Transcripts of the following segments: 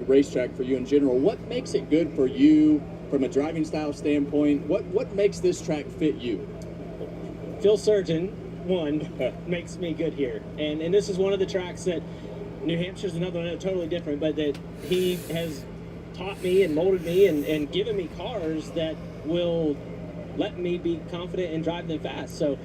racetrack for you in general. What makes it good for you from a driving style standpoint? What makes this track fit you? Phil Surgeon, one, makes me good here. And this is one of the tracks that New Hampshire's another one totally different, but that he has taught me and molded me and given me cars that will let me be confident and drive them fast. So,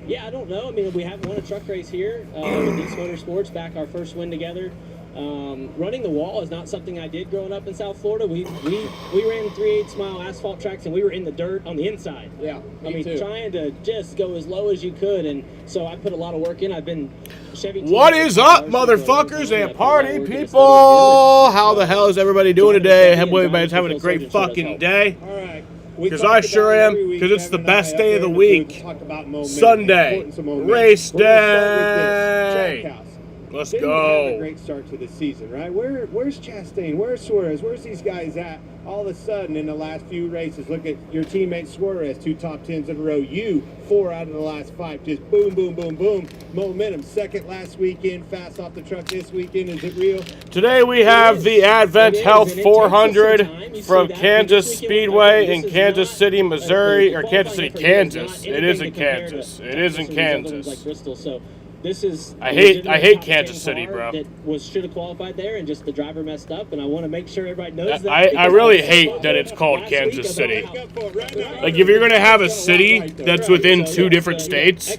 yeah, I don't know. I mean, we haven't won a truck race here with East Motorsports, back our first win together. Running the wall is not something I did growing up in South Florida. We ran 3/8 mile asphalt tracks, and we were in the dirt on the inside. Yeah, too. Trying to just go as low as you could, and so I put a lot of work in. I've been Chevy. What is up, motherfuckers and party people? How the hell is everybody doing today? I hope everybody's having a great fucking day. All right. Because I sure am, because it's the best day of the week. Sunday, race day. Let's Didn't go. have a great start to the season, right? Where's Chastain? Where's Suarez? Where's these guys at? All of a sudden, in the last few races, look at your teammate Suarez, 2 top 10s in a row. You, 4 out of the last 5. Just boom, boom, boom, boom. Momentum. Second last weekend, fast off the truck this weekend. Is it real? Today we have the Advent Health 400 from Kansas Speedway in Kansas City, Missouri, or Kansas City, Kansas. It is in Kansas. It is in Kansas. This is I hate Kansas City, bro. That should have qualified there, and just the driver messed up. And I want to make sure everybody knows that. I really hate that it's called Kansas City. Like, if you're gonna have a city that's within 2 different states,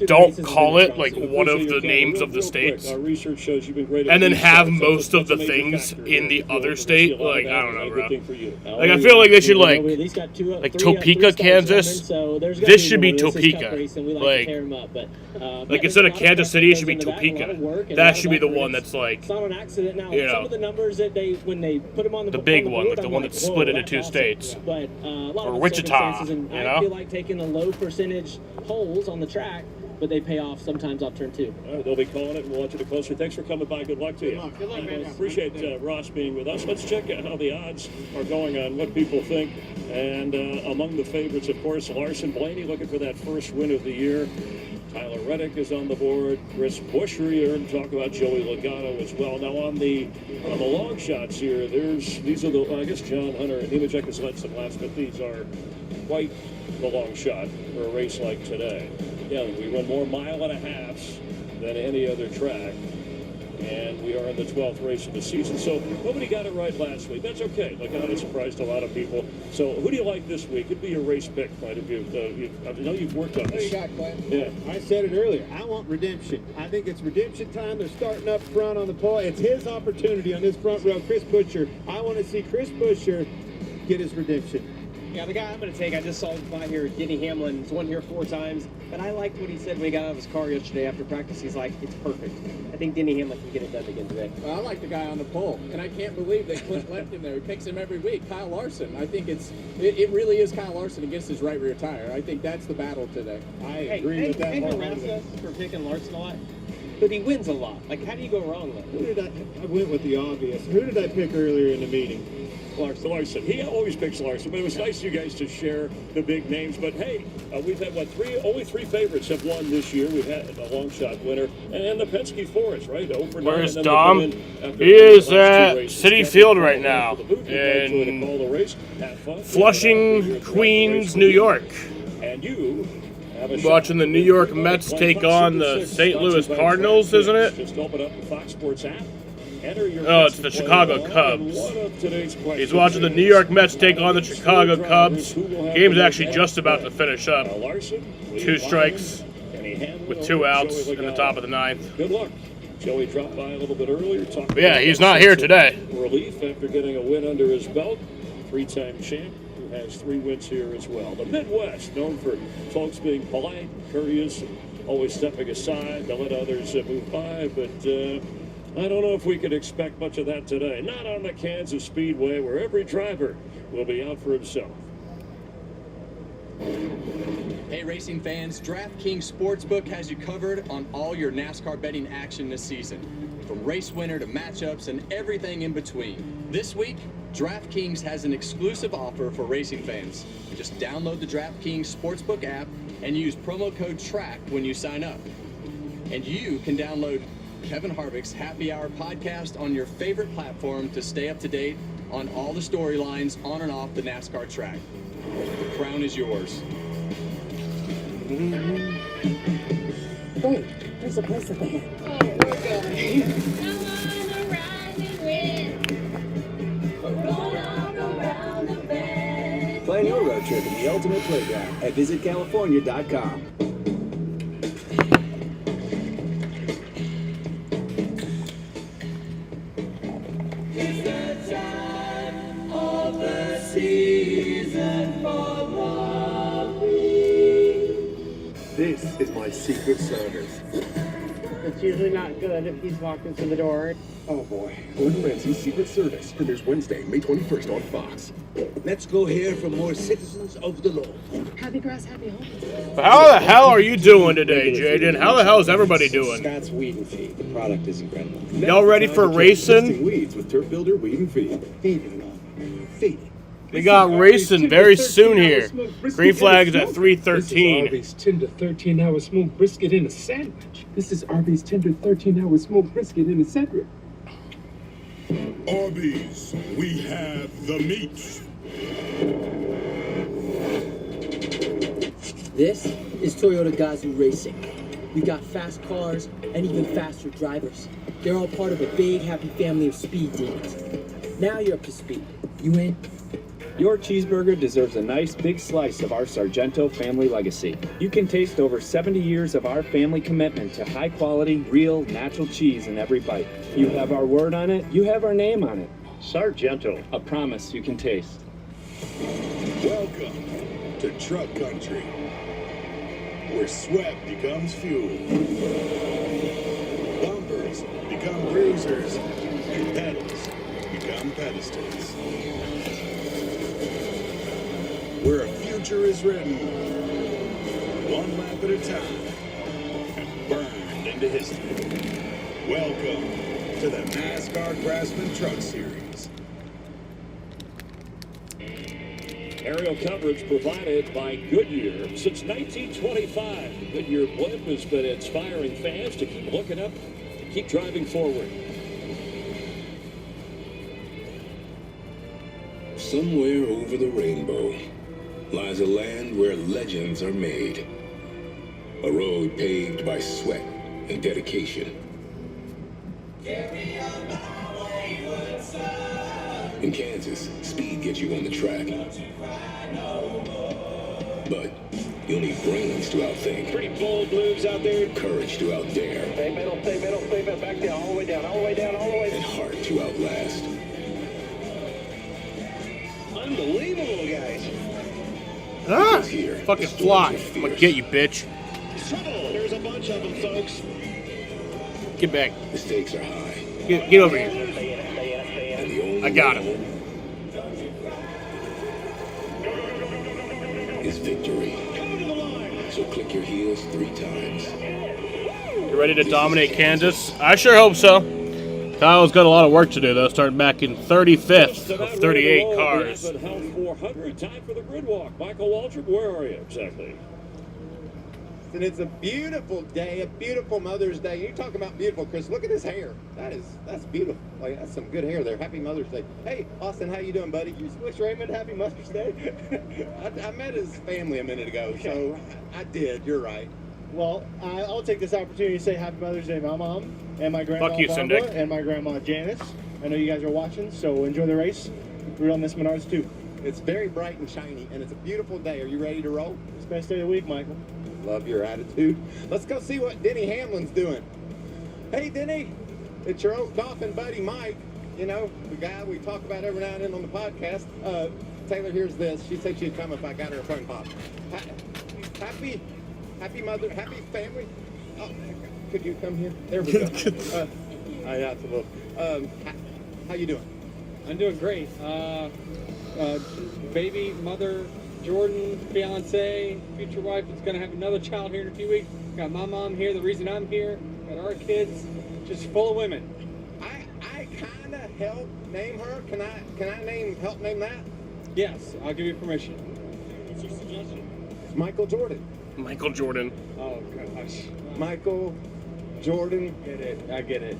don't call it like one of the names of the states, and then have most of the things in the other state. Like, I don't know, bro. Like, I feel like they should like Topeka, Kansas. This should be Topeka. Like instead of Kansas City, it should be Topeka. That should be the one that's like, it's not an accident now. You know, some of the numbers that when they put them on the big on the one, board, like the I'm one that's split into 2 states. But a lot or of Wichita, and you I know? feel like taking the low percentage holes on the track, but they pay off sometimes off turn 2. All right, they'll be calling it, and we'll watch it closer. Thanks for coming by. Good luck to you. Good luck, man. Appreciate Ross being with us. Let's check out how the odds are going on what people think. And among the favorites, of course, Larson Blaney looking for that first win of the year. Tyler Reddick is on the board. Chris Buescher here, and talk about Joey Logano as well. Now on the long shots here, these are the, I guess John Hunter and Nemechek has led some laps, but these are quite the long shot for a race like today. Yeah, we run more 1.5 miles than any other track. And we are in the 12th race of the season, so nobody got it right last week. That's okay. Like, it surprised a lot of people. So who do you like this week? It'd be your race pick, Clint. I know you've worked on this. Yeah, I said it earlier. I want redemption. I think it's redemption time. They're starting up front on the pole. It's his opportunity on this front row. Chris Buescher. I want to see Chris Buescher get his redemption. Yeah, the guy I'm going to take, I just saw him fly here, Denny Hamlin. He's won here 4 times, but I liked what he said when he got out of his car yesterday after practice. He's like, it's perfect. I think Denny Hamlin can get it done again today. Well, I like the guy on the pole, and I can't believe that Clint left him there. He picks him every week. Kyle Larson. I think it really is Kyle Larson against his right rear tire. I think that's the battle today. I agree with that. Hey, harass us for picking Larson a lot, but he wins a lot. Like, how do you go wrong with that? I went with the obvious. Who did I pick earlier in the meeting? Larson. He always picks Larson, but it was nice you guys to share the big names. But hey, we've had only 3 favorites have won this year. We've had a long shot winner, and the Penske Forest, right? Where's Dom? He is at City Field right now in Flushing, Queens, New York. And you watching the New York Mets take on the St. Louis Cardinals, isn't it? Just open up the Fox Sports app. Oh, it's the Chicago Cubs. He's watching the New York Mets take on the Chicago Cubs. Game's actually just about to finish up. 2 strikes with 2 outs in the top of the 9th. Good luck. Joey dropped by a little bit earlier. But yeah, he's not here today. Relief after getting a win under his belt. 3-time champ who has 3 wins here as well. The Midwest, known for folks being polite, courteous, and always stepping aside to let others move by, but I don't know if we could expect much of that today. Not on the Kansas Speedway, where every driver will be out for himself. Hey racing fans, DraftKings Sportsbook has you covered on all your NASCAR betting action this season. From race winner to matchups and everything in between. This week, DraftKings has an exclusive offer for racing fans. Just download the DraftKings Sportsbook app and use promo code TRACK when you sign up. And you can download Kevin Harvick's Happy Hour podcast on your favorite platform to stay up to date on all the storylines on and off the NASCAR track. The crown is yours. Wait, there's a place at the end. Oh, we're going. I'm on a rising wind. Roll on around the bend. Plan your road trip in the ultimate playground at visitcalifornia.com. It's the time of the season for loving. This is my secret service. It's usually not good if he's walked into the door. Oh boy. Gordon Ramsay's Secret Service premieres Wednesday, May 21st on Fox. Let's go hear from more citizens of the law. Happy grass, happy home. How the hell are you doing today, Jaden? How the hell is everybody doing? Scott's Weed and Feed. The product is incredible. Y'all ready for racing? Weeds with Turf Builder Weed and Feed. Feed. We got racing very soon here. Green flag is at 3:13. This is Arby's tender 13-hour smoked brisket in a sandwich. This is Arby's tender 13-hour smoked brisket in a sandwich. Arby's, we have the meat. This is Toyota Gazoo Racing. We got fast cars and even faster drivers. They're all part of a big, happy family of speed demons. Now you're up to speed. You in? Your cheeseburger deserves a nice big slice of our Sargento family legacy. You can taste over 70 years of our family commitment to high quality, real, natural cheese in every bite. You have our word on it, you have our name on it. Sargento, a promise you can taste. Welcome to Truck Country, where sweat becomes fuel. Bumpers become bruisers, and pedals become pedestals. Where a future is written, one lap at a time, and burned into history. Welcome to the NASCAR Craftsman Truck Series. Aerial coverage provided by Goodyear. Since 1925, the Goodyear blimp has been inspiring fans to keep looking up and keep driving forward. Somewhere over the rainbow lies a land where legends are made. A road paved by sweat and dedication. In Kansas, speed gets you on the track. But you'll need brains to outthink. Pretty bold moves out there. Courage to outdare. Stay middle, stay back down, all the way down, all the way down, all the way down. And heart to outlast. Unbelievable, guys. Ah! Fucking fly. I'm gonna get you, bitch. Trouble. There's a bunch of them, folks. Get back. The stakes are high. Get over here. And the only I got him. Is victory. So click your heels 3 times. You ready to dominate Kansas? I sure hope so. Kyle's got a lot of work to do, though, starting back in 35th of 38 cars. Health 400, time for the grid walk. Michael Waltrip, where are you exactly? And it's a beautiful day, a beautiful Mother's Day. You talk about beautiful, Chris. Look at his hair. That's beautiful. Like, that's some good hair there. Happy Mother's Day. Hey, Austin, how you doing, buddy? You wish Raymond happy Mother's Day? I met his family a minute ago, so I did. You're right. Well, I'll take this opportunity to say Happy Mother's Day, my mom and my grandma Fuck you, Barbara Syndic. and my grandma Janice. I know you guys are watching, so enjoy the race. We're on this Menards too. It's very bright and shiny, and it's a beautiful day. Are you ready to roll? It's the best day of the week, Michael. Love your attitude. Let's go see what Denny Hamlin's doing. Hey, Denny, it's your old golfing buddy, Mike. You know, the guy we talk about every now and then on the podcast. Taylor, here's this. She said she'd come if I got her a phone pop. Happy mother, happy family. Oh, could you come here? There we go. Yeah, it's a little. How you doing? I'm doing great. Baby, mother, Jordan, fiance, future wife is going to have another child here in a few weeks. Got my mom here, the reason I'm here. Got our kids, just full of women. I kind of help name her. Can I help name that? Yes, I'll give you permission. What's your suggestion? Michael Jordan. Michael Jordan. Oh, gosh. Michael Jordan. Get it. I get it.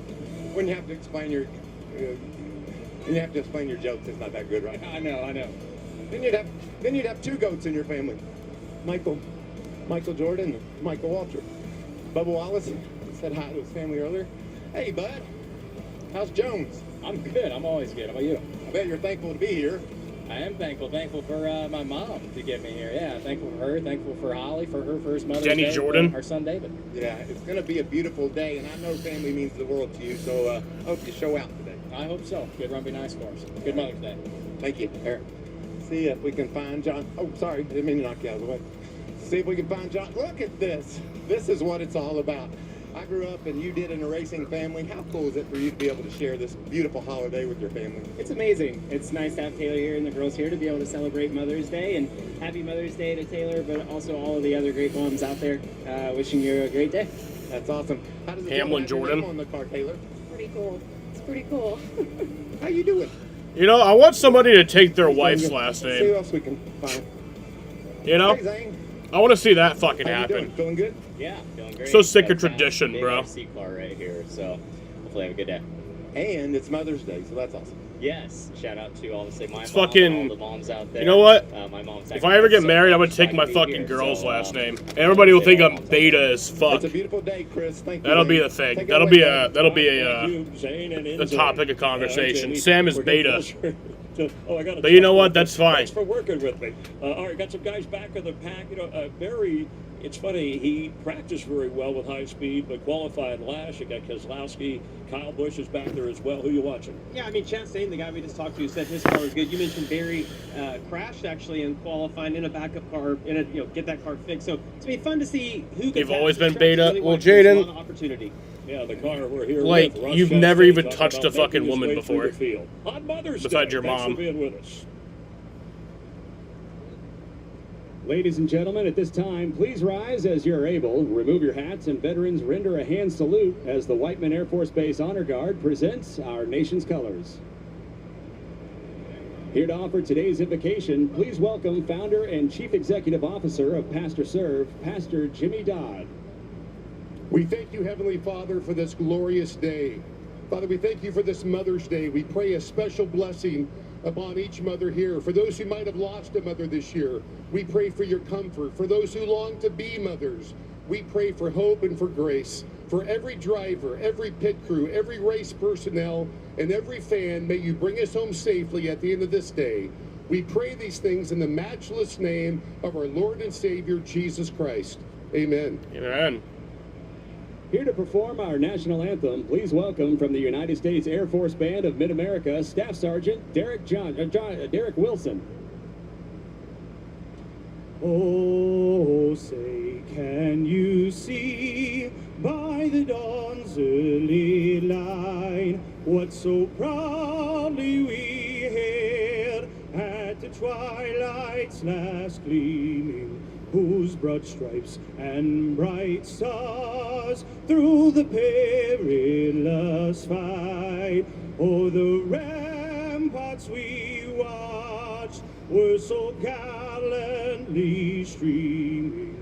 When you have to explain your jokes, it's not that good, right? I know. Then you'd have two goats in your family. Michael Jordan and Michael Walter. Bubba Wallace said hi to his family earlier. Hey, bud. How's Jones? I'm good. I'm always good. How about you? I bet you're thankful to be here. I am thankful. Thankful for my mom to get me here. Yeah, thankful for her. Thankful for Holly for her first Mother's Jenny Day. Jordan. Her son David. Yeah, it's going to be a beautiful day, and I know family means the world to you, so hope you show out today. I hope so. Good run, be nice for us. Good Mother's Day. Thank you. Here. See if we can find John. Oh, sorry. Didn't mean to knock you out of the way. See if we can find John. Look at this. This is what it's all about. I grew up and you did in a racing family. How cool is it for you to be able to share this beautiful holiday with your family? It's amazing. It's nice to have Taylor here and the girls here to be able to celebrate Mother's Day, and happy Mother's Day to Taylor, but also all of the other great moms out there. Wishing you a great day. That's awesome. How does it Hamlin feel to have your Jordan. name on the car, Taylor? Pretty cool. It's pretty cool. How you doing? You know, I want somebody to take their wife's Let's last see who name. else we can find. You know? Hey, Zane. I want to see that fucking How you doing? happen. Feeling good? Yeah, feeling great. So sick of Got tradition, big bro. RC car right here, so hopefully have a good day. And it's Mother's Day, so that's awesome. Yes, shout out to all the It's fucking- all the moms out there. You know what? My mom's If I ever get married, I'm gonna take my fucking girl's last name. Everybody will think I'm beta as fuck. It's a beautiful day, Chris. Thank you. That'll be Zane. the thing. Take it That'll away, be buddy. the topic of conversation. Sam is beta. Oh, I got But you know what? That's fine. Thanks for working with me. All right, got some guys back in the pack. You know, it's funny, he practiced very well with high speed, but qualified last. You got Keselowski. Kyle Busch is back there as well. Who you watching? Yeah, I mean, Chastain, the guy we just talked to, said his car was good. You mentioned Barry crashed actually in qualifying in a backup car, get that car fixed. So it's gonna be fun to see who can. You've always been beta. Well, Jaden, opportunity. Yeah, the car we're here like, with. Russ you've never Chastain even talking touched about a fucking making his woman way through before. the field. On Mother's Besides Day. your Thanks mom. for being with us. Ladies and gentlemen, at this time, please rise as you're able. Remove your hats and veterans render a hand salute as the Whiteman Air Force Base Honor Guard presents our nation's colors. Here to offer today's invocation, please welcome founder and chief executive officer of Pastor Serve, Pastor Jimmy Dodd. We thank you, Heavenly Father, for this glorious day. Father, we thank you for this Mother's Day. We pray a special blessing upon each mother here. For those who might have lost a mother this year, we pray for your comfort. For those who long to be mothers, we pray for hope and for grace. For every driver, every pit crew, every race personnel, and every fan, may you bring us home safely at the end of this day. We pray these things in the matchless name of our Lord and Savior, Jesus Christ. Amen. Amen. Here to perform our national anthem, please welcome from the United States Air Force Band of Mid-America, Staff Sergeant Derek Wilson. Oh, say, can you see by the dawn's early light what so proudly we hailed at the twilight's last gleaming, whose broad stripes and bright stars through the perilous fight o'er the ramparts we watched were so gallantly streaming,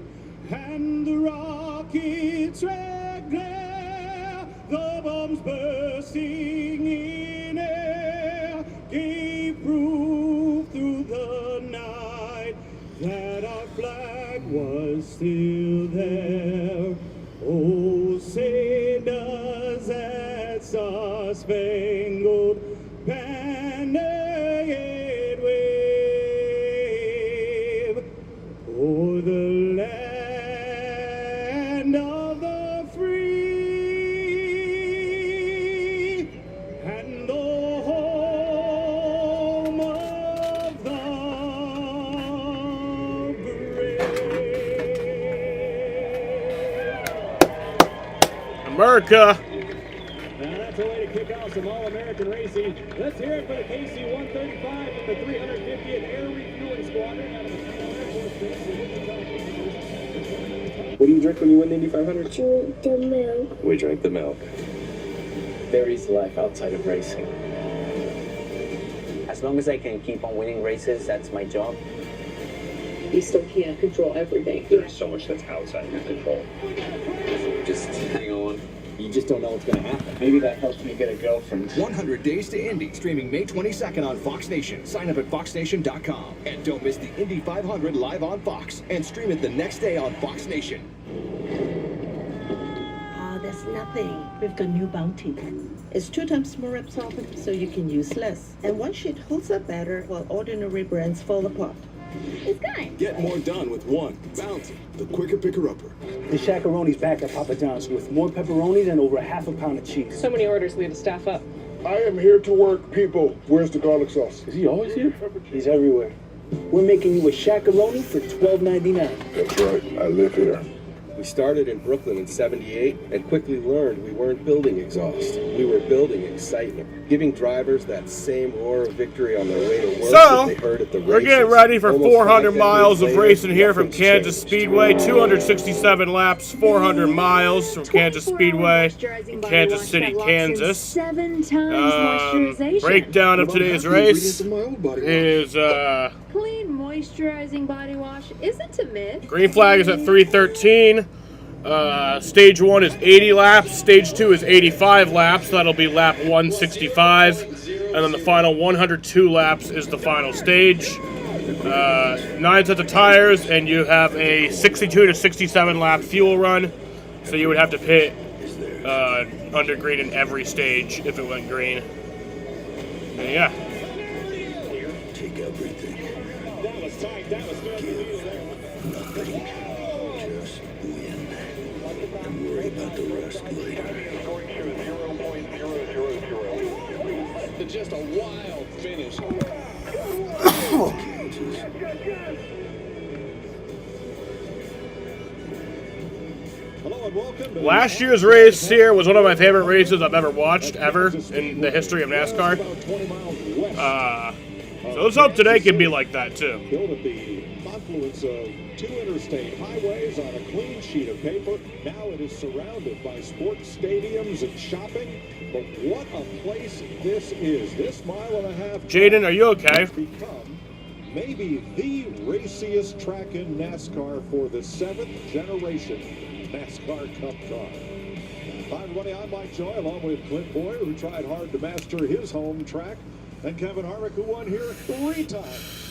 and the rockets' red glare, the bombs bursting in air, gave proof through the night that our flag was still there. Oh, say does that star-spangled banner yet wave o'er the land of the free and the home of the America. Now that's a way to kick off some All-American racing. Let's hear it for the KC-135 with the 350th Air Refueling Squadron out of the Air Force Base in Wichita. What do you drink when you win the Indy 500? Drink the milk. We drink the milk. There is life outside of racing. As long as I can keep on winning races, that's my job. You still can't control everything. There's so much that's outside your control. Just hang on. You just don't know what's going to happen. Maybe that helps me get a girlfriend. 100 Days to Indy, streaming May 22nd on Fox Nation. Sign up at foxnation.com. And don't miss the Indy 500 live on Fox. And stream it the next day on Fox Nation. Oh, that's nothing. We've got new Bounty. It's 2 times more absorbent, so you can use less. And one sheet holds up better while ordinary brands fall apart. It's good. Get more done with one. Bounty, the quicker picker-upper. The Shaq-a-Roni's back at Papa John's with more pepperoni than over half a pound of cheese. So many orders, we had to staff up. I am here to work, people. Where's the garlic sauce? Is he always here? He's everywhere. We're making you a Shaq-a-Roni for $12.99. That's right. I live here. We started in Brooklyn in '78 and quickly learned we weren't building exhaust. We were building excitement, giving drivers that same roar of victory on their way to work that they heard at the races. We're getting ready for Almost 400 5 miles decades of racing here from nothing's Kansas changed. Speedway. 267 laps, 400 miles from Kansas Speedway in Kansas City, Kansas. 7 times moisturization. Breakdown of today's race is Clean moisturizing body wash isn't a myth. green flag is at 3:13. Stage 1 is 80 laps. Stage 2 is 85 laps. That'll be lap 165. And then the final 102 laps is the final stage. 9 sets of tires, and you have a 62 to 67 lap fuel run. So you would have to pit under green in every stage if it went green. And yeah. Take everything. That was tight. That was good. Nothing. Just win. And worry about the rest later. Just a wild finish. Hello and welcome to Last year's race here was one of my favorite races I've ever watched, ever, in the history of NASCAR. So let's hope today can be like that, too. Built at the confluence of 2 interstate highways on a clean sheet of paper. Now it is surrounded by sports stadiums and shopping. But what a place this is. This mile and a half. Jaden, are you okay? Become maybe the raciest track in NASCAR for the 7th generation NASCAR Cup car. Hi everybody, I'm Mike Joy along with Clint Boyer, who tried hard to master his home track, and Kevin Harvick, who won here 3 times.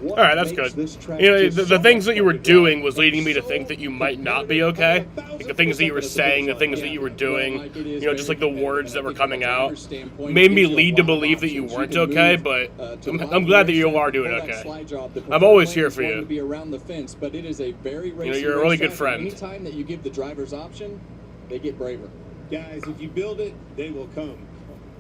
All right, that's good. You know, the things that you were doing was leading me to think that you might not be okay. Like the things that you were saying, the things that you were doing, you know, just like the words that were coming out, made me lead to believe that you weren't okay. But I'm glad that you are doing okay. I'm always here for you. You know, you're a really good friend. Anytime that you give the drivers option, they get braver. Guys, if you build it, they will come.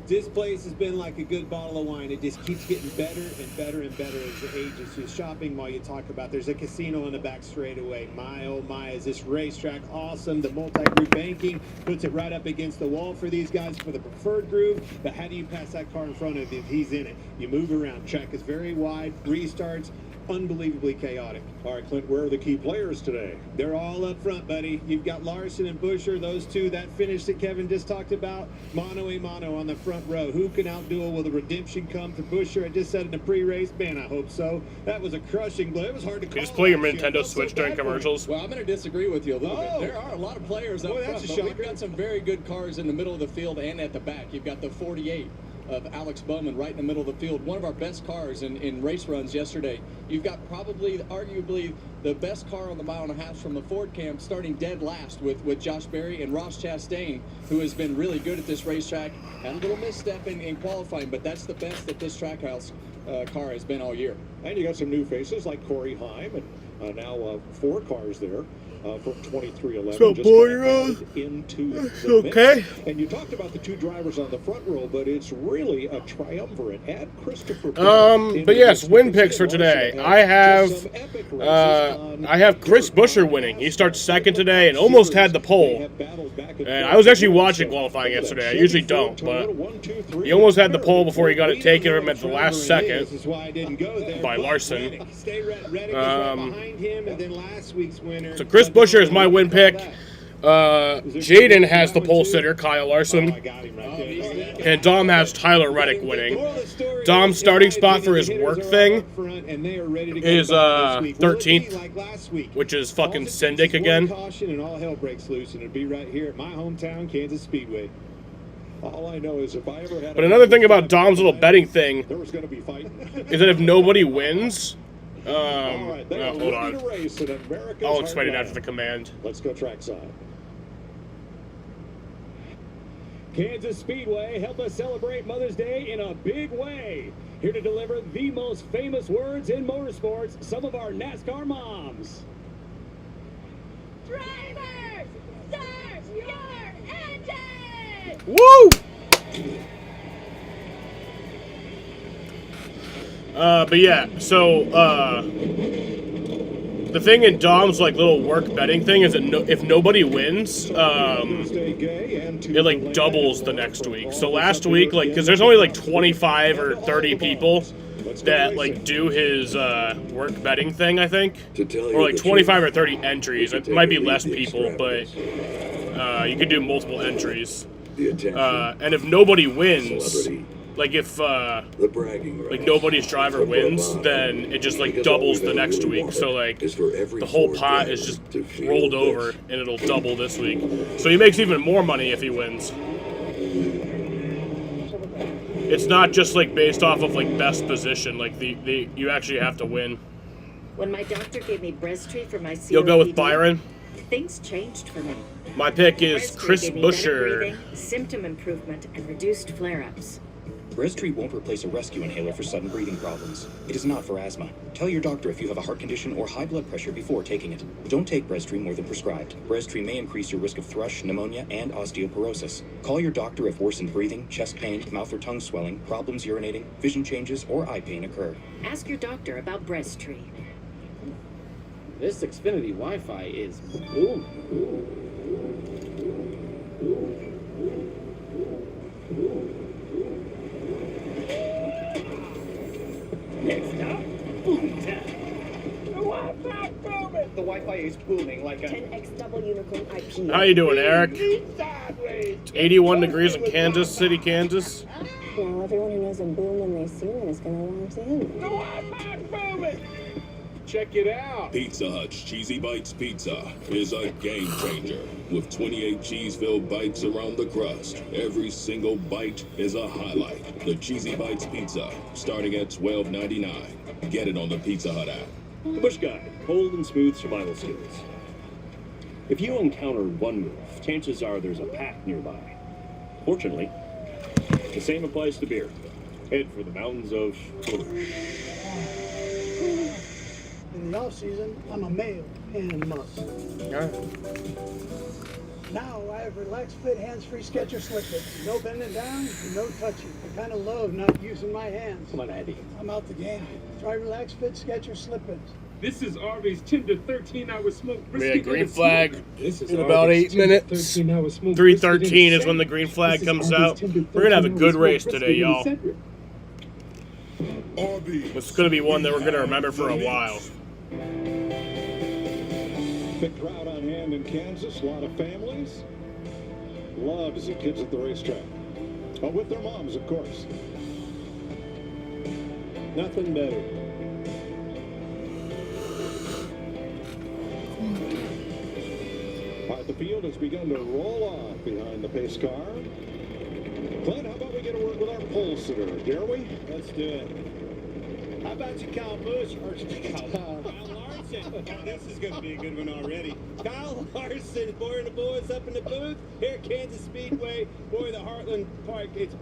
This place has been like a good bottle of wine. It just keeps getting better and better and better as it ages. You're shopping while you talk about there's a casino in the back straightaway. My, oh my, is this racetrack awesome. The multi-group banking puts it right up against the wall for these guys for the preferred group. But how do you pass that car in front of you if he's in it? You move around. Track is very wide. Restarts. Unbelievably chaotic. All right, Clint, where are the key players today? They're all up front, buddy. You've got Larson and Buescher, those two. That finish that Kevin just talked about, mano a mano on the front row. Who can outduel? Will the redemption come to Buescher? I just said in the pre-race, man, I hope so. That was a crushing blow. It was hard to call. You just play your Nintendo Switch during commercials. Well, I'm going to disagree with you a little bit. There are a lot of players up front, but we've got some very good cars in the middle of the field and at the back. You've got the 48 of Alex Bowman right in the middle of the field. One of our best cars in race runs yesterday. You've got probably, arguably, the best car on the mile and a half from the Ford camp, starting dead last with Josh Berry and Ross Chastain, who has been really good at this racetrack. Had a little misstep in qualifying, but that's the best that this Trackhouse car has been all year. And you got some new faces like Corey Heim, and now 4 cars there. From 2311 So just Boyer, into it's the mix. okay. And you talked about the 2 drivers on the front row, but it's really a triumvirate. Add Christopher. But yes, win picks for today. I have Chris Buescher winning. He starts second today and almost had the pole. And I was actually watching qualifying yesterday. I usually don't, but he almost had the pole before he got it taken from him at the last second by Larson. So Chris Buescher is my win pick. Jaden has the pole sitter, Kyle Larson. And Dom has Tyler Reddick winning. Dom's starting spot for his work thing is 13th, which is fucking Syndic again. Caution and all hell breaks loose, and it'll be right here at my hometown, Kansas Speedway. All I know is if I ever had But another thing about Dom's little betting thing was going to be fighting. is that if nobody wins, hold on. I'll explain it after the command. Let's go trackside. Kansas Speedway, help us celebrate Mother's Day in a big way. Here to deliver the most famous words in motorsports, some of our NASCAR moms. Drivers, start your engine! Woo! But yeah, so, the thing in Dom's, like, little work betting thing is that if nobody wins, it, like, doubles the next week. So last week, like, because there's only, like, 25 or 30 people that, like, do his work betting thing, I think. Or, like, 25 or 30 entries. It might be less people, but you could do multiple entries. And if nobody wins... Like if like nobody's driver wins, then it just like doubles the next week. So like the whole pot is just rolled over and it'll double this week. So he makes even more money if he wins. It's not just like based off of like best position. Like the you actually have to win. When my doctor gave me Breztri for my COPD, You'll go with Byron. Things changed for me. My pick is Breztri Chris gave me better Buescher. breathing, symptom improvement, and reduced flare-ups. Breztri won't replace a rescue inhaler for sudden breathing problems. It is not for asthma. Tell your doctor if you have a heart condition or high blood pressure before taking it. Don't take Breztri more than prescribed. Breztri may increase your risk of thrush, pneumonia, and osteoporosis. Call your doctor if worsened breathing, chest pain, mouth or tongue swelling, problems urinating, vision changes, or eye pain occur. Ask your doctor about Breztri. This Xfinity Wi-Fi is boom. Next up, boom time. The Wi-Fi booming. The Wi-Fi is booming like a 10x double unicorn IP. How you doing, Eric? It's 81 degrees in Kansas City, Kansas. Well, everyone who knows a boom when they see one is going to want in. The Wi-Fi booming. Check it out. Pizza Hut's Cheesy Bites Pizza is a game changer. With 28 cheese-filled bites around the crust, every single bite is a highlight. The Cheesy Bites Pizza, starting at $12.99. Get it on the Pizza Hut app. The Bush Guide, cold and smooth survival skills. If you encounter one move, chances are there's a path nearby. Fortunately, the same applies to beer. Head for the mountains of Bush. In the off-season, I'm a male and must. Now I have relaxed fit hands-free Skechers slippers. No bending down, no touching. I kind of love not using my hands. Come on, Andy. I'm out the game. Try relaxed fit Skechers slippers. This is Arby's tender 13-hour smoke. We had green flag in about 8 minutes. 3:13 is when the green flag comes out. We're going to have a good race today, y'all. It's going to be one that we're going to remember for a while. Big crowd on hand in Kansas. A lot of families. Love to see kids at the racetrack. Oh, with their moms, of course. Nothing better. All right, the field has begun to roll off behind the pace car. Clint, how about we get a word with our pole sitter, dare we? Let's do it. How about you, Kyle Busch, or Kyle Larson? Oh, this is going to be a good one already. Kyle Larson, boy, the boys up in the booth here at Kansas Speedway. Boy, the Heartland Park, it's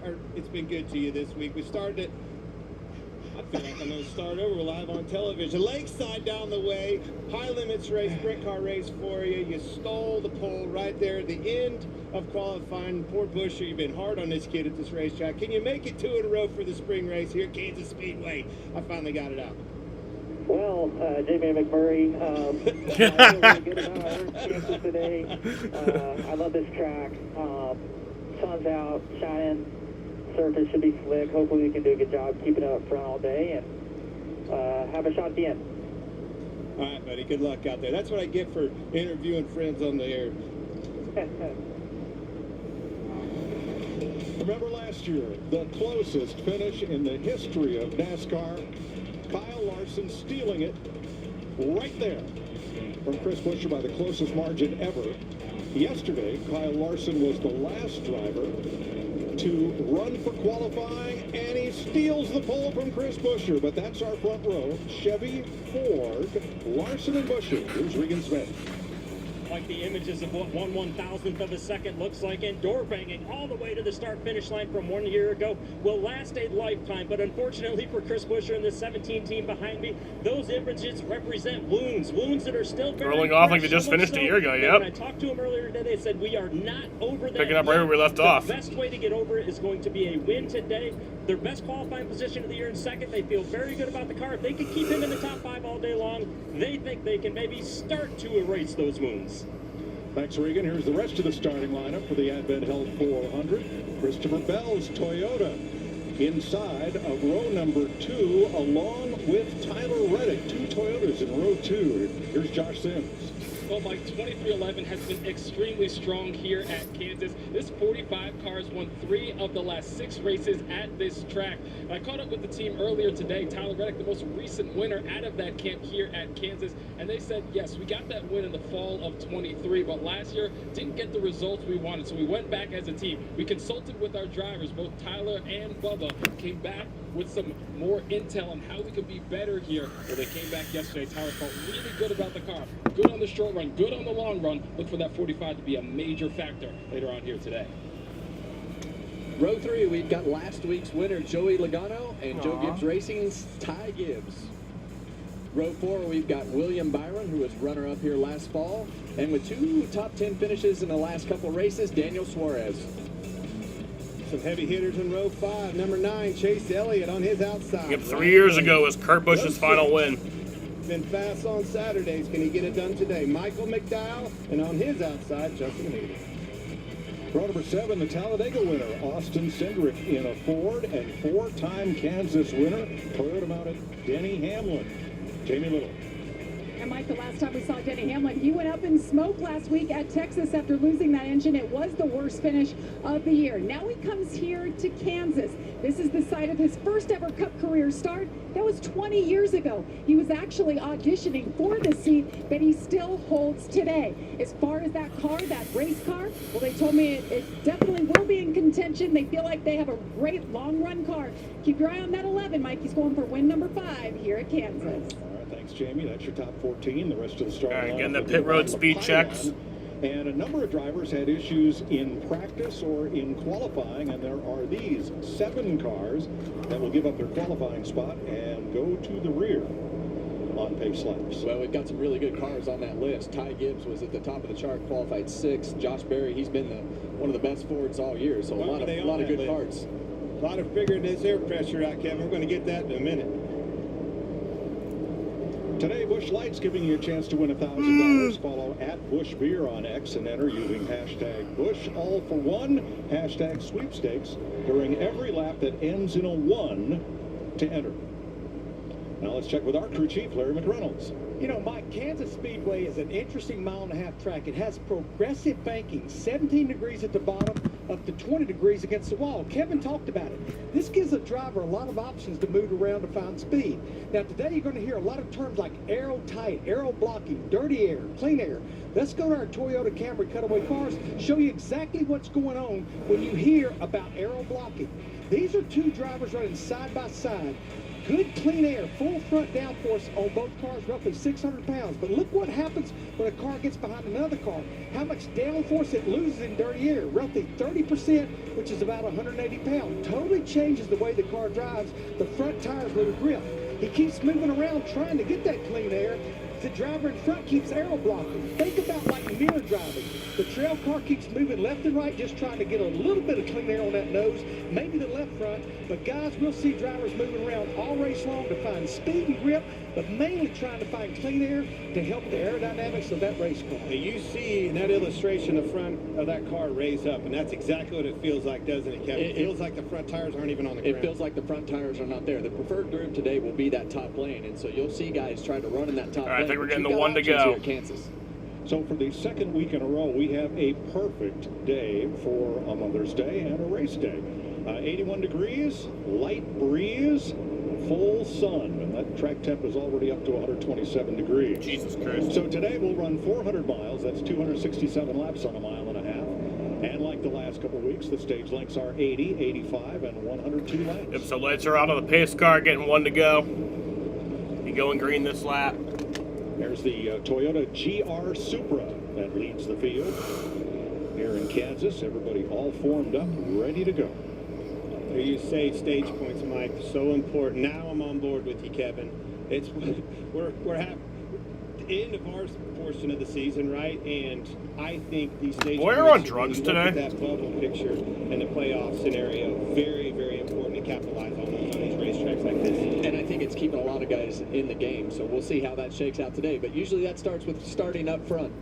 been good to you this week. We started it. I feel like I'm going to start over. We're live on television. Lakeside down the way. High limits race, sprint car race for you. You stole the pole right there at the end of qualifying. Poor Buescher, you've been hard on this kid at this racetrack. Can you make it 2 in a row for the spring race here at Kansas Speedway? I finally got it out. Well, J.B. McMurray, I feel really good about our chances today. I love this track. Sun's out, shining. Surface should be slick. Hopefully we can do a good job keeping it up front all day and have a shot at the end. All right, buddy. Good luck out there. That's what I get for interviewing friends on the air. Remember last last year, the closest finish in the history of NASCAR. Kyle Larson stealing it right there from Chris Buescher by the closest margin ever. Yesterday, Kyle Larson was the last driver to run for qualifying, and he steals the pole from Chris Buescher. But that's our front row: Chevy, Ford, Larson, and Buescher. Here's Regan Smith. Like the images of what 1/1000th of a second looks like, and door banging all the way to the start-finish line from 1 year ago will last a lifetime. But unfortunately for Chris Buescher and the 17 team behind me, those images represent wounds that are still very rolling off like they just finished a year ago. Yep. When I talked to him earlier today, they said we are not over that. Picking up right where we left off. The best way to get over it is going to be a win today. Their best qualifying position of the year in second. They feel very good about the car. If they can keep him in the top 5 all day long, they think they can maybe start to erase those wounds. Thanks, Regan. Here's the rest of the starting lineup for the Advent Health 400. Christopher Bell's Toyota inside of row number 2, along with Tyler Reddick. 2 Toyotas in row 2. Here's Josh Sims. Well, Mike, 2311 has been extremely strong here at Kansas. This 45 car has won 3 of the last 6 races at this track. And I caught up with the team earlier today. Tyler Reddick, the most recent winner out of that camp here at Kansas. And they said, yes, we got that win in the fall of 23, but last year didn't get the results we wanted. So we went back as a team. We consulted with our drivers, both Tyler and Bubba, came back with some more intel on how we could be better here. Well, they came back yesterday. Tyler felt really good about the car. Good on the short run, good on the long run. Look for that 45 to be a major factor later on here today. Row 3, we've got last week's winner, Joey Logano, and Joe Gibbs Racing's Ty Gibbs. Row 4, we've got William Byron, who was runner-up here last fall, and with 2 top 10 finishes in the last couple races, Daniel Suarez. Some heavy hitters in row 5. Number 9, Chase Elliott on his outside. Yep, 3 years ago was Kurt Busch's final win. Been fast on Saturdays. Can he get it done today? Michael McDowell, and on his outside, Justin Healy. Row number 7, the Talladega winner, Austin Cindric in a Ford, and 4-time Kansas winner, Toyota-mounted Denny Hamlin. Jamie Little. And Mike, the last time we saw Denny Hamlin, he went up in smoke last week at Texas after losing that engine. It was the worst finish of the year. Now he comes here to Kansas. This is the site of his first ever Cup career start. That was 20 years ago. He was actually auditioning for the seat that he still holds today. As far as that car, that race car, well, they told me it definitely will be in contention. They feel like they have a great long-run car. Keep your eye on that 11, Mike. He's going for win number 5 here at Kansas. Thanks, Jamie. That's your top 14. The rest of the starting lineup. Getting the pit road speed checks. And a number of drivers had issues in practice or in qualifying, and there are these 7 cars that will give up their qualifying spot and go to the rear on pace laps. Well, we've got some really good cars on that list. Ty Gibbs was at the top of the chart, qualified 6th. Josh Berry, he's been one of the best Fords all year, so a lot of good cars. A lot of figuring this air pressure out, Kevin. We're going to get that in a minute. Today, Busch Light's giving you a chance to win $1,000. Follow @BuschBeer on X and enter using #Busch All for One, #sweepstakes during every lap that ends in a 1 to enter. Now let's check with our crew chief, Larry McReynolds. You know, Mike, Kansas Speedway is an interesting 1.5-mile track. It has progressive banking, 17 degrees at the bottom, up to 20 degrees against the wall. Kevin talked about it. This gives a driver a lot of options to move around to find speed. Now, today you're going to hear a lot of terms like aero tight, aero blocking, dirty air, clean air. Let's go to our Toyota Camry cutaway cars, show you exactly what's going on when you hear about aero blocking. These are 2 drivers running side by side. Good clean air, full front downforce on both cars, roughly 600 pounds. But look what happens when a car gets behind another car. How much downforce it loses in dirty air, roughly 30%, which is about 180 pounds. Totally changes the way the car drives. The front tires lose grip. He keeps moving around trying to get that clean air. The driver in front keeps aero blocking. Think about like mirror driving. The trail car keeps moving left and right, just trying to get a little bit of clean air on that nose, maybe the left front. But guys, we'll see drivers moving around all race long to find speed and grip, but mainly trying to find clean air to help the aerodynamics of that race car. Now you see in that illustration the front of that car raise up, and that's exactly what it feels like, doesn't it, Kevin? It feels like the front tires aren't even on the ground. It feels like the front tires are not there. The preferred groove today will be that top lane, and so you'll see guys try to run in that top lane. I think we're getting the 1 to go. Kansas. So for the 2nd week in a row, we have a perfect day for a Mother's Day and a race day. 81 degrees, light breeze, full sun. And that track temp is already up to 127 degrees. Jesus Christ. So today we'll run 400 miles. That's 267 laps on a mile and a half. And like the last couple of weeks, the stage lengths are 80, 85, and 102 laps. Yep, so lights are out on the pace car, getting one to go. Be going green this lap. There's the Toyota GR Supra that leads the field. Here in Kansas, everybody all formed up, ready to go. You say stage points, Mike. So important. Now I'm on board with you, Kevin. It's we're the end of our portion of the season, right? And I think these stage Boy, points, we're on drugs when you look today. at that bubble picture and the playoff scenario, very, very important to capitalize on those on these racetracks like this. And I think it's keeping a lot of guys in the game, so we'll see how that shakes out today. But usually that starts with starting up front.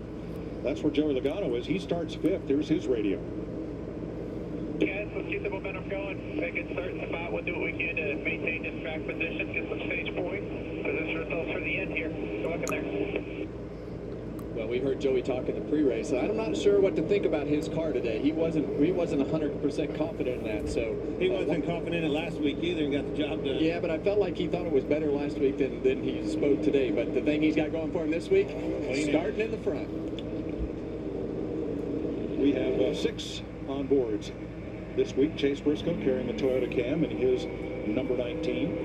That's where Joey Logano is. He starts fifth. Here's his radio. Guys, let's keep the momentum going. Make it start spot. We'll do what we can to maintain this track position, get some stage points, position ourselves for the end here. Good luck in there. Well, we heard Joey talk in the pre-race. I'm not sure what to think about his car today. He wasn't 100% confident in that. So he wasn't confident in it last week either and got the job done. Yeah, but I felt like he thought it was better last week than he spoke today. But the thing he's got going for him this week, starting in the front. We have 6 on boards this week. Chase Briscoe carrying the Toyota Cam in his number 19.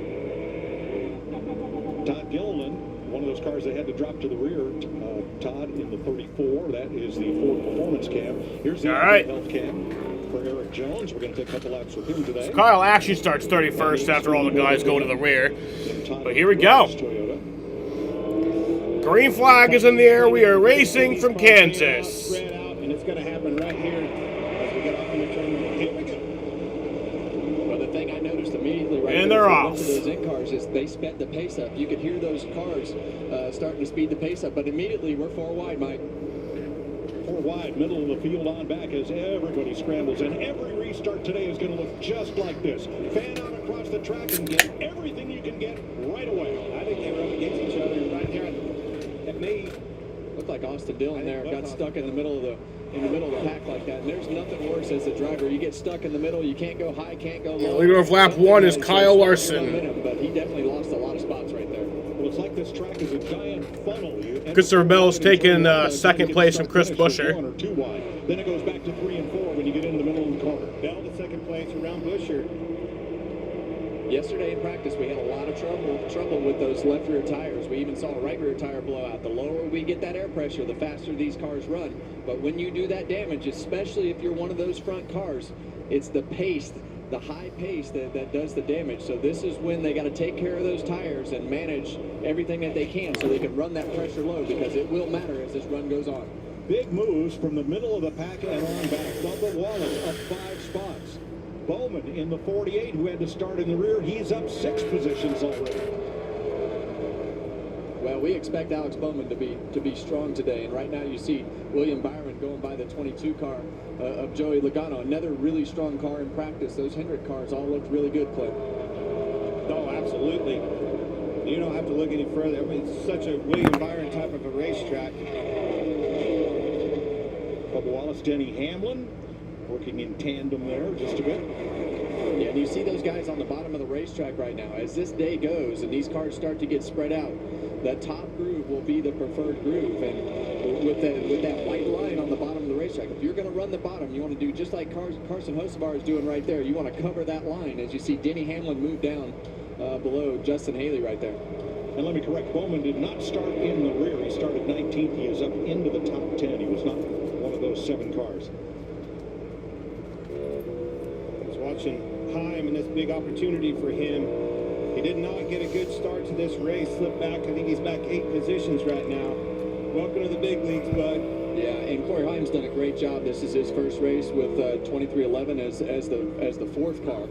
Todd Gilliland, one of those cars they had to drop to the rear. Todd in the 34. That is the Ford Performance Cam. Here's the Health Cam for Eric Jones. We're going to take a couple laps with him today. So Kyle actually starts 31st after all the guys go to the rear. But here we go. Green flag is in the air. We are racing from Kansas. Spread out, and it's going to happen right here as we get off in the terminal. Here we go. Well, the thing I noticed immediately right And there they're as off. we went to those in cars is they sped the pace up. You could hear those cars starting to speed the pace up, but immediately we're 4 wide, Mike. 4 wide, middle of the field on back as everybody scrambles. And every restart today is going to look just like this. Fan out across the track and get everything you can get right away. I think they were up against each other right there. It may Looked like Austin Dillon there got stuck in the middle of the pack like that. And there's nothing worse as a driver. You get stuck in the middle. You can't go high, can't go low. Leader of lap 1 is Kyle Larson. But he definitely lost a lot of spots right there. Well, it's like this track is a giant funnel. Christopher Bell's taken second place from Chris Buescher. 1 or 2 wide. Then it goes back to 3 and 4 when you get into the middle of the corner. Bell to second place around Buescher. Yesterday in practice, we had a lot of trouble with those left rear tires. We even saw a right rear tire blow out. The lower we get that air pressure, the faster these cars run. But when you do that damage, especially if you're one of those front cars, it's the pace, the high pace that does the damage. So this is when they got to take care of those tires and manage everything that they can so they can run that pressure low, because it will matter as this run goes on. Big moves from the middle of the pack and on back. Bubba Wallace up 5 spots. Bowman in the 48, who had to start in the rear, he's up 6 positions already. Well, we expect Alex Bowman to be strong today, and right now you see William Byron going by the 22 car of Joey Logano. Another really strong car in practice. Those Hendrick cars all looked really good, Clint. Oh, absolutely. You don't have to look any further. I mean, it's such a William Byron type of a racetrack. Bubba Wallace, Denny Hamlin, working in tandem there just a bit. Yeah, and you see those guys on the bottom of the racetrack right now. As this day goes and these cars start to get spread out, that top groove will be the preferred groove. And with that white line on the bottom of the racetrack, if you're going to run the bottom, you want to do just like Carson Hocevar is doing right there. You want to cover that line as you see Denny Hamlin move down below Justin Haley right there. And let me correct, Bowman did not start in the rear. He started 19th. He is up into the top 10. He was not one of those 7 cars. Watching Heim and this big opportunity for him. He did not get a good start to this race. Slipped back. I think he's back 8 positions right now. Welcome to the big leagues, bud. Yeah, and Corey Heim's done a great job. This is his first race with 2311 as the 4th car.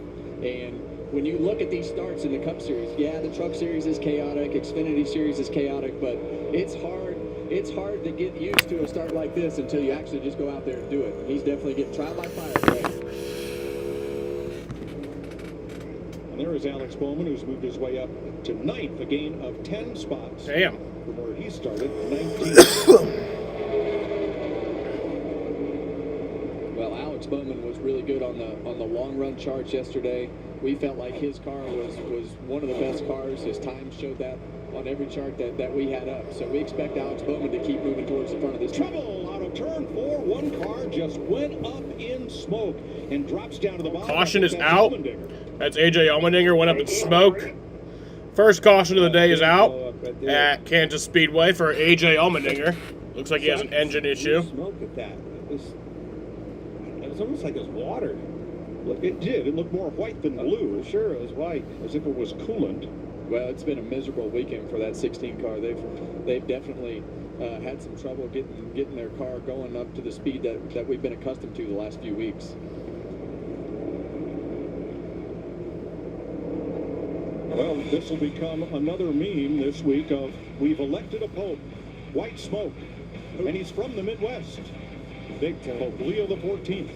And when you look at these starts in the Cup Series, yeah, the Truck Series is chaotic, Xfinity Series is chaotic, but it's hard to get used to a start like this until you actually just go out there and do it. He's definitely getting trial by fire today. And there is Alex Bowman, who's moved his way up to 9th, a gain of 10 spots. Damn. From where he started, 19th. Well, Alex Bowman was really good on the long run charts yesterday. We felt like his car was one of the best cars. His time showed that on every chart that we had up. So we expect Alex Bowman to keep moving towards the front of this. Trouble out of turn 4. One car just went up in smoke and drops down to the bottom. Caution is out. That's AJ Allmendinger, went up in smoke. First caution of the day is out at Kansas Speedway for AJ Allmendinger. Looks like he has an engine issue. Smoke at that. It was almost like it was water. Look, it did. It looked more white than blue. Sure, it was white. As if it was coolant. Well, it's been a miserable weekend for that 16 car. They've definitely had some trouble getting their car going up to the speed that we've been accustomed to the last few weeks. Well, this will become another meme this week of we've elected a pope, white smoke, and he's from the Midwest. Big Pope Leo the 14th.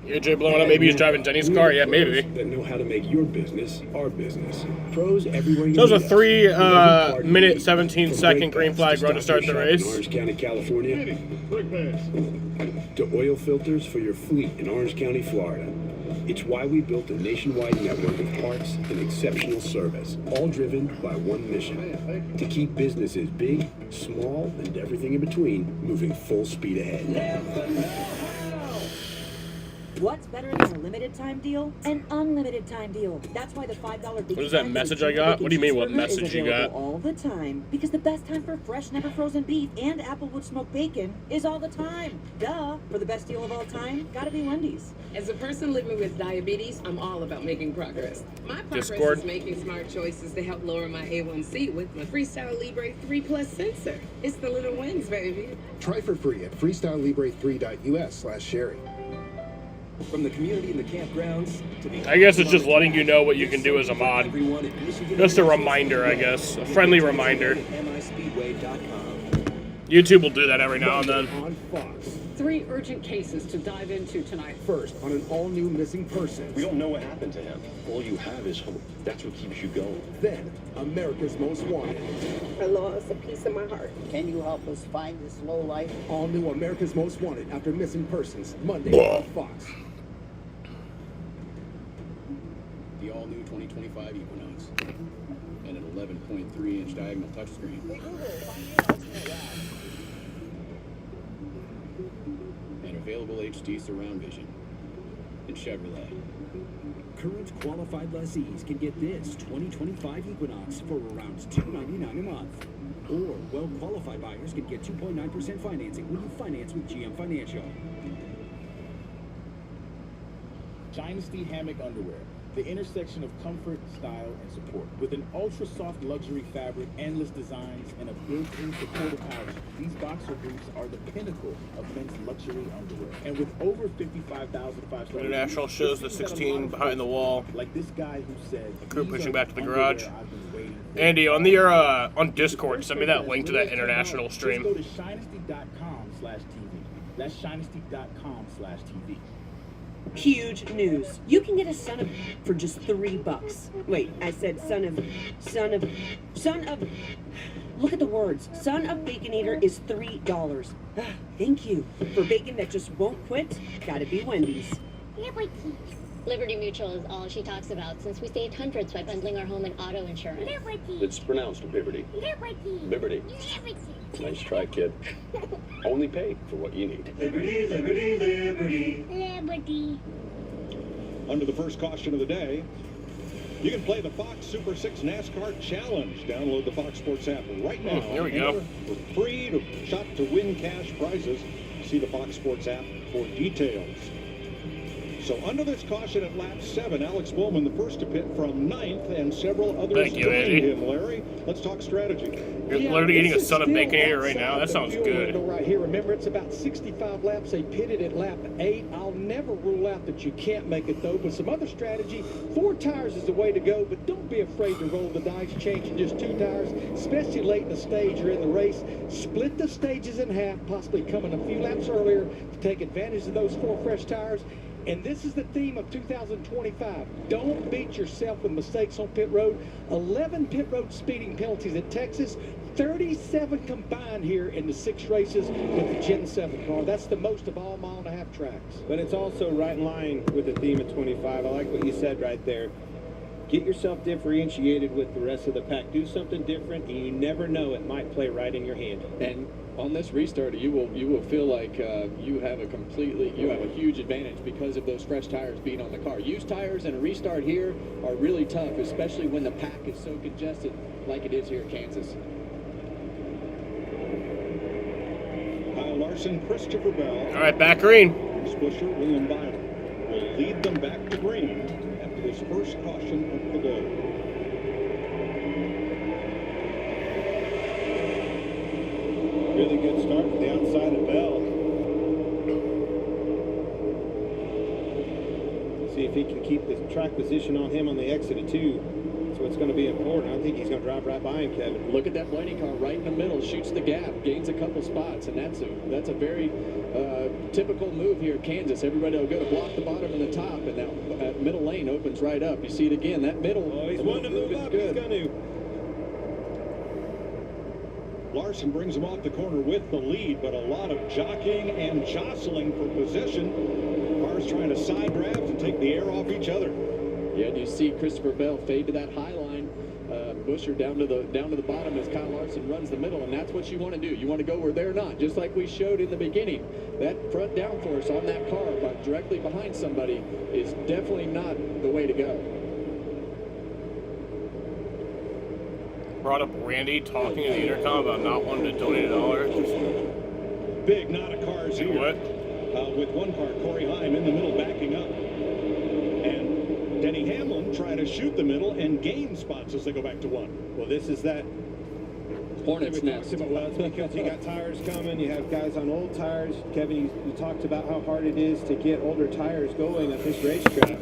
AJ blowing up. Maybe he's driving Denny's car. Yeah, maybe. That know how to make your business our business. Pros everywhere. So it was a 3-minute 17-second green flag run to start the race. Orange County, California. To oil filters for your fleet in Orange County, Florida. It's why we built a nationwide network of parts and exceptional service, all driven by one mission: to keep businesses big, small, and everything in between moving full speed ahead. What's better than a limited time deal? An unlimited time deal. That's why the $5 What is that message I got? What do you mean what message you got? All the time. Because the best time for fresh, never frozen beef and Applewood smoked bacon is all the time. Duh. For the best deal of all time, gotta be Wendy's. As a person living with diabetes, I'm all about making progress. My progress Discord. is making smart choices to help lower my A1C with my Freestyle Libre 3 Plus sensor. It's the little wins, baby. Try for free at freestylelibre3.us/Sherry. From the community in the campgrounds to the... I guess it's just letting you know what you can do as a mod. Just a reminder, I guess. A friendly reminder. YouTube will do that every now and then. On Fox. 3 urgent cases to dive into tonight. First, on an all-new missing person. We don't know what happened to him. All you have is hope. That's what keeps you going. Then, America's Most Wanted. I lost a piece of my heart. Can you help us find this lowlife? All new America's Most Wanted after missing persons. Monday on Fox. The all-new 2025 Equinox. And an 11.3-inch diagonal touchscreen. And available HD surround vision in Chevrolet. Current qualified lessees can get this 2025 Equinox for around $299 a month. Or well-qualified buyers can get 2.9% financing when you finance with GM Financial. Dynasty Hammock Underwear. The intersection of comfort, style, and support. With an ultra-soft luxury fabric, endless designs, and a built-in supportive pouch, these boxer briefs are the pinnacle of men's luxury underwear. And with over 55,000 five-star International shows the 16 behind the wall. Like this guy who said, the crew pushing back to the garage. Andy, on on Discord, send me that link to that international stream. Just go to shinesty.com/TV. That's shinesty.com/TV. Huge news. You can get a son of for just $3. Wait, I said son of. Look at the words. Son of Baconator is $3. Thank you. For bacon that just won't quit, gotta be Wendy's. Liberty Mutual is all she talks about since we saved hundreds by bundling our home and auto insurance. It's pronounced Liberty. Liberty. Nice try, kid. Only pay for what you need. Liberty, liberty, liberty. Liberty. Under the first caution of the day, you can play the Fox Super 6 NASCAR Challenge. Download the Fox Sports app right now. Here we go. For free to shot to win cash prizes. See the Fox Sports app for details. So under this caution at lap 7, Alex Bowman, the first to pit from 9th, and several others Thank you, joined Andy. him. Larry, let's talk strategy. You're literally eating a son of Baconator right now. That sounds good. Right here. Remember, it's about 65 laps. They pitted at lap 8. I'll never rule out that you can't make it, though. But some other strategy, 4 tires is the way to go. But don't be afraid to roll the dice, changing just 2 tires, especially late in the stage or in the race. Split the stages in half, possibly coming a few laps earlier to take advantage of those 4 fresh tires. And this is the theme of 2025. Don't beat yourself with mistakes on pit road. 11 pit road speeding penalties at Texas. 37 combined here in the 6 races with the Gen 7 car. That's the most of all mile-and-a-half tracks. But it's also right in line with the theme of 25. I like what you said right there. Get yourself differentiated with the rest of the pack. Do something different, and you never know, it might play right in your hand. And on this restart, you will feel like you have a huge advantage because of those fresh tires being on the car. Used tires and a restart here are really tough, especially when the pack is so congested like it is here at Kansas. Kyle Larson, Christopher Bell. All right, back green. Chris Buescher, William Byron will lead them back to green after his first caution of the day. Really good start from the outside of Bell. See if he can keep the track position on him on the exit of 2. That's what's going to be important. I think he's going to drive right by him, Kevin. Look at that Blaney car right in the middle, shoots the gap, gains a couple spots, and that's a very typical move here at Kansas. Everybody will go to block the bottom and the top, and that middle lane opens right up. You see it again. That middle. Oh, he's wanting to move up. Good. He's going to. Larson brings him off the corner with the lead, but a lot of jockeying and jostling for position. Cars trying to side draft and take the air off each other. Yeah, and you see Christopher Bell fade to that high line. Buescher down to the bottom as Kyle Larson runs the middle, and that's what you want to do. You want to go where they're not, just like we showed in the beginning. That front downforce on that car, but directly behind somebody, is definitely not the way to go. Brought up Randy talking in the intercom about not wanting to donate $1. Big knot of cars here. What? With one car, Corey Heim in the middle backing up. And Denny Hamlin trying to shoot the middle and gain spots as they go back to 1. Well, this is that hornet's nest. Well, it's because you got tires coming. You have guys on old tires. Kevin, you talked about how hard it is to get older tires going at this racetrack,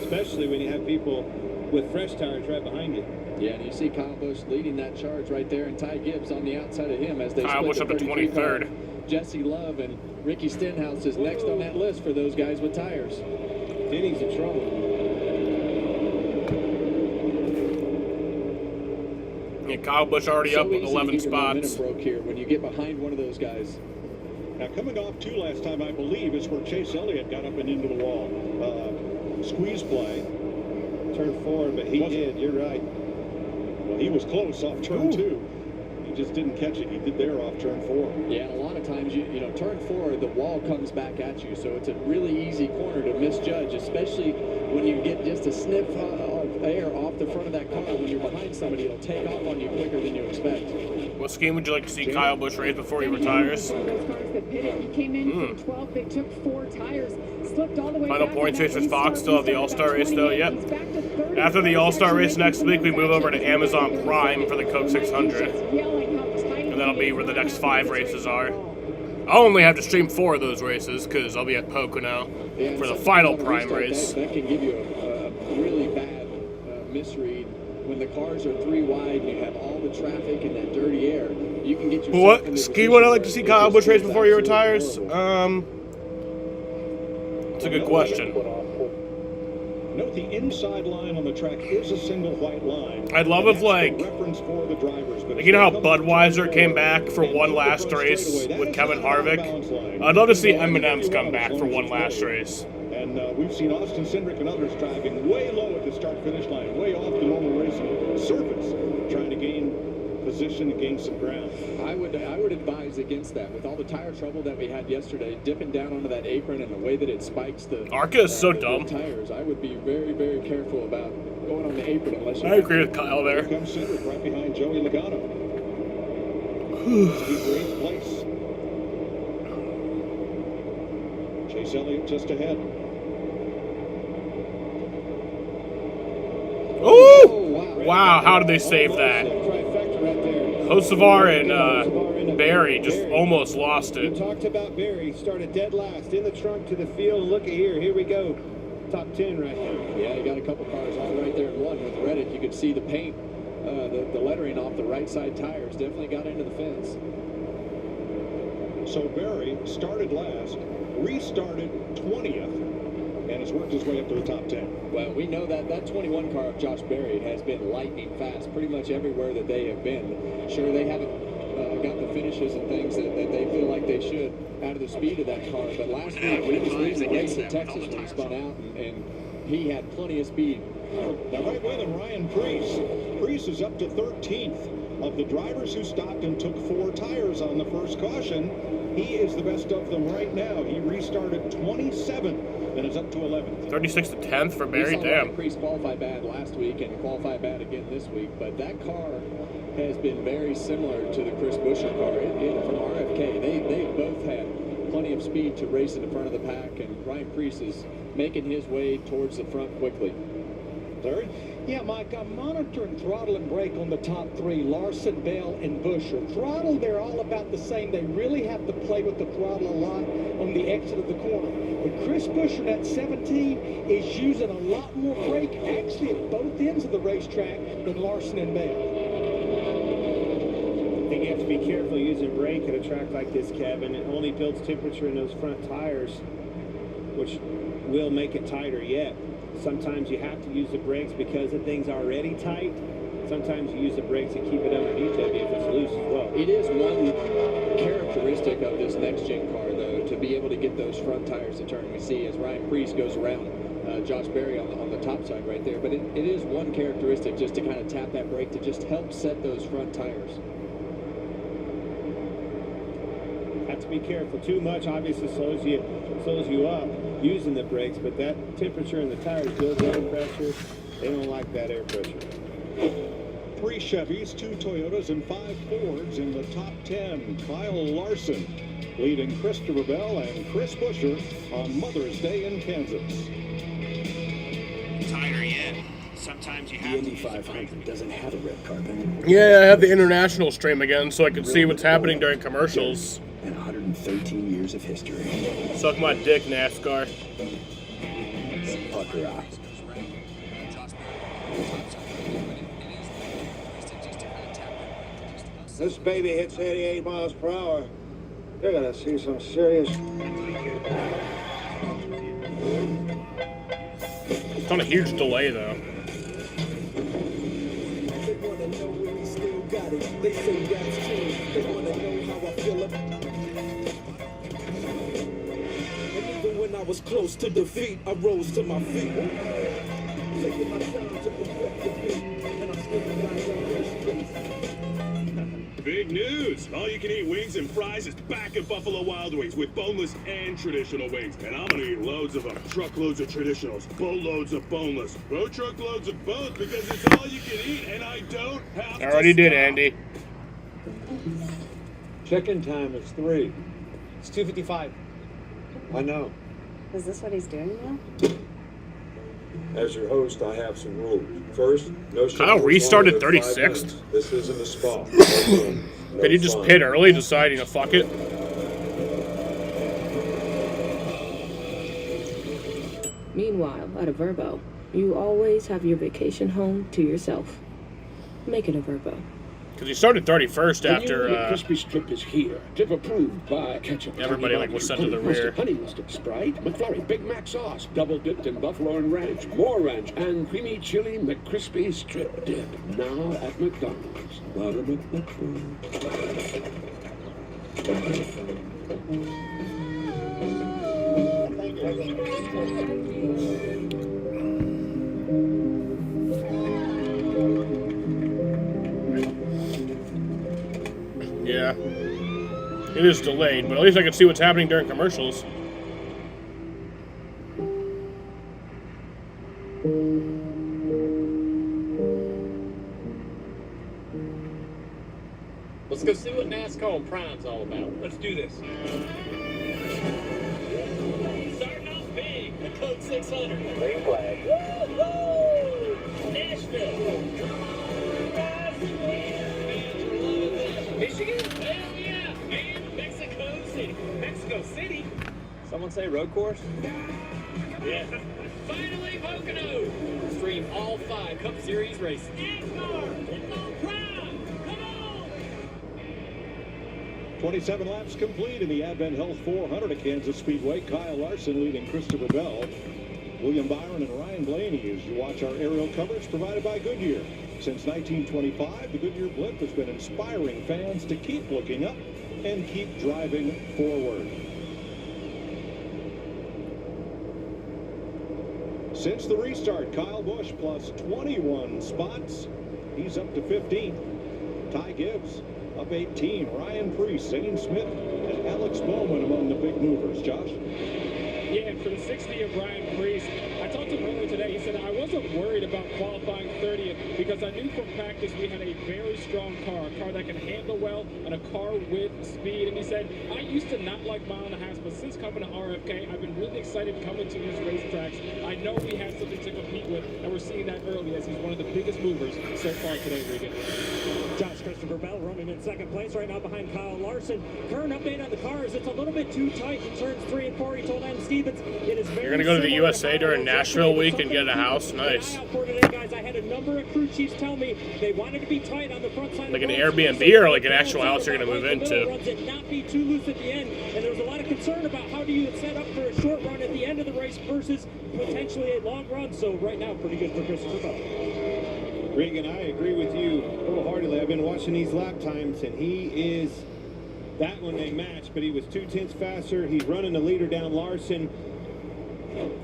especially when you have people with fresh tires right behind you. Yeah, and you see Kyle Busch leading that charge right there, and Ty Gibbs on the outside of him as they Kyle Busch up to 23rd. Jesse Love and Ricky Stenhouse is next on that list for those guys with tires. Denny's in trouble. Yeah, Kyle Busch already up 11 spots. Broke here when you get behind one of those guys. Now coming off 2 last time, I believe, is where Chase Elliott got up and into the wall. Squeeze play. Turn 4, but he did. You're right. Well, he was close off turn 2. He just didn't catch it. He did there off turn 4. Yeah, and a lot of times, you know, turn 4, the wall comes back at you, so it's a really easy corner to misjudge, especially when you get just a sniff of air off the front of that car. When you're behind somebody, it'll take off on you quicker than you expect. What scheme would you like to see Kyle Busch race before he retires? One of those cars that pitted. He came in from 12. They took 4 tires. Slipped all the way Final back points in race that for Fox. Still have the All-Star race though. Yep. He's back to 30. After the All-Star race next week, we move over to Amazon Prime for the Coke 600. And that'll be where the next 5 races are. I'll only have to stream 4 of those races because I'll be at Pocono for the final Prime race. That can give you a really bad misread. When the cars are 3 wide and you have all the traffic and that dirty air, you can get yourself What into ski would I like to see Kyle Busch race before he retires? It's a good question. Note the inside line on the track is a single white line. I'd love if, like, reference for the drivers, but you know how Budweiser came back for one last race with Kevin Harvick? I'd love to see M&M's come back for one last race. And we've seen Austin Cindric and others driving way low at the start-finish line, way off the normal racing surface, trying to gain position and gain some ground. I would advise against that. With all the tire trouble that we had yesterday, dipping down onto that apron and the way that it spikes the ARCA is so dumb. Tires, I would be very, very careful about going on the apron unless you. I agree with Kyle there. Here comes Cindric right behind Joey Logano. Speed for 8th place. Chase Elliott just ahead. Ooh! Wow, how did they save that? Hocevar and Barry just almost lost it. We talked about Barry, started dead last in the trunk to the field. Look at here we go. Top 10 right now. Yeah, you got a couple cars all right there in one with Reddick. You could see the paint, the lettering off the right side tires definitely got into the fence. So Barry started last, restarted 20th, and has worked his way up to the top 10. Well, we know that that 21 car of Josh Berry has been lightning fast pretty much everywhere that they have been. Sure, they haven't got the finishes and things that they feel like they should out of the speed of that car, but last week he was leading the race at Texas when he spun out, and he had plenty of speed. Now right with him, Ryan Preece. Preece is up to 13th. Of the drivers who stopped and took 4 tires on the first caution, he is the best of them right now. He restarted 27th and is up to 11th. 36 to 10th for Barry. Damn. Damn. Preece qualified bad last week and qualified bad again this week, but that car has been very similar to the Chris Buescher car from RFK. They both had plenty of speed to race in the front of the pack, and Ryan Preece is making his way towards the front quickly. Larry? Yeah, Mike, I'm monitoring throttle and brake on the top 3, Larson, Bell, and Buescher. Throttle, they're all about the same. They really have to play with the throttle a lot on the exit of the corner. But Chris Buescher, that 17, is using a lot more brake, actually at both ends of the racetrack, than Larson and Bell. I think you have to be careful using brake at a track like this, Kevin. It only builds temperature in those front tires, which will make it tighter yet. Sometimes you have to use the brakes because the thing's already tight. Sometimes you use the brakes to keep it underneath of you if it's loose as well. It is one characteristic of this next-gen car, though, to be able to get those front tires to turn. We see as Ryan Preece goes around Josh Berry on the top side right there. But it is one characteristic just to kind of tap that brake to just help set those front tires. Have to be careful. Too much obviously slows you up using the brakes, but that temperature in the tires builds air pressure. They don't like that air pressure. 3 Chevys, 2 Toyotas, and 5 Fords in the top 10. Kyle Larson leading Christopher Bell and Chris Buescher on Mother's Day in Kansas. Tighter yet. Sometimes you have the Indy 500 doesn't have a red carpet. Yeah, I have the international stream again so I can see what's happening during commercials. And 113 years of history. Suck my dick, NASCAR. Pucker eye. This baby hits 88 miles per hour. You're gonna see some serious. It's on a huge delay, though. They say that's true. They wanna know how I feel about. And even when I was close to defeat, I rose to my feet. Taking my time to perfect the beat, and I'm still Big news! All-you-can-eat wings and fries is back at Buffalo Wild Wings with boneless and traditional wings. And I'm gonna eat loads of them. Truckloads of traditionals, boatloads of boneless, truckloads of both because it's all you can eat and I don't have to I already did, stop. Andy. Check-in time is 3. It's 2:55. I know. Is this what he's doing now? As your host, I have some rules. First, no Kyle restarted 36th. This isn't a spa. Did he just pit early, deciding to fuck it? Meanwhile, at a Verbo, you always have your vacation home to yourself. Make it a Verbo. Because he started 31st after crispy strip is here. Tip approved by ketchup. everybody was sent to the rear. Honey mustard, Sprite, McFlurry, Big Mac sauce, double dipped in buffalo and ranch, more ranch, and creamy chili McCrispy strip dip. Now at McDonald's. Yeah. It is delayed, but at least I can see what's happening during commercials. Let's go see what NASCAR on Prime's all about. Let's do this. Starting off big, the Code 600. Green flag. Woo-hoo! Nashville. Michigan? Hell yeah, man. Mexico City. Mexico City? Someone say road course? Yeah. Finally, Pocono. Stream all 5 Cup Series races. NASCAR, it's on Prime. Come on. 27 laps complete in the Advent Health 400 at Kansas Speedway. Kyle Larson leading Christopher Bell. William Byron and Ryan Blaney as you watch our aerial coverage provided by Goodyear. Since 1925, the Goodyear Blimp has been inspiring fans to keep looking up and keep driving forward. Since the restart, Kyle Busch plus 21 spots. He's up to 15th. Ty Gibbs up 18. Ryan Preece, Zane Smith, and Alex Bowman among the big movers. Josh? Yeah, and for the 60 of Ryan Preece, I talked to him earlier today. He said, I wasn't worried about qualifying 30th because I knew from practice we had a very strong car, a car that can handle well, and a car with speed. And he said, I used to not like mile and a half, but since coming to RFK, I've been really excited coming to these racetracks. I know we have something to compete with, and we're seeing that early as he's one of the biggest movers so far today, Regan. Josh Christopher Bell running in second place right now behind Kyle Larson. Current update on the cars, it's a little bit too tight in turns 3 and 4. He told Adam Stevens it is very You're going to go to the USA during Nashville week and get a house? Nice. Guys, I had a number of crew chiefs tell me they wanted to be tight on the front side. Like an Airbnb or like an actual house you're going to move into? Not be too loose at the end, and there was a lot of concern about how do you set up for a short run at the end of the race versus potentially a long run. So right now, pretty good for Christopher Bell. Regan, I agree with you wholeheartedly. I've been watching these lap times, and he is that one they match, but he was 2/10 faster. He's running the leader down Larson.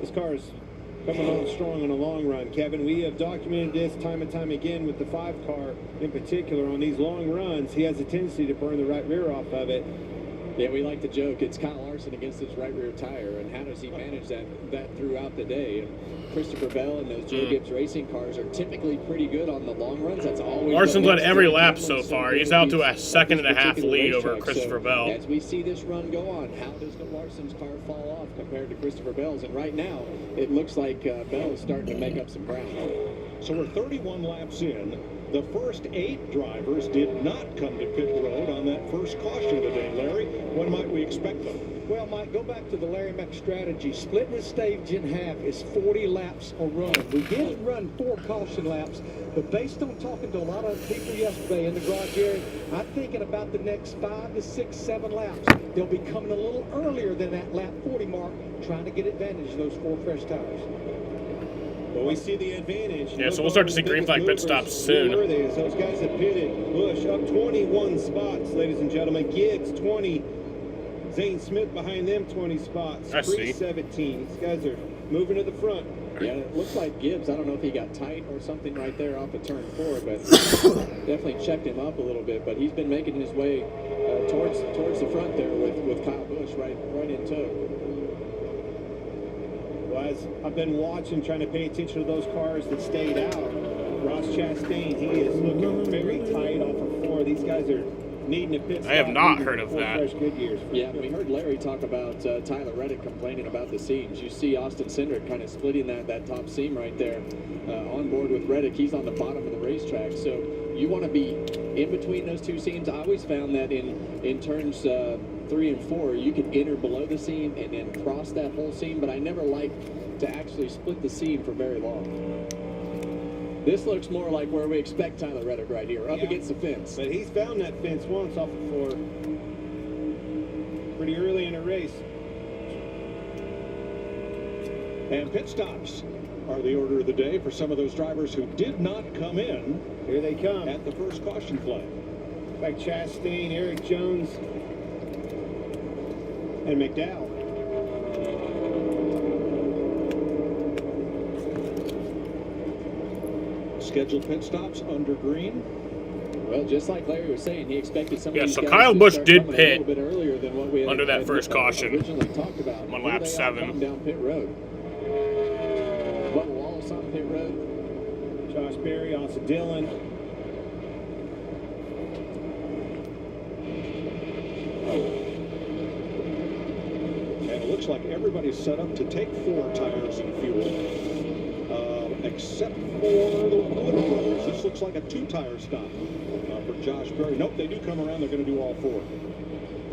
This car is coming on strong on a long run, Kevin. We have documented this time and time again with the 5 car in particular. On these long runs, he has a tendency to burn the right rear off of it. Yeah, we like to joke it's Kyle Larson against his right rear tire, and how does he manage that throughout the day? And Christopher Bell and those Joe Gibbs racing cars are typically pretty good on the long runs. That's always Larson's led every lap so far. He's out to a 2.5 lead over Christopher Bell. As we see this run go on, how does Larson's car fall off compared to Christopher Bell's? And right now, it looks like Bell is starting to make up some ground. So we're 31 laps in. The first 8 drivers did not come to pit road on that first caution of the day. Larry, when might we expect them? Well, Mike, go back to the Larry Mack strategy. Splitting the stage in half is 40 laps a run. We did run 4 caution laps, but based on talking to a lot of people yesterday in the garage area, I think in about the next 5 to 6, 7 laps, they'll be coming a little earlier than that lap 40 mark, trying to get advantage of those 4 fresh tires. Well, we see the advantage. Yeah, so we'll start to see green flag pit stops soon. Those guys have pitted. Busch up 21 spots, ladies and gentlemen. Gibbs 20. Zane Smith behind them 20 spots. I see. 17. These guys are moving to the front. Yeah, it looks like Gibbs, I don't know if he got tight or something right there off of turn 4, but definitely checked him up a little bit. But he's been making his way towards the front there with Kyle Busch right in tow. Well, as I've been watching, trying to pay attention to those cars that stayed out, Ross Chastain, he is looking very tight off of 4. These guys are needing a pit stop. I have not heard of that. Yeah, we heard Larry talk about Tyler Reddick complaining about the seams. You see Austin Cindric kind of splitting that top seam right there on board with Reddick. He's on the bottom of the racetrack, so you want to be in between those 2 seams. I always found that in turns 3 and 4, you could enter below the seam and then cross that whole seam, but I never liked to actually split the seam for very long. This looks more like where we expect Tyler Reddick right here, up against the fence. But he's found that fence once off of 4 pretty early in the race. And pit stops are the order of the day for some of those drivers who did not come in. Here they come. At the first caution flag. Like Chastain, Eric Jones, and McDowell. Scheduled pit stops under green. Well, just like Larry was saying, he expected some of these so guys Kyle to Busch start did coming pit a little bit earlier than what we under that first caution originally talked about. on lap 7. Down pit road. Bubba Wallace on pit road. Josh Berry, Austin Dillon. And it looks like everybody's set up to take 4 tires and fuel. Except for the Wood Brothers. This looks like a 2-tire stop for Josh Berry. Nope, they do come around. They're going to do all 4.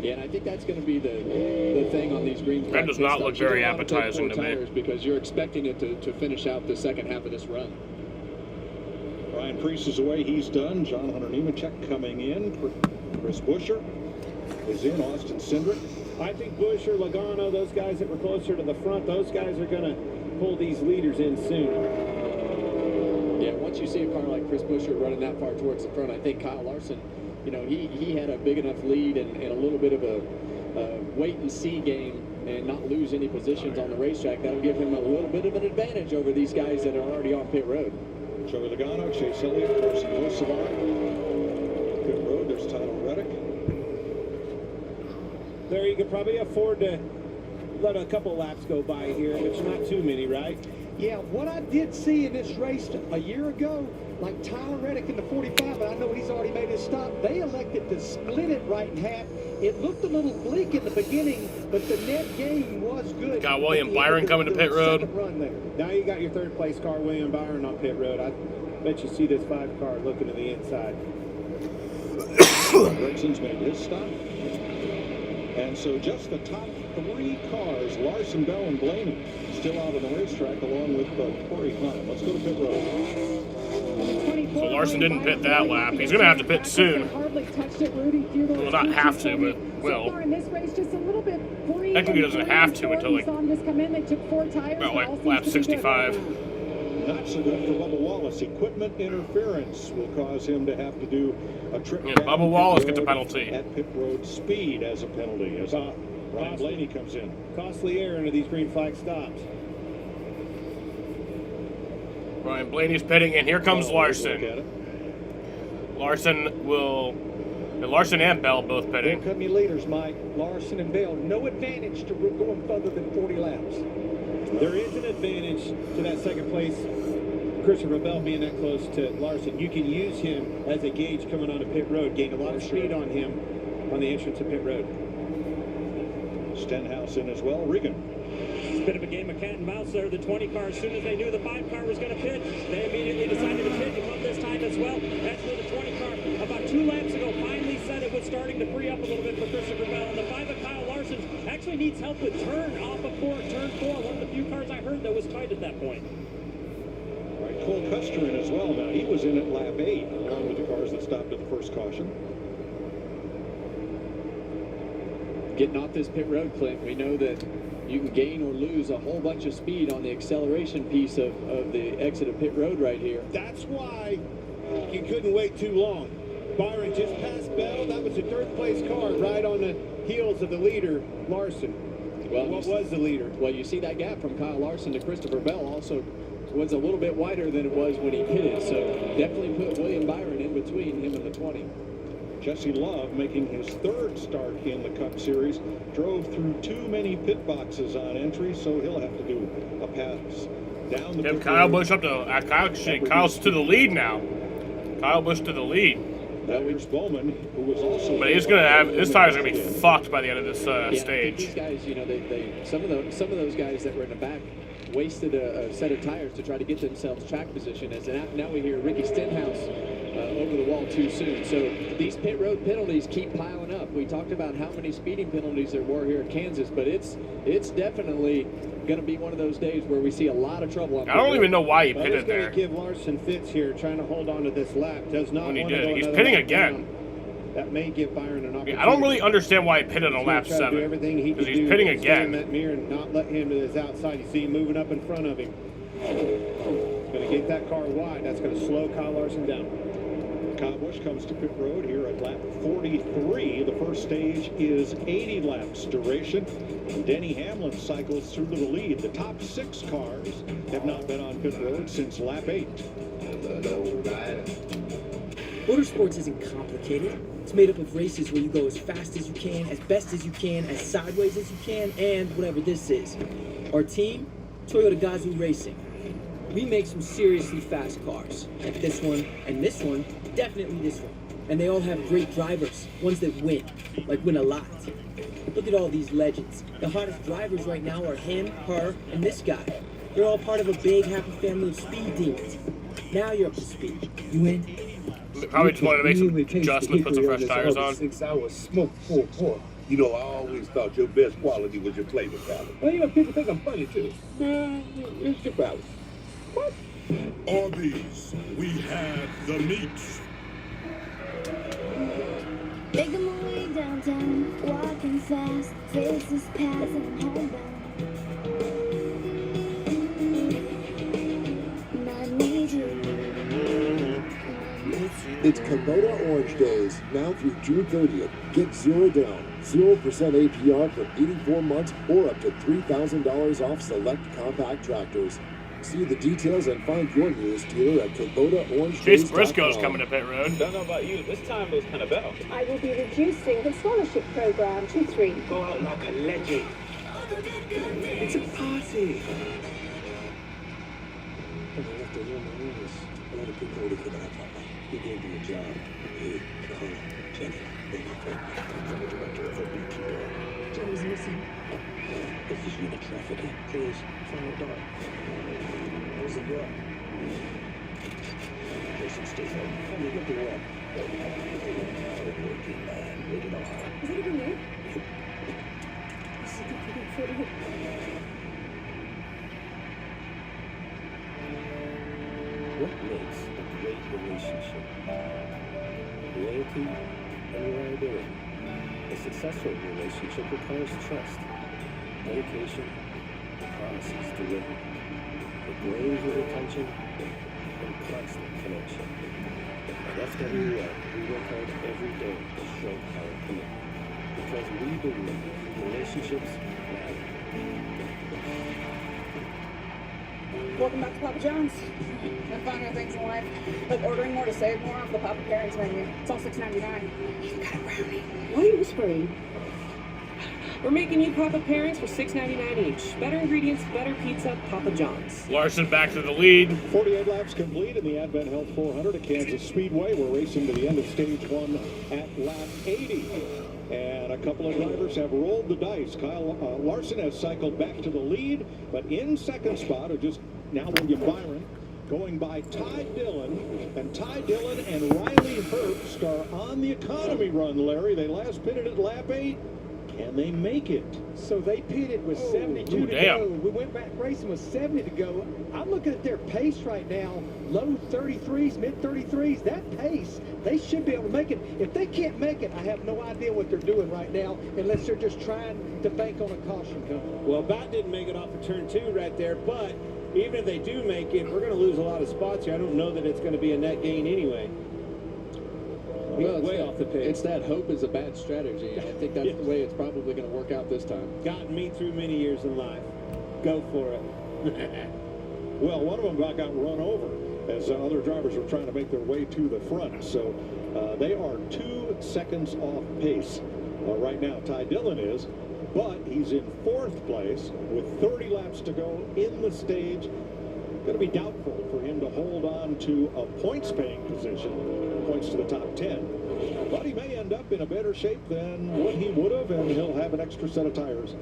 Yeah, and I think that's going to be the thing on these green flag. That does not look very appetizing to me. Because you're expecting it to finish out the second half of this run. Ryan Preece is away. He's done. John Hunter Nemechek coming in. Chris Buescher is in. Austin Cindric. I think Buescher, Logano, those guys that were closer to the front, those guys are going to pull these leaders in soon. Yeah, once you see a car like Chris Buescher running that far towards the front, I think Kyle Larson, you know, he had a big enough lead and a little bit of a wait-and-see game and not lose any positions on the racetrack. That'll give him a little bit of an advantage over these guys that are already on pit road. Joey Logano, Chase Elliott, Carson Hocevar. Pit road, there's Tyler Reddick. There, you could probably afford to let a couple laps go by here, but not too many, right? Yeah, what I did see in this race a year ago, like Tyler Reddick in the 45, but I know he's already made his stop, they elected to split it right in half. It looked a little bleak in the beginning, but the net gain was good. Got William Byron coming to pit road. Run there. Now you got your third place car, William Byron, on pit road. I bet you see this 5 car looking to the inside. Gregson's made his stop. And so just the top 3 cars, Larson, Bell, and Blaney, still out on the racetrack along with Corey Hunt. Let's go to pit road. So Larson didn't pit that lap. He's going to have to pit soon. Well, not have to, but will. Technically, he doesn't have to until like about like lap 65. Not so good for Bubba Wallace. Equipment interference will cause him to have to do a trip. And Bubba Wallace gets a penalty. At pit road speed as a penalty. As Ryan Blaney comes in. Costly error into these green flag stops. Ryan Blaney's pitting, and here comes Larson. Larson and Bell both pitting. Here come your leaders, Mike. Larson and Bell. No advantage to going further than 40 laps. There is an advantage to that second place, Christopher Bell being that close to Larson. You can use him as a gauge coming onto pit road. Gain a lot of speed on him on the entrance to pit road. Stenhouse in as well. Regan. It's a bit of a game of cat and mouse there. The 20 car, as soon as they knew the 5 car was going to pit, they immediately decided to pit and come this time as well. That's where the 20 car, about 2 laps ago, finally said it was starting to free up a little bit for Christopher Bell. And the 5 of Kyle Larson actually needs help with turn off of turn 4. One of the few cars I heard that was tight at that point. All right, Cole Custer in as well. Now, he was in at lap 8, along with the cars that stopped at the first caution. Getting off this pit road, Clint, we know that you can gain or lose a whole bunch of speed on the acceleration piece of the exit of pit road right here. That's why you couldn't wait too long. Byron just passed Bell. That was the third place car right on the heels of the leader, Larson. Well, what was the leader? Well, you see that gap from Kyle Larson to Christopher Bell also was a little bit wider than it was when he pitted. So definitely put William Byron in between him and the 20. Jesse Love making his 3rd start in the Cup Series. Drove through too many pit boxes on entry, so he'll have to do a pass down the pit Kyle Busch up to Kyle's to the lead now. Kyle Busch to the lead. Here's Bowman, who was also. But he's gonna have his tires are gonna be fucked by the end of this stage. These guys, you know, some of those guys that were in the back wasted a set of tires to try to get themselves track position. As now we hear Ricky Stenhouse over the wall too soon. So these pit road penalties keep piling up. We talked about how many speeding penalties there were here in Kansas, but it's definitely going to be one of those days where we see a lot of trouble. I don't even know why he pitted there. Give Larson fits here, trying to hold on to this lap. Does not when he want did. to go He's another pitting lap again. down. That may give Byron an opportunity. I don't really understand why he pitted on lap 7. Because he's pitting again. That mirror and not let him to his outside. You see him moving up in front of him. Going to get that car wide. That's going to slow Kyle Larson down. Kyle Busch comes to pit road here at lap 43. The first stage is 80 laps duration. Denny Hamlin cycles through to the lead. The top 6 cars have not been on pit road since lap 8. Motorsports isn't complicated. It's made up of races where you go as fast as you can, as best as you can, as sideways as you can, and whatever this is. Our team, Toyota Gazoo Racing. We make some seriously fast cars, like this one and this one, definitely this one. And they all have great drivers, ones that win a lot. Look at all these legends. The hottest drivers right now are him, her, and this guy. They're all part of a big, happy family of speed demons. Now you're up to speed. You in? Probably just wanted to make some adjustments, put some fresh tires on. 6 hours smoke for. You know, I always thought your best quality was your flavor palette. Well, you know, people think I'm funny too. It's your palate. What? Arby's, we have the meats. Making my way downtown, walking fast, faces passing homebound. It's Kubota Orange Days, now through June 30th. Get 0 down, 0% APR for 84 months or up to $3,000 off select compact tractors. See the details and find your nearest dealer at KubotaOrangeDays.com. Chase Briscoe's coming to pit road. Don't know about you, this time was kind of bell. I will be reducing the scholarship program to 3. Go out like a legend. It's a party. He gave me a job. Hey, Carl, Jenny, baby friend, I'm the director of a BT. Joey's missing. This is unit trafficking. Please, final dot. Where's the girl? Jason, stay home. Come here, look her up. Hard-working man, rated R. Is that a grenade? Yep. This is a good photo. What makes a great relationship? Loyalty and reliability. A successful relationship requires trust, dedication, and promises delivered. It grows with attention and constant connection. At FWL, we work hard every day to show our commitment because we believe relationships matter. Welcome back to Papa John's. I found new things in life, like ordering more to save more off the Papa Pairings menu. It's all $6.99. You got a brownie. Why are you whispering? We're making you Papa Pairings for $6.99 each. Better ingredients, better pizza, Papa John's. Larson back to the lead. 48 laps complete in the Advent Health 400 at Kansas Speedway. We're racing to the end of stage 1 at lap 80. And a couple of drivers have rolled the dice. Kyle Larson has cycled back to the lead, but in second spot are just now William Byron, going by Ty Dillon. And Ty Dillon and Riley Herbst are on the economy run, Larry. They last pitted at lap 8. Can they make it? So they pitted with 72 to go. We went back racing with 70 to go. I'm looking at their pace right now. Low 33s, mid 33s. That pace, they should be able to make it. If they can't make it, I have no idea what they're doing right now, unless they're just trying to bank on a caution coming. Well, Bat didn't make it off of turn 2 right there, but even if they do make it, we're going to lose a lot of spots here. I don't know that it's going to be a net gain anyway. Well, way off the pace. It's that hope is a bad strategy. I think that's the way it's probably going to work out this time. Gotten me through many years in life. Go for it. Well, one of them got run over as other drivers were trying to make their way to the front. So they are 2 seconds off pace right now. Ty Dillon is, but he's in 4th place with 30 laps to go in the stage. Going to be doubtful for him to hold on to a points-paying position, points to the top 10. But he may end up in a better shape than what he would have, and he'll have an extra set of tires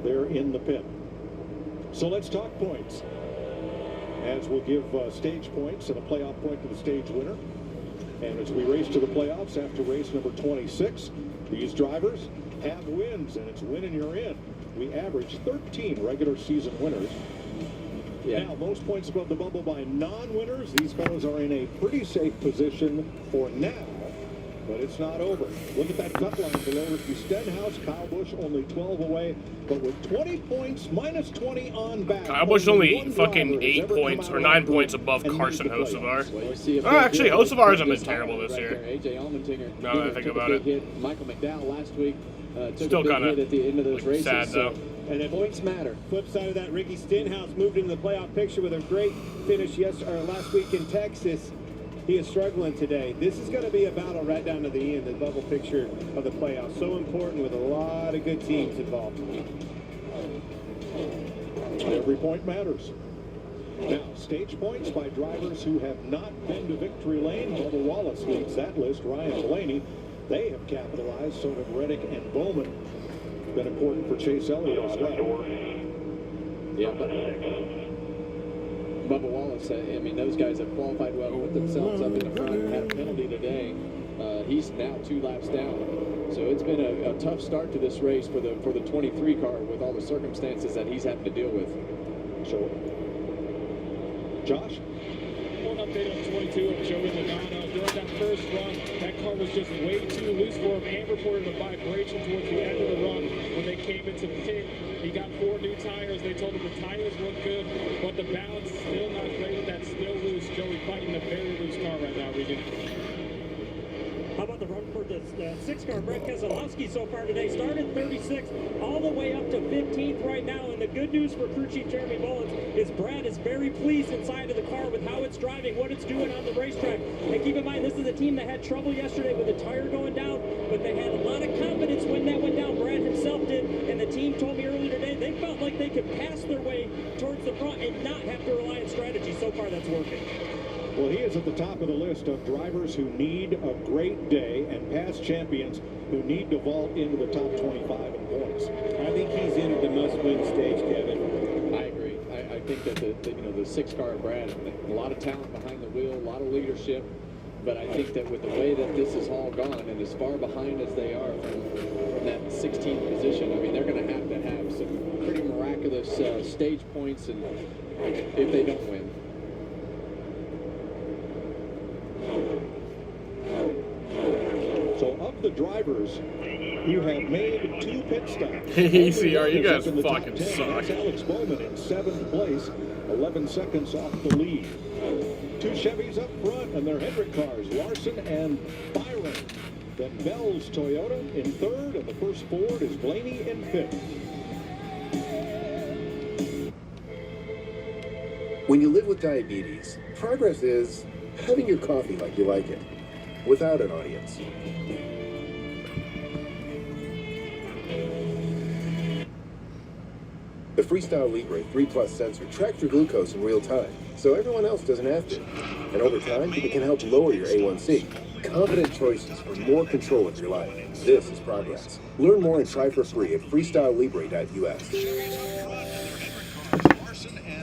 there in the pit. So let's talk points, as we'll give stage points and a playoff point to the stage winner. And as we race to the playoffs after race number 26, these drivers have wins, and it's win and you're in. We average 13 regular season winners. Yeah. Now, most points above the bubble by non-winners. These fellows are in a pretty safe position for now, but it's not over. Look at that cut line below Ricky Stenhouse. Kyle Busch only 12 away, but with 20 points, minus 20 on back. Kyle Busch only fucking 8 points or 9 points above Carson Hocevar. Actually, Hocevar hasn't been terrible this year. AJ Allmendinger. Now that I think about it. Hit. Michael McDowell last week took Still a big kind of hit at the end of those races. sad, though. And if Points matter. Flip side of that, Ricky Stenhouse moved into the playoff picture with a great finish last week in Texas. He is struggling today. This is going to be a battle right down to the end, the bubble picture of the playoffs. So important with a lot of good teams involved. Every point matters. Now, stage points by drivers who have not been to victory lane. Bubba Wallace leads that list. Ryan Blaney, they have capitalized. So have Reddick and Bowman. Been important for Chase Elliott as well. Yeah, but Bubba Wallace, I mean, those guys have qualified well, put themselves up in the front, had a penalty today. He's now 2 laps down. So it's been a tough start to this race for the 23 car with all the circumstances that he's having to deal with. So, Josh? One update on 22 of Joey Logano. During that first run, that car was just way too loose for him and reported a vibration towards the end of the run. When they came into the pit, he got 4 new tires. They told him the tires look good, but the balance still not great with that still loose Joey fighting a very loose car right now, How about the run for the 6-car? Brett Keselowski so far today started 36th, all the way up to 15th right now. And the good news for crew chief Jeremy Mullins is Brad is very pleased inside of the car with how it's driving, what it's doing on the racetrack. And keep in mind, this is a team that had trouble yesterday with the tire going down, but they had a lot of confidence when that went down. Brad himself did, and the team told me earlier today they felt like they could pass their way towards the front and not have to rely on strategy. So far, that's working. Well, he is at the top of the list of drivers who need a great day and past champions who need to vault into the top 25 in points. I think he's in at the must-win stage, Kevin. I agree. I think that the 6-car Brad, a lot of talent behind the wheel, a lot of leadership. But I think that with the way that this has all gone, and as far behind as they are from that 16th position, I mean, they're going to have some pretty miraculous stage points, and if they don't win. So of the drivers, you have made 2 pit stops. ECR, you guys fucking suck. Alex Bowman in 7th place, 11 seconds off the lead. 2 Chevys up front, and their Hendrick cars, Larson and Byron. Then Bell's Toyota in 3rd, and the first Ford is Blaney in 5th. When you live with diabetes, progress is having your coffee like you like it, without an audience. The Freestyle Libre 3 Plus sensor tracks your glucose in real time, so everyone else doesn't have to. And over time, it can help lower your A1C. Confident choices for more control of your life. This is progress. Learn more and try for free at freestylelibre.us.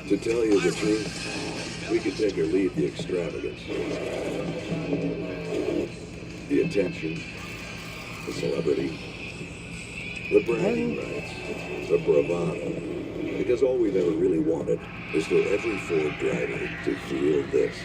To tell you the truth, we could take or leave the extravagance, the attention, the celebrity, the bragging rights, the bravado. Because all we've ever really wanted is for every Ford driver to feel this.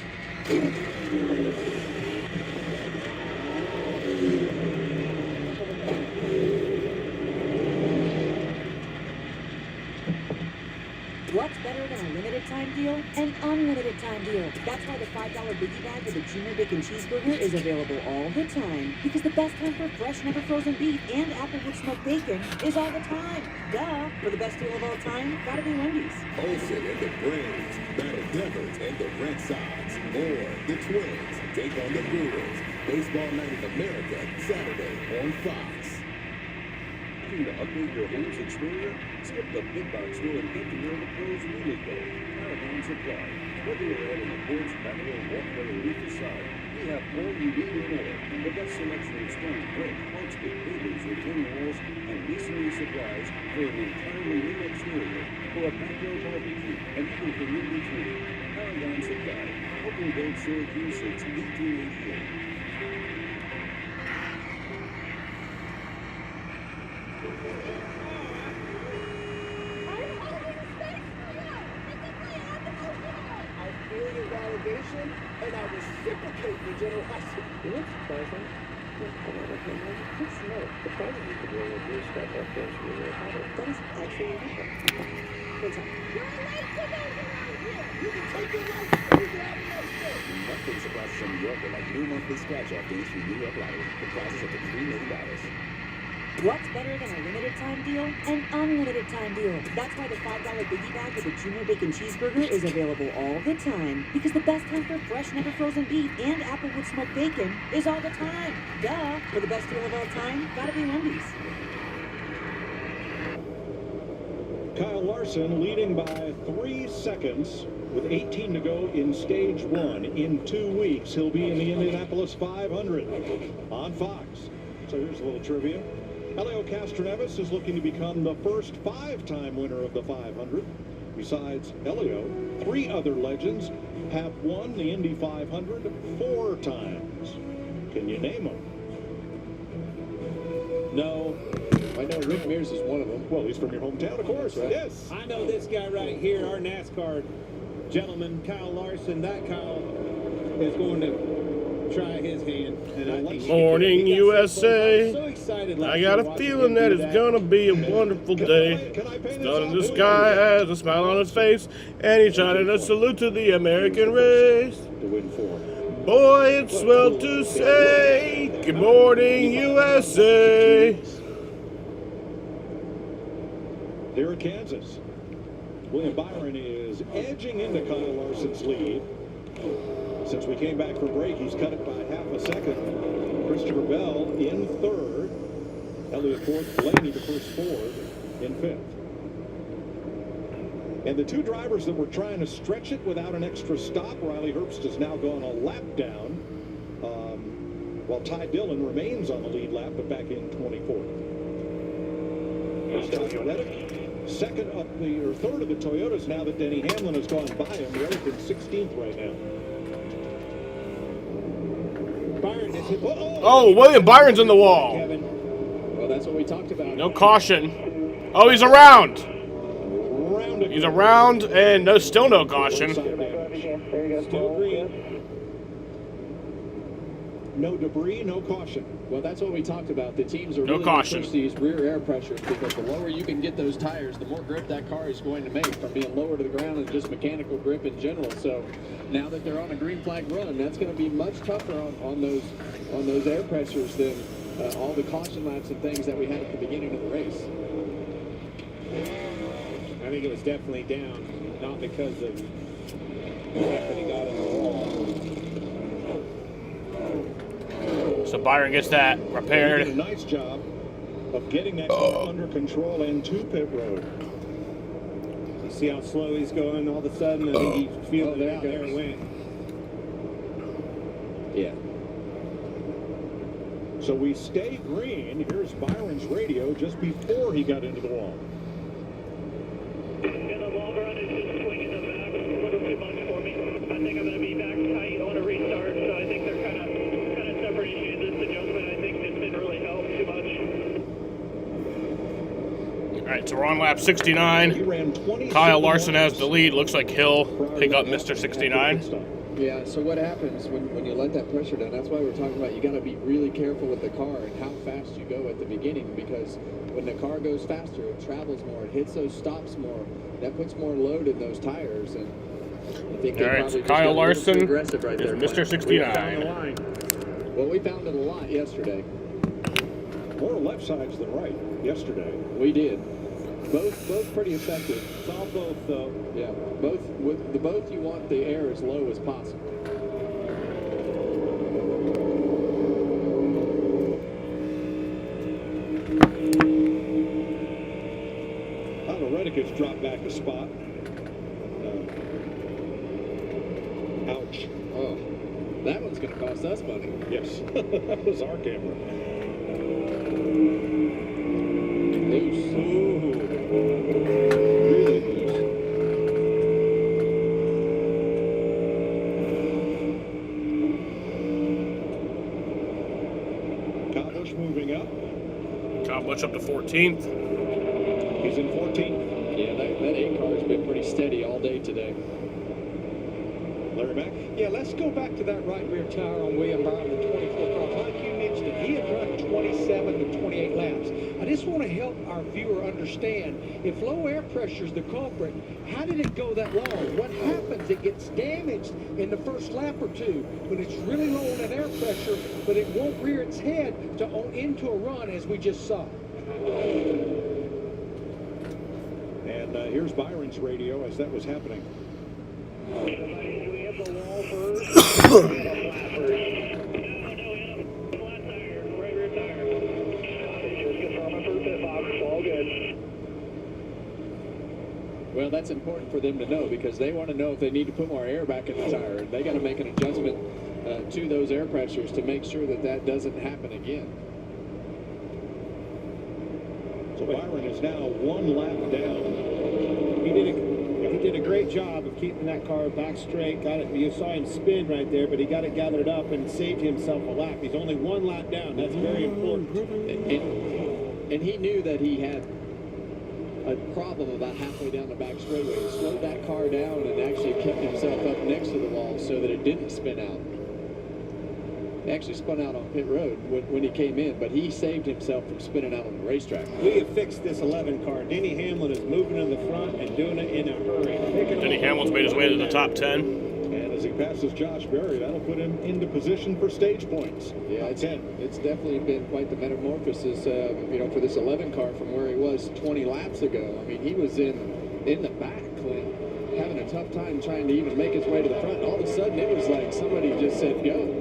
What's better than a limited time deal? An unlimited time deal. That's why the $5 biggie bag with a Junior Bacon Cheeseburger is available all the time. Because the best time for fresh, never frozen beef and Applewood smoked bacon is all the time. Duh. For the best deal of all time, gotta be Wendy's. Olsen and the Braves battle Devils and the Red Sox. Or the Twins take on the Brewers. Baseball Night in America, Saturday on Fox. Looking to upgrade your home's exterior? Skip the big box store and get to where the pros really go. Paragon Supply. Whether you're adding a porch, patio, walkway, or roof facade, we have all you need and more. The best selection of stone, brick, hardscape, pavers, retaining walls, and masonry supplies for an entirely new exterior, for a backyard barbecue, and everything in between. Paragon Supply. Helping build Syracuse since 1888. And I reciprocate your generosity. You know what's surprising? Just know the problem you could really do is that our first really hard. That is actually different. What's up? You're late to those around here. You can take your life and you can have a nice day. Nothing surprises some New Yorker like new monthly scratch-off days from New York Lottery. The prize is up to $3 million. What's better than a limited time deal? An unlimited time deal. That's why the $5 biggie bag with a Junior Bacon Cheeseburger is available all the time. Because the best time for fresh, never frozen beef and Applewood smoked bacon is all the time. Duh. For the best deal of all time, gotta be Wendy's. Kyle Larson leading by 3 seconds with 18 to go in stage 1. In 2 weeks, he'll be in the Indianapolis 500 on Fox. So here's a little trivia. Helio Castroneves is looking to become the first 5-time winner of the 500. Besides Helio, 3 other legends have won the Indy 500 4 times. Can you name them? No. I know Rick Mears is one of them. Well, he's from your hometown, of course. Right? Yes. I know this guy right here, our NASCAR gentleman, Kyle Larson. That Kyle is going to try his hand. And I think Morning USA. so excited. I got a feeling that it's gonna be a wonderful day. Sun in the sky has a smile on his face, and he's shining a salute to the American race. to win 4. Boy, it's swell to say, good morning, USA. Here at Kansas, William Byron is edging into Kyle Larson's lead. Since we came back from break, he's cut it by half a second. Christopher Bell in third. Elliott fourth. Blaney the first fourth in fifth. And the two drivers that were trying to stretch it without an extra stop, Riley Herbst has now gone a lap down, while Ty Dillon remains on the lead lap, but back in 24th. Second of the, or third of the Toyotas now that Denny Hamlin has gone by him. Reddick in 16th right now. Byron is hit. Oh, William Byron's in the wall. Well, that's what we talked about. No caution. Oh, he's around. He's around, and no, still no caution. Still green. No debris, no caution. Well, that's what we talked about. The teams are no really caution. Push these rear air pressures, because the lower you can get those tires, the more grip that car is going to make from being lower to the ground and just mechanical grip in general. So now that they're on a green flag run, that's going to be much tougher on those air pressures than all the caution laps and things that we had at the beginning of the race. I think it was definitely down, not because of the fact that he got in the wall. So Byron gets that repaired. He did a nice job of getting that car under control and to pit road. You see how slow he's going all of a sudden, and he feels it out there and went. Yeah. So we stay green. Here's Byron's radio just before he got into the wall. In the long run, it's just swinging the back a little too much for me. I think I'm going to be back tight on a restart, so I think they're kind of separate issues. This adjustment, I think, just didn't really help too much. All right, so we're on lap 69. Kyle Larson has the lead. Looks like he'll pick up Mr. 69. Yeah, so what happens when you let that pressure down? That's why we're talking about you got to be really careful with the car and how fast you go at the beginning, because when the car goes faster, it travels more, it hits those stops more, that puts more load in those tires. And I think all right, so Kyle Larson aggressive right there, Mr. 69. Well, we found it a lot yesterday. More left sides than right yesterday. We did. Both pretty effective. Saw both though. Yeah, both with the both you want the air as low as possible. Reddick has dropped back a spot. Ouch. Oh, that one's going to cost us money. Yes, that was our camera. Loose. Ooh. Really loose. Kyle Busch moving up. Kyle Busch up to 14th. He's in 14th. Yeah, that 8 car has been pretty steady all day today. Larry Mack? Yeah, let's go back to that right rear tire on William Byron, the 24 car. Like you mentioned, he had run 27 to 28 laps. I just want to help our viewer understand, if low air pressure is the culprit, how did it go that long? What happens? It gets damaged in the first lap or two when it's really low on that air pressure, but it won't rear its head into a run as we just saw. And here's Byron's radio as that was happening. Do we hit the wall first? No, hit a flat tire, right rear tire. Just confirming for pit box, all good. Well, that's important for them to know, because they want to know if they need to put more air back in the tire. They got to make an adjustment to those air pressures to make sure that that doesn't happen again. So Byron is now 1 lap down. He did a great job of keeping that car back straight. Got it. You saw him spin right there, but he got it gathered up and saved himself a lap. He's only 1 lap down. That's very important. And he knew that he had a problem about halfway down the back straightaway. He slowed that car down and actually kept himself up next to the wall so that it didn't spin out. It actually spun out on pit road when he came in, but he saved himself from spinning out on the racetrack. We have fixed this 11 car. Denny Hamlin is moving in the front and doing it in a hurry. Denny Hamlin's made his way to the top 10. And as he passes Josh Berry. That'll put him into position for stage points. Yeah, it's definitely been quite the metamorphosis, for this 11 car from where he was 20 laps ago. I mean, he was in the back, Clint, having a tough time trying to even make his way to the front. All of a sudden, it was like somebody just said, go.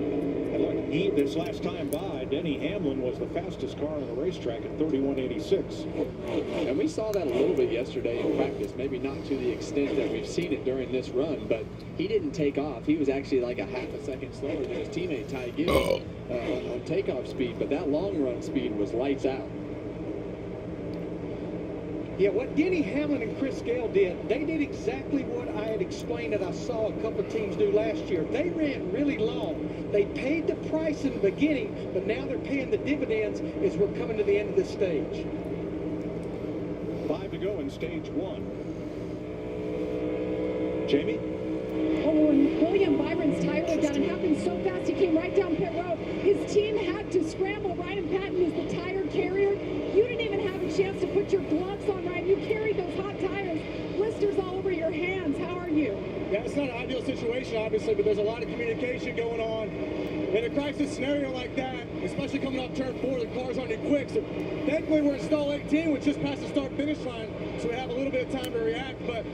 And look, this last time by, Denny Hamlin was the fastest car on the racetrack at 31.86. And we saw that a little bit yesterday in practice, maybe not to the extent that we've seen it during this run, but he didn't take off. He was actually like a half a second slower than his teammate Ty Gibbs on takeoff speed, but that long run speed was lights out. Yeah, what Denny Hamlin and Chris Gale did, they did exactly what I had explained that I saw a couple of teams do last year. They ran really long. They paid the price in the beginning, but now they're paying the dividends as we're coming to the end of this stage. 5 to go in stage 1. Jamie? Oh, and William Byron's tire went down. It happened so fast, he came right down pit road. His team had to scramble. Ryan Patton is the tire carrier. You didn't even have a chance to put your gloves on, Ryan. You carried those hot tires. Blisters all over your hands. How are you? Yeah, it's not an ideal situation, obviously, but there's a lot of communication going on. In a crisis scenario like that, especially coming off turn 4, the car's aren't quick. So thankfully, we're in stall 18, which just past the start-finish line, so we have a little bit of time to react. But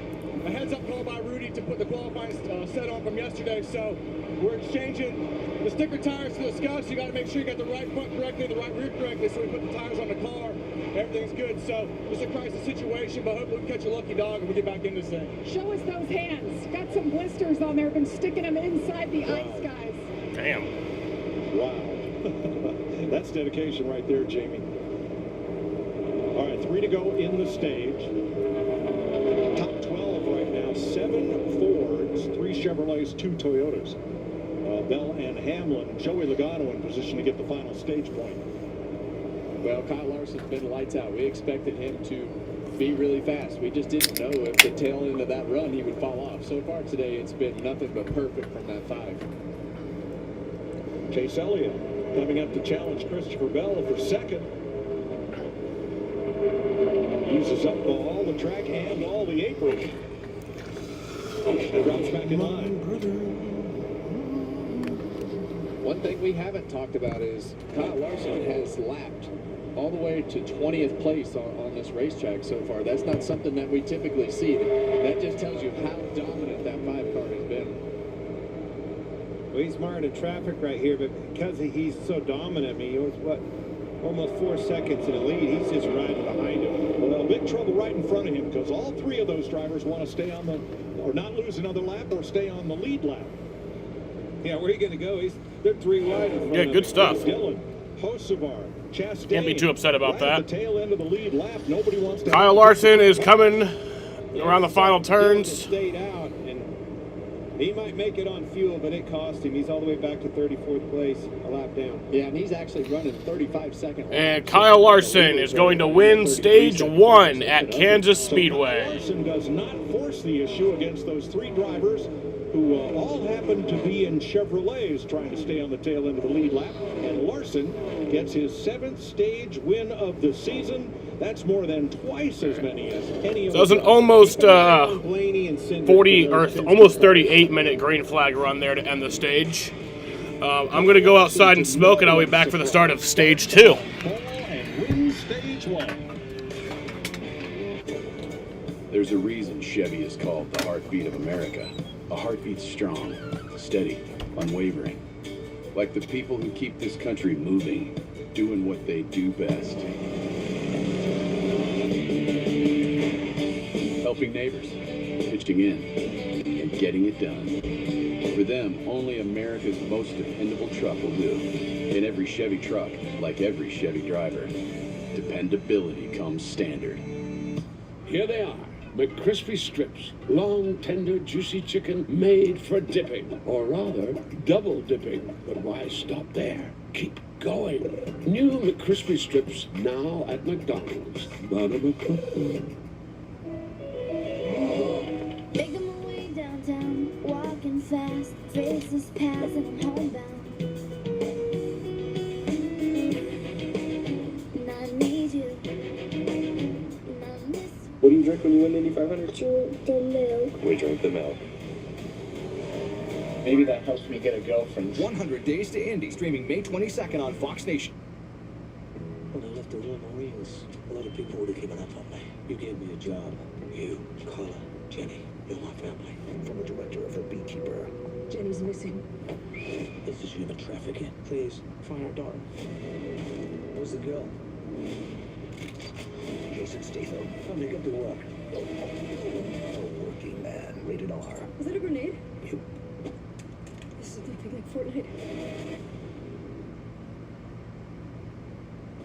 a heads-up call by Rudy to put the qualifying set on from yesterday. So we're exchanging the sticker tires to the Scots. You got to make sure you got the right front correctly, the right rear correctly, so we put the tires on the car. Everything's good. So it's a crisis situation, but hopefully we catch a lucky dog and we get back in this thing. Show us those hands. Got some blisters on there. Been sticking them inside the ice, guys. Damn. Wow. That's dedication right there, Jamie. All right, 3 to go in the stage. Top 12 right now, 7 Fords, 3 Chevrolets, 2 Toyotas. Bell and Hamlin, Joey Logano in position to get the final stage point. Well, Kyle Larson's been lights out. We expected him to be really fast. We just didn't know if the tail end of that run he would fall off. So far today, it's been nothing but perfect from that 5. Chase Elliott coming up to challenge Christopher Bell for second. Uses up all the track and all the apron. And drops back in line. One thing we haven't talked about is Kyle Larson has lapped all the way to 20th place on this racetrack so far. That's not something that we typically see. That just tells you how dominant that 5 car has been. Well, he's marred in traffic right here, but because he's so dominant, I mean, he was, almost 4 seconds in the lead. He's just riding behind him. Well, big trouble right in front of him because all 3 of those drivers want to stay on or not lose another lap or stay on the lead lap. Yeah, where are you going to go? They're 3 wide in front Yeah, good stuff. Dylan, Hocevar, Chastain. Can't be too upset about that. At the tail end of the lead lap. Nobody wants to. Kyle Larson is coming around the final turns. Stayed out, and he might make it on fuel, but it cost him. He's all the way back to 34th place, a lap down. Yeah, and he's actually running 35-second. And Kyle Larson is going to win stage 1 at Kansas Speedway. Larson does not force the issue against those 3 drivers who all happen to be in Chevrolets trying to stay on the tail end of the lead lap. And Larson gets his 7th stage win of the season. That's more than twice as many as any of So it was an almost 40 or almost 38-minute green flag run there to end the stage. I'm going to go outside and smoke, and I'll be back for the start of stage 2. And win stage 1. There's a reason Chevy is called the heartbeat of America. A heartbeat strong, steady, unwavering. Like the people who keep this country moving, doing what they do best. Helping neighbors, pitching in, and getting it done. For them, only America's most dependable truck will do. In every Chevy truck, like every Chevy driver, dependability comes standard. Here they are. McCrispy strips, long, tender, juicy chicken made for dipping, or rather, double dipping. But why stop there? Keep going. New McCrispy strips now at McDonald's. Ba-da-ba-ba-ba. Making my way downtown, walking fast, faces pass and I'm homebound. And I need you. What do you drink when you win Indy 500? Drink the milk. We drink the milk. Maybe that helps me get a girlfriend. 100 Days to Indy, streaming May 22nd on Fox Nation. When I left the Little Marines, a lot of people would have given up on me. You gave me a job. You, Carla, Jenny, you're my family. From a director of The Beekeeper. Jenny's missing. This is human trafficking. Please, find our daughter. Where's the girl? Jason Statham. I'll make up the work. A Working Man, rated R. Was that a grenade? You. This is nothing like Fortnite.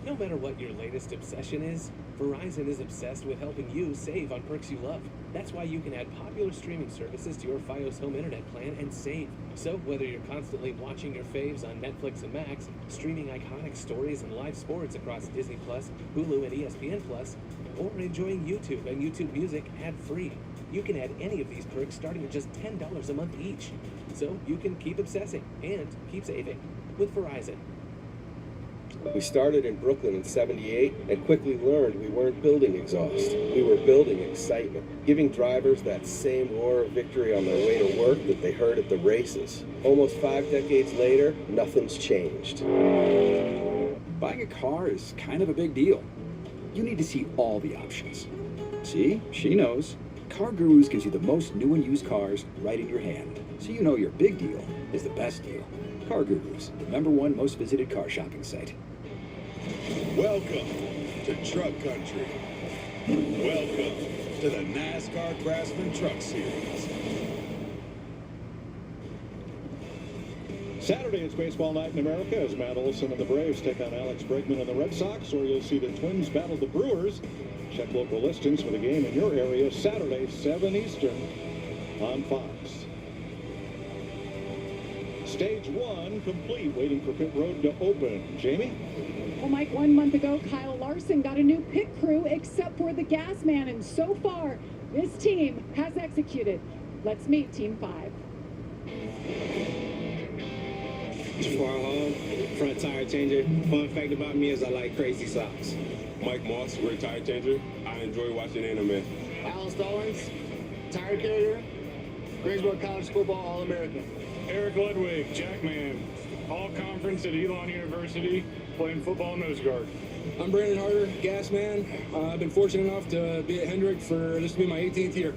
No matter what your latest obsession is, Verizon is obsessed with helping you save on perks you love. That's why you can add popular streaming services to your Fios home internet plan and save. So whether you're constantly watching your faves on Netflix and Max, streaming iconic stories and live sports across Disney+, Hulu, and ESPN+, or enjoying YouTube and YouTube Music ad-free, you can add any of these perks starting at just $10 a month each. So you can keep obsessing and keep saving with Verizon. We started in Brooklyn in '78 and quickly learned we weren't building exhaust. We were building excitement, giving drivers that same roar of victory on their way to work that they heard at the races. Almost 5 decades later, nothing's changed. Buying a car is kind of a big deal. You need to see all the options. See, she knows. Car Gurus gives you the most new and used cars right in your hand, so you know your big deal is the best deal. Car Gurus, the #1 most visited car shopping site. Welcome to Truck Country. Welcome to the NASCAR Craftsman Truck Series. Saturday, it's baseball night in America as Matt Olson and the Braves take on Alex Bregman and the Red Sox, or you'll see the Twins battle the Brewers. Check local listings for the game in your area Saturday, 7 Eastern on Fox. Stage 1 complete, waiting for pit road to open. Jamie? Well, Mike, 1 month ago, Kyle Larson got a new pit crew except for the gas man, and so far, this team has executed. Let's meet Team 5. Far home, front tire changer. Fun fact about me is I like crazy socks. Mike Moss, rear tire changer. I enjoy watching anime. Alan Stallings, tire carrier, Greensboro College football All-American. Eric Ludwig, Jackman, All-Conference at Elon University, playing football nose guard. I'm Brandon Harder, gas man. I've been fortunate enough to be at Hendrick for this to be my 18th year.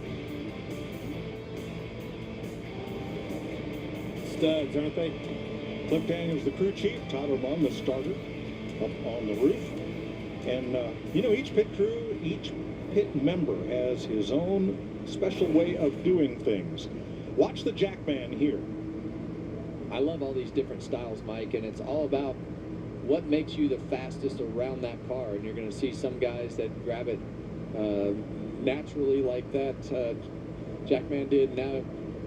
Studs, aren't they? Cliff Daniels, the crew chief, Tyler Munn, the starter, up on the roof. And, you know, each pit crew, each pit member has his own special way of doing things. Watch the Jackman here. I love all these different styles, Mike, and it's all about what makes you the fastest around that car. And you're going to see some guys that grab it naturally like that Jackman did. Now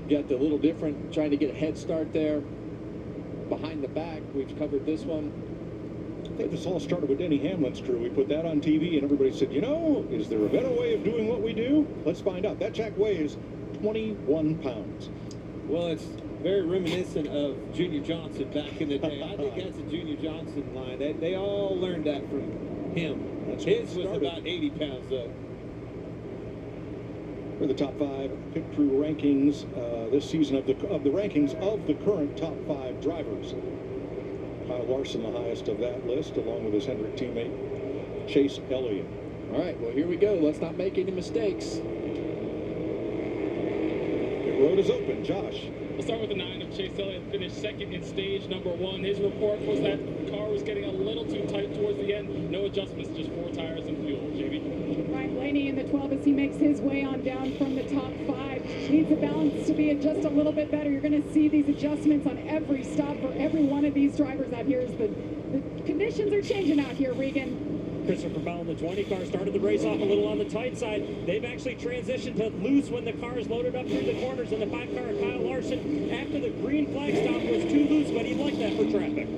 got the little different, trying to get a head start there. Behind the back, we've covered this one. I think this all started with Denny Hamlin's crew. We put that on TV, and everybody said, you know, is there a better way of doing what we do? Let's find out. That jack weighs 21 pounds. Well, it's very reminiscent of Junior Johnson back in the day. I think that's a Junior Johnson line. They all learned that from him. His was about 80 pounds, though. For the top 5 pit crew rankings this season of the rankings of the current top 5 drivers. Kyle Larson, the highest of that list, along with his Hendrick teammate Chase Elliott. All right, well, here we go. Let's not make any mistakes. The road is open. Josh. We'll start with the 9 of Chase Elliott, finished second in stage number 1. His report was that the car was getting a little too tight towards the end. No adjustments, just 4 tires and fuel. JB. Ryan Blaney in the 12 as he makes his way on down from the top 5. Needs the balance to be just a little bit better. You're going to see these adjustments on every stop for every one of these drivers out here as the conditions are changing out here, Regan. Christopher Bell in the 20 car started the race off a little on the tight side. They've actually transitioned to loose when the car is loaded up through the corners. And the 5 car, Kyle Larson, after the green flag stop, was too loose, but he liked that for traffic.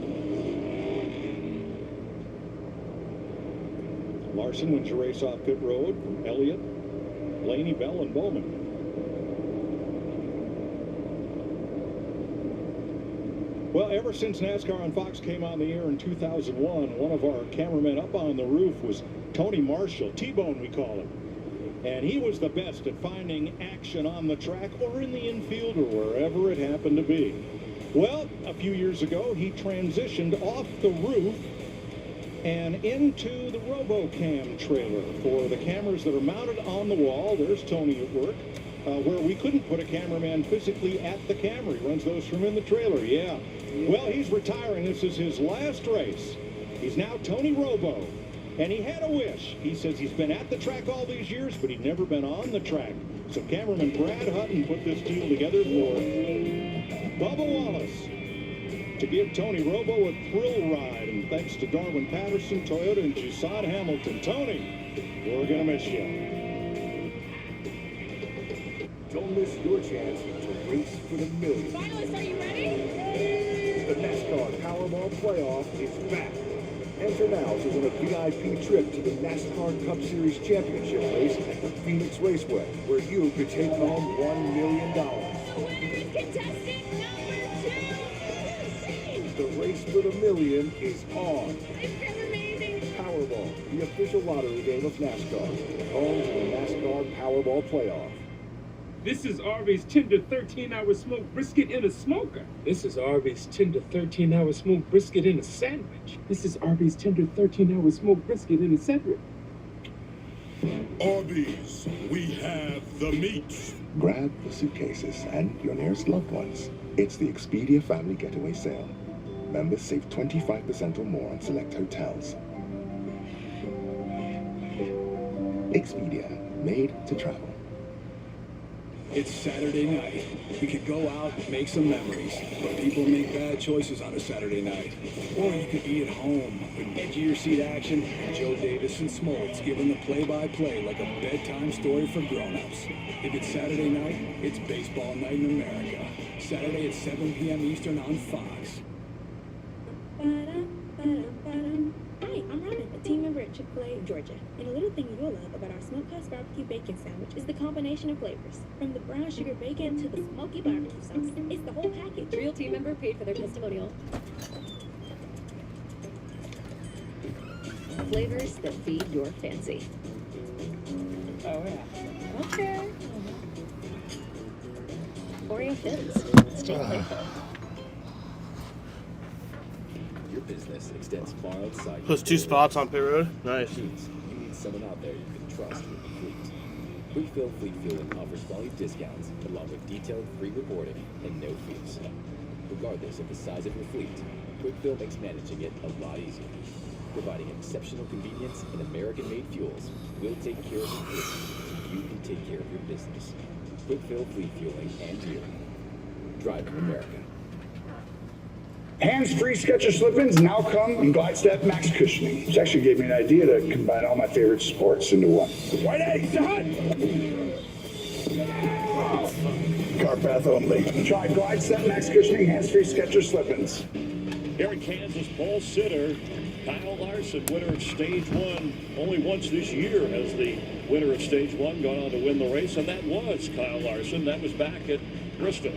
Larson wins the race off pit road from Elliott, Blaney, Bell, and Bowman. Well, ever since NASCAR on Fox came on the air in 2001, one of our cameramen up on the roof was Tony Marshall, T-Bone we call him. And he was the best at finding action on the track or in the infield or wherever it happened to be. Well, a few years ago, he transitioned off the roof and into the RoboCam trailer. For the cameras that are mounted on the wall, there's Tony at work, where we couldn't put a cameraman physically at the camera. He runs those from in the trailer, yeah. Well, he's retiring. This is his last race. He's now Tony Robo. And he had a wish. He says he's been at the track all these years, but he'd never been on the track. So cameraman Brad Hutton put this deal together for Bubba Wallace to give Tony Robo a thrill ride. And thanks to Darwin Patterson, Toyota, and Jusaad Hamilton. Tony, we're going to miss you. Don't miss your chance to race for the millions. Finalists, are you ready? The NASCAR Powerball Playoff is back. Enter now to win a VIP trip to the NASCAR Cup Series Championship race at the Phoenix Raceway, where you could take home $1 million. The winner is contestant number 2. The race for the million is on. It's been amazing. Powerball, the official lottery game of NASCAR. Home to the NASCAR Powerball Playoff. This is Arby's tender 13-hour smoked brisket in a smoker. This is Arby's tender 13-hour smoked brisket in a sandwich. This is Arby's tender 13-hour smoked brisket in a sandwich. Arby's, we have the meats. Grab the suitcases and your nearest loved ones. It's the Expedia Family Getaway Sale. Members save 25% or more on select hotels. Expedia, made to travel. It's Saturday night. We could go out and make some memories, but people make bad choices on a Saturday night. Or you could be at home with edge-of-your-seat action and Joe Davis and Smoltz giving the play-by-play like a bedtime story for grown-ups. If it's Saturday night, it's baseball night in America. Saturday at 7 p.m. Eastern on Fox. Hi, I'm Robin, a team member at Chick-fil-A in Georgia. And a little thing you'll love about our Smokehouse Barbecue Bacon Sandwich is the combination of flavors. From the brown sugar bacon to the smoky barbecue sauce. It's the whole package. Real team member paid for their testimonial. Flavors that feed your fancy. Oh, yeah. Okay. Oreo Thins. It's Jake Playful. Your business extends far outside. Plus 2 spots on pit road. Nice. You need someone out there you can trust with the fleet. Quickfill Fleet Fueling offers quality discounts along with detailed free reporting and no fees. Regardless of the size of your fleet, Quickfill makes managing it a lot easier. Providing exceptional convenience and American-made fuels, we'll take care of your fleet so you can take care of your business. Quickfill Fleet Fueling and you. Driving America. Hands-free Skechers slip-ins now come in GlideStep Max Cushioning, which actually gave me an idea to combine all my favorite sports into one. White egg, son! Car path only. Try GlideStep Max Cushioning Hands-free Skechers slip-ins. Here in Kansas, pole sitter Kyle Larson, winner of Stage 1. Only once this year has the winner of Stage 1 gone on to win the race, and that was Kyle Larson. That was back at Bristol.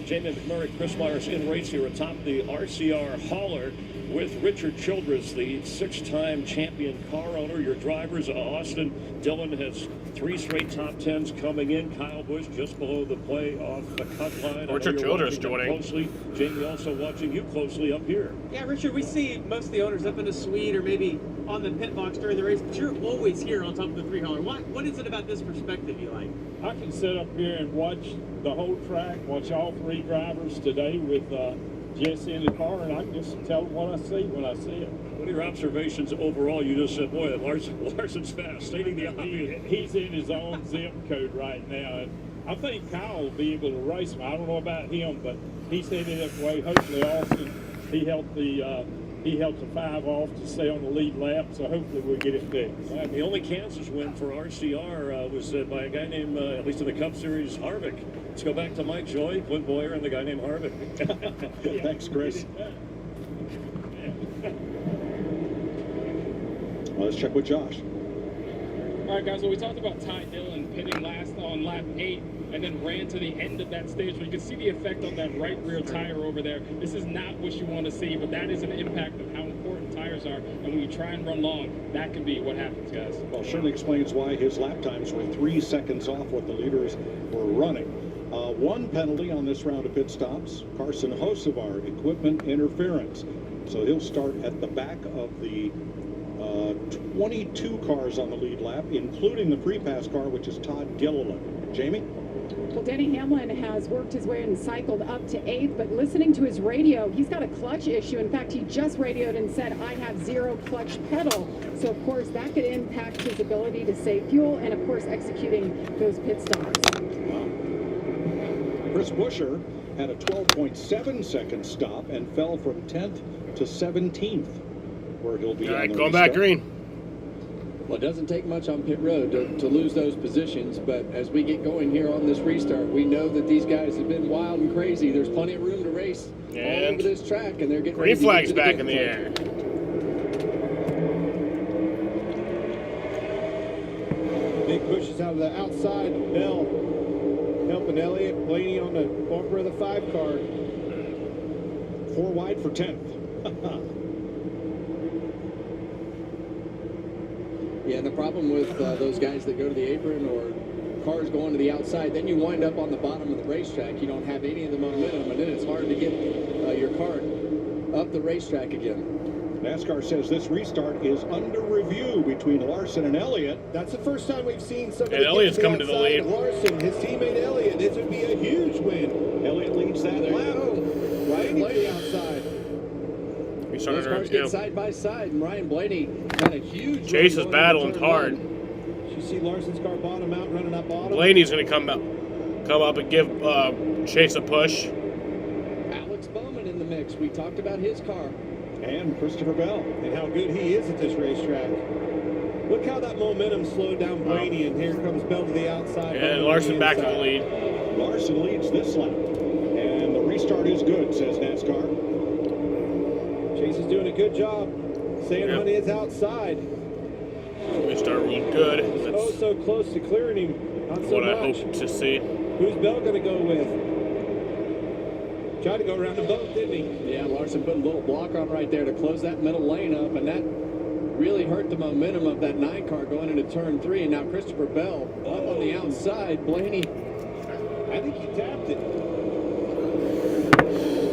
Jamie McMurray, Chris Myers in race here atop the RCR hauler with Richard Childress, the 6-time champion car owner. Your drivers, Austin Dillon has 3 straight top 10s coming in. Kyle Busch just below the play off the cut line. Richard Childress joining. Closely. Jamie also watching you closely up here. Yeah, Richard, we see most of the owners up in the suite or maybe on the pit box during the race, but you're always here on top of the 3-hauler. What is it about this perspective you like? I can sit up here and watch the whole track, watch all 3 drivers today with Jesse in the car, and I can just tell them what I see when I see it. What are your observations overall? You just said, boy, Larson's fast, stating the obvious. He's in his own zip code right now, and I think Kyle will be able to race him. I don't know about him, but he's headed that way. Hopefully Austin, he helped the 5 off to stay on the lead lap, so hopefully we'll get it fixed. Right, the only Kansas win for RCR was by a guy named, at least in the Cup Series, Harvick. Let's go back to Mike Joy, Clint Boyer, and the guy named Harvick. Thanks, Chris. Well, let's check with Josh. All right, guys, well, we talked about Ty Dillon pitting last on lap 8. and then ran to the end of that stage. So you can see the effect on that right rear tire over there. This is not what you want to see, but that is an impact of how important tires are. And when you try and run long, that can be what happens, guys. Well, certainly explains why his lap times were 3 seconds off what the leaders were running. One penalty on this round of pit stops, Carson Hocevar, equipment interference. So he'll start at the back of the 22 cars on the lead lap, including the free pass car, which is Todd Gilliland. Jamie? Well, Denny Hamlin has worked his way and cycled up to 8th, but listening to his radio, he's got a clutch issue. In fact, he just radioed and said, I have 0 clutch pedal. So, of course, that could impact his ability to save fuel and, of course, executing those pit stops. Wow. Chris Buescher had a 12.7 second stop and fell from 10th to 17th, where he'll be. All right, going back green. Well, it doesn't take much on pit road to lose those positions, but as we get going here on this restart, we know that these guys have been wild and crazy. There's plenty of room to race all over this track, and they're getting green flags back in the air. Big pushes out of the outside. Bell helping Elliott. Blaney on the bumper of the 5 car. 4 wide for 10th. Yeah, and the problem with those guys that go to the apron or cars going to the outside, then you wind up on the bottom of the racetrack. You don't have any of the momentum, and then it's hard to get your car up the racetrack again. NASCAR says this restart is under review between Larson and Elliott. That's the first time we've seen somebody. And Elliott's coming to the lead. Larson, his teammate Elliott. This would be a huge win. Elliott leads that lap. Right to the outside. Those cars get side by side, and Ryan Blaney had a huge. Chase is battling hard. You see Larson's car bottom out, running up bottom. Blaney's going to come up and give Chase a push. Alex Bowman in the mix. We talked about his car. And Christopher Bell. And how good he is at this racetrack. Look how that momentum slowed down Blaney, and here comes Bell to the outside. And Larson back to the lead. Larson leads this lap. And the restart is good, says NASCAR. Chase is doing a good job staying on his outside. Restart real good. That's so close to clearing him. Not so what much. I hope to see. Who's Bell going to go with? Tried to go around them both, didn't he? Yeah, Larson put a little block on right there to close that middle lane up, and that really hurt the momentum of that 9 car going into turn 3. And now Christopher Bell up on the outside. Blaney, I think he tapped it.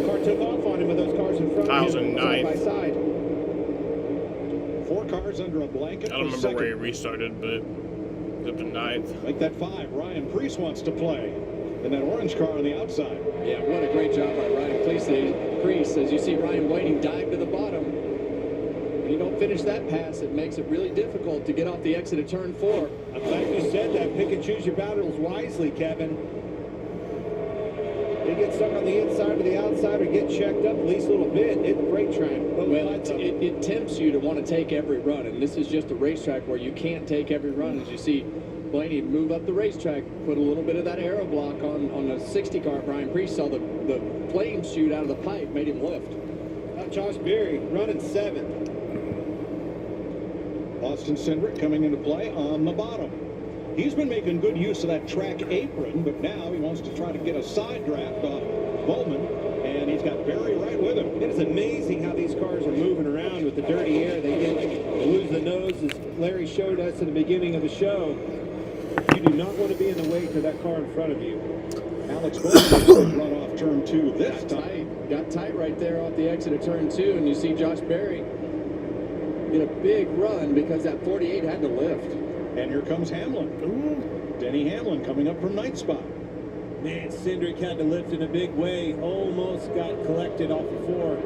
Car took off on him with those cars in front Kyle's of him, in side 9th. by side. 4 cars under a blanket. I don't remember where he restarted, but he's up to 9th. Make that 5. Ryan Preece wants to play. And that orange car on the outside. yeah, what a great job by Ryan Preece. As you see Ryan Blaney dive to the bottom. When you don't finish that pass, it makes it really difficult to get off the exit of turn 4. I'm glad you said that. Pick and choose your battles wisely, Kevin. They get stuck on the inside or the outside or get checked up at least a little bit. It's great trying. Well, it tempts you to want to take every run, and this is just a racetrack where you can't take every run. As you see Blaney move up the racetrack, put a little bit of that aero block on the 60 car. Brian Preece saw the flames shoot out of the pipe, made him lift. Josh Berry running 7th. Austin Cindric coming into play on the bottom. He's been making good use of that track apron, but now he wants to try to get a side draft off Bowman, and he's got Berry right with him. It is amazing how these cars are moving around with the dirty air. They lose the nose, as Larry showed us at the beginning of the show. You do not want to be in the wake of that car in front of you. Alex Bowman run off turn 2 this time. Got tight right there off the exit of turn 2, and you see Josh Berry get a big run because that 48 had to lift. And here comes Hamlin. Ooh. Denny Hamlin coming up from 9th spot. Man, Cindric had to lift in a big way. Almost got collected off the 4.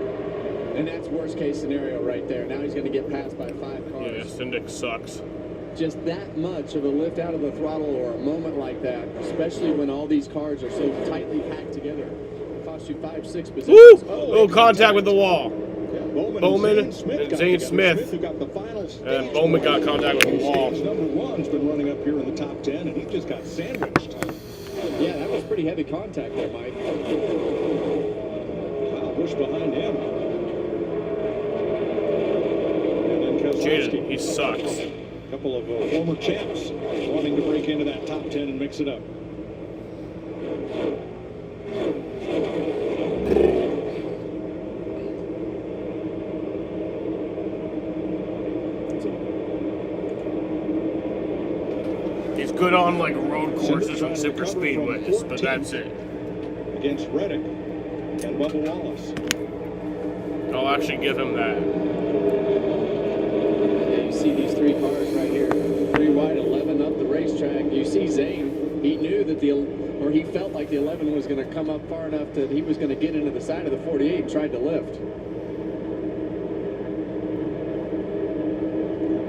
And that's worst case scenario right there. Now he's going to get passed by 5 cars. Yeah, Cindric sucks. Just that much of a lift out of the throttle or a moment like that, especially when all these cars are so tightly packed together, costs you 5-6 positions. Woo! Little contact with the wall. Bowman and Zane Smith. Who got the final and Bowman got contact with the wall. Number 1's been running up here in the top 10, and he just got sandwiched. Yeah, that was pretty heavy contact there, Mike. Wow, Busch behind him. And then Keselowski. He sucks. A couple of former champs wanting to break into that top 10 and mix it up. good on like road courses and super speedways, but that's it. Against Reddick and Bubba Wallace. I'll actually give him that. Yeah, you see these three cars right here. 3 wide, 11 up the racetrack. You see Zane, he knew that he felt like the 11 was going to come up far enough that he was going to get into the side of the 48 and tried to lift.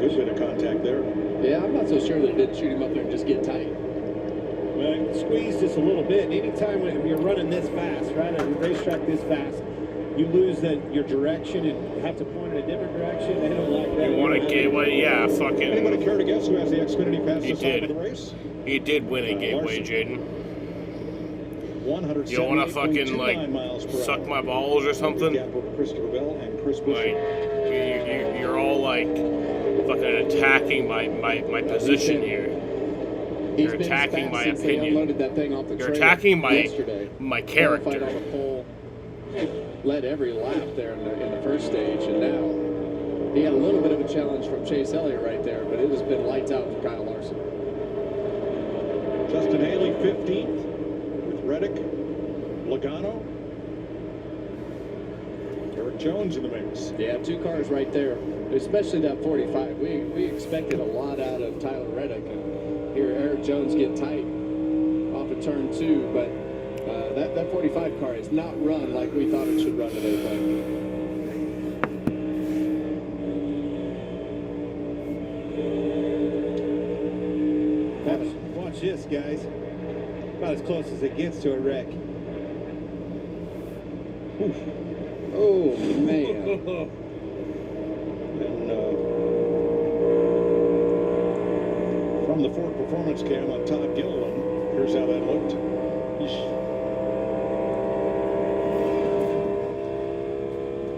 Good bit of contact there. Yeah, I'm not so sure that it didn't shoot him up there and just get tight. Well, it squeezed just a little bit. Anytime when you're running this fast, right, at a racetrack this fast, you lose your direction and have to point in a different direction. They don't like that. You want a gateway? Yeah, fucking. Anybody care to guess who has the Xfinity fastest time of the race? He did win a gateway, Jaden. You want to fucking like suck my balls or something? Christopher Bell and Chris Buescher. Like, you're all like fucking attacking my position here. You're attacking my opinion. You're attacking my character. Led every lap there in the first stage, and now he had a little bit of a challenge from Chase Elliott right there, but it has been lights out for Kyle Larson. Justin Haley 15th with Reddick, Logano, Eric Jones in the mix. Yeah, 2 cars right there, especially that 45. We expected a lot out of Tyler Reddick, and here Eric Jones get tight off of turn 2, but that 45 car is not run like we thought it should run today, Watch this, guys. About as close as it gets to a wreck. Oof. Oh, man. And from the Ford Performance Cam on Todd Gilliland, here's how that looked.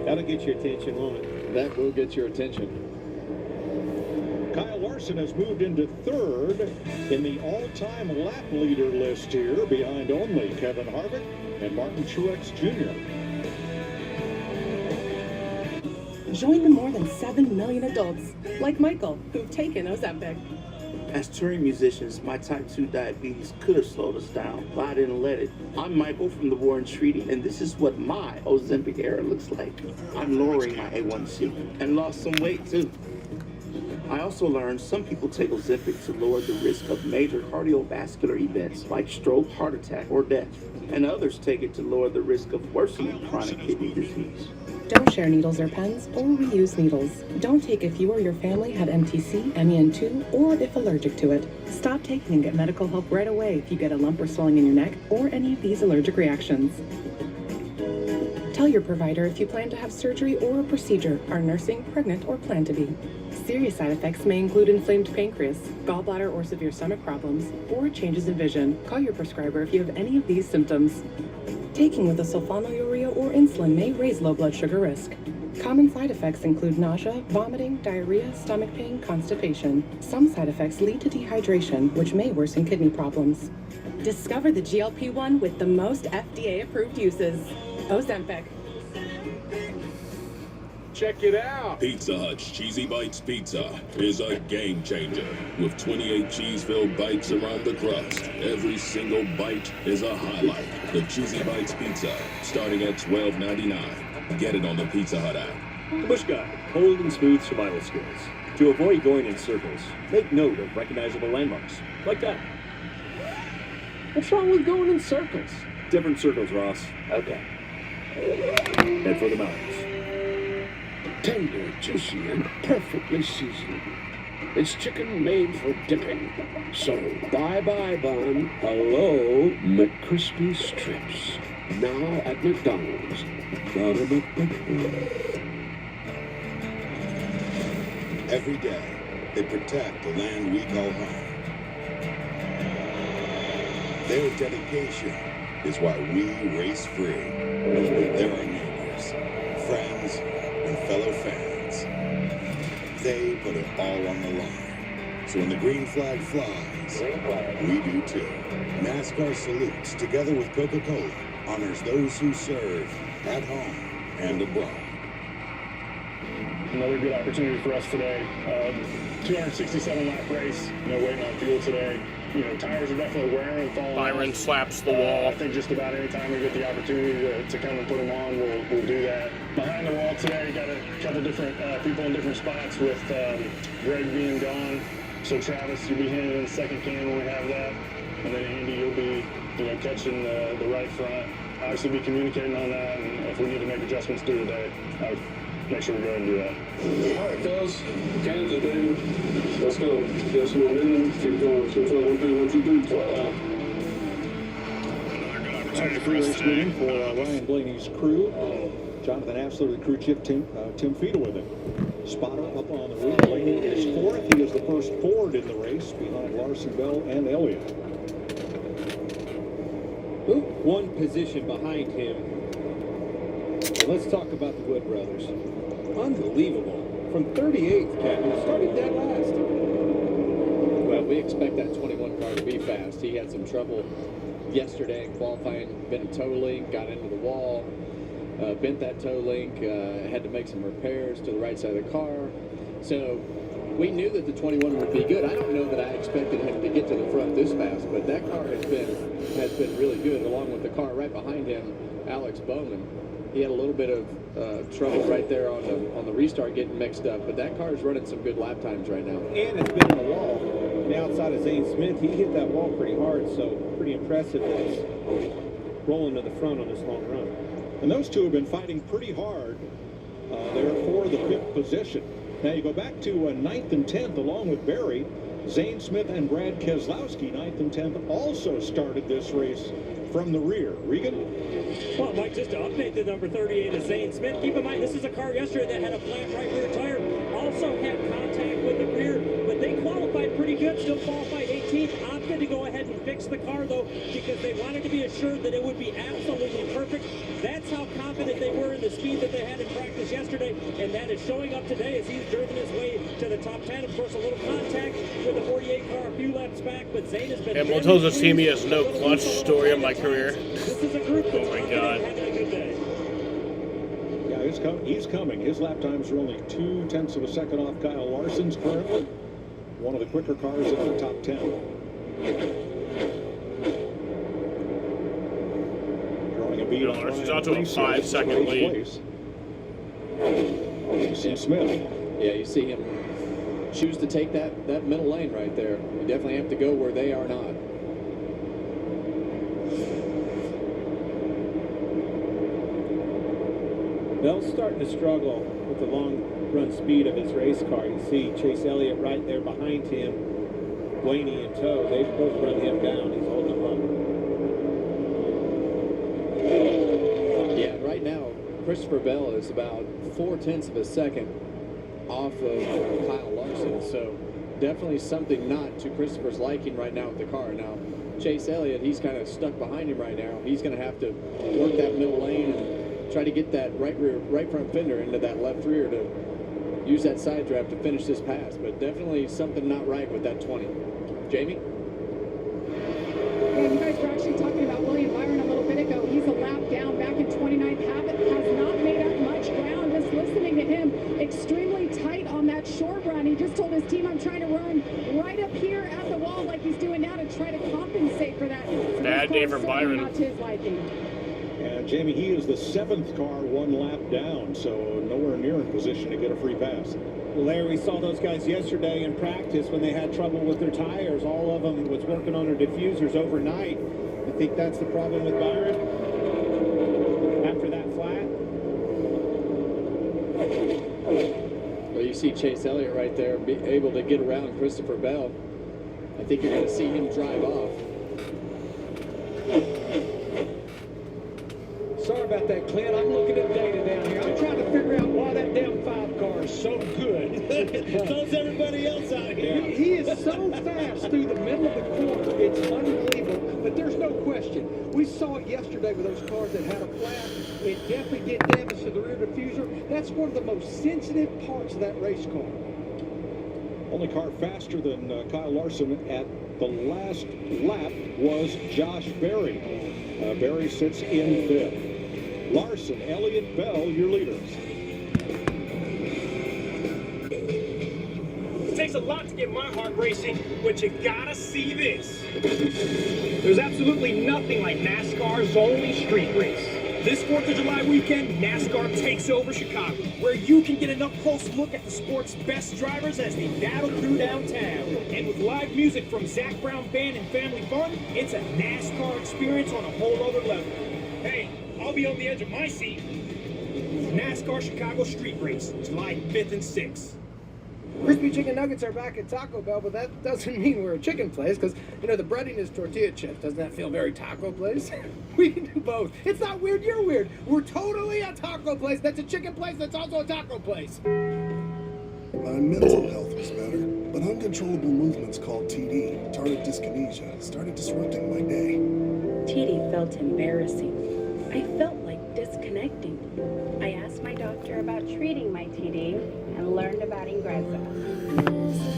That'll get your attention, won't it? That will get your attention. Kyle Larson has moved into 3rd in the all-time lap leader list here, behind only Kevin Harvick and Martin Truex Jr. Join the more than 7 million adults, like Michael, who've taken Ozempic. As touring musicians, my type 2 diabetes could have slowed us down, but I didn't let it. I'm Michael from the Warren Treaty, and this is what my Ozempic era looks like. I'm lowering my A1C and lost some weight too. I also learned some people take Ozempic to lower the risk of major cardiovascular events like stroke, heart attack, or death, and others take it to lower the risk of worsening chronic kidney disease. Don't share needles or pens or reuse needles. Don't take if you or your family had MTC, MEN2, or if allergic to it. Stop taking and get medical help right away if you get a lump or swelling in your neck or any of these allergic reactions. Tell your provider if you plan to have surgery or a procedure, are nursing, pregnant, or plan to be. Serious side effects may include inflamed pancreas, gallbladder or severe stomach problems, or changes in vision. Call your prescriber if you have any of these symptoms. Taking with a sulfonylurea or insulin may raise low blood sugar risk. Common side effects include nausea, vomiting, diarrhea, stomach pain, constipation. Some side effects lead to dehydration, which may worsen kidney problems. Discover the GLP-1 with the most FDA-approved uses. Ozempic. Check it out. Pizza Hut's Cheesy Bites Pizza is a game changer. With 28 cheese-filled bites around the crust, every single bite is a highlight. The Cheesy Bites Pizza, starting at $12.99. Get it on the Pizza Hut app. The Bush Guide, cold and smooth survival skills. To avoid going in circles, make note of recognizable landmarks, like that. What's wrong with going in circles? Different circles, Ross. Okay. Head for the mountains. Tender, juicy, and perfectly seasoned. It's chicken made for dipping. So, bye-bye bun, hello McCrispy strips. Now at McDonald's. Every day, they protect the land we call home. Their dedication is why we race free. They're our neighbors, friends, and fellow fans. They put it all on the line. So when the green flag flies, we do too. Nascar salutes, together with Coca-Cola, honors those who serve at home and abroad. Another good opportunity for us today. 267 lap race. No waiting on fuel today. tires are definitely wearing and falling Byron off. slaps the wall. I think just about any time we get the opportunity to come and put them on, we'll do that. Behind the wall today, got a couple different people in different spots with Greg being gone. So Travis, you'll be handling the second cam when we have that. And then Andy, you'll be catching the right front. Obviously be communicating on that, and if we need to make adjustments through the day, I would make sure we go ahead and do that. All right, fellas. Kansas, baby. Let's go. Get some momentum. Keep going. Let's go try 1, 2, 1, 2, 3. Another pre-race meeting for Ryan Blaney's crew. Jonathan Hassler, the crew chief, Tim Fiedel with him. Spotter up on the roof. Blaney is fourth. He is the first Ford in the race behind Larson, Bell, and Elliott. One position behind him. And let's talk about the Wood brothers. Unbelievable. From 38th, Captain, started dead last. Well, we expect that 21 car to be fast. He had some trouble yesterday in qualifying, bent a toe link, got into the wall, bent that toe link, had to make some repairs to the right side of the car. So we knew that the 21 would be good. I don't know that I expected him to get to the front this fast, but that car has been really good, along with the car right behind him, Alex Bowman. He had a little bit of trouble right there on the restart getting mixed up, but that car is running some good lap times right now. And it's been in the wall. And outside of Zane Smith, he hit that wall pretty hard, so pretty impressive that he's rolling to the front on this long run. And those two have been fighting pretty hard. They're for the 5th position. Now you go back to 9th and 10th along with Barry. Zane Smith and Brad Keselowski, 9th and 10th, also started this race from the rear. Regan? Well, Mike, just to update the number 38 is Zane Smith. Keep in mind, this is a car yesterday that had a flat right rear tire. Also had contact with the rear, but they qualified pretty good. Still qualified 18th. Opted to go ahead and fix the car, though, because they wanted to be assured that it would be absolutely perfect. That's how confident they were in the speed that they had in practice yesterday, and that is showing up today as he's driven his way to the top 10. Of course, a little contact with the 48 car a few laps back, but Zane has been... And one tells us he has no clutch story of my career. This is a group that's oh my God. having a good day. Yeah, he's coming. His lap times are only 0.2 of a second off Kyle Larson's currently. One of the quicker cars in the top 10. Drawing a beat on Larson's out to a 5-second lead. You see Smith. Yeah, you see him choose to take that middle lane right there. You definitely have to go where they are not. Bell's starting to struggle with the long run speed of his race car. You see Chase Elliott right there behind him, Blaney in tow. They've both run him down. He's holding him up. Yeah, right now, Christopher Bell is about 0.4 of a second off of Kyle Larson. So definitely something not to Christopher's liking right now with the car. Now, Chase Elliott, he's kind of stuck behind him right now. He's going to have to work that middle lane and try to get that right front fender into that left rear to use that side draft to finish this pass. But definitely something not right with that 20. Jamie? Yeah, you guys were actually talking about William Byron a little bit ago. He's a lap down back in 29th. Has not made up much ground. Just listening to him, extremely tight on that short run. He just told his team, I'm trying to run right up here at the wall like he's doing now to try to compensate for that. So bad day for Byron. Not to his liking. And Jamie, he is the 7th car 1 lap down, so nowhere near in position to get a free pass. Well, Larry, we saw those guys yesterday in practice when they had trouble with their tires. All of them was working on their diffusers overnight. I think that's the problem with Byron after that flat. Well, you see Chase Elliott right there be able to get around Christopher Bell. I think you're going to see him drive off. Sorry about that, Clint. I'm looking at data down here. I'm trying to figure out why that damn 5 car is so good. So's everybody else out here. He is so fast through the middle of the corner. It's unbelievable. But there's no question. We saw it yesterday with those cars that had a flat. It definitely did damage to the rear diffuser. That's one of the most sensitive parts of that race car. Only car faster than Kyle Larson at the last lap was Josh Berry. Berry sits in 5th. Larson, Elliott, Bell, your leaders. Takes takes a lot to get my heart racing, but you gotta see this. There's absolutely nothing like NASCAR's only street race. This 4th of July weekend, NASCAR takes over Chicago, where you can get an up-close look at the sport's best drivers as they battle through downtown. And with live music from Zach Brown Band and Family Fun, it's a NASCAR experience on a whole other level. Hey, I'll be on the edge of my seat. NASCAR Chicago Street Race, July 5th and 6th. Crispy chicken nuggets are back at Taco Bell, but that doesn't mean we're a chicken place, because, you know, the breading is tortilla chips. Doesn't that feel very taco place? We can do both. It's not weird, you're weird. We're totally a taco place that's a chicken place that's also a taco place. My mental health was better, but uncontrollable movements called TD, tardive dyskinesia, started disrupting my day. TD felt embarrassing. I felt like disconnecting. I asked my doctor about treating my TD and learned about Ingrezza.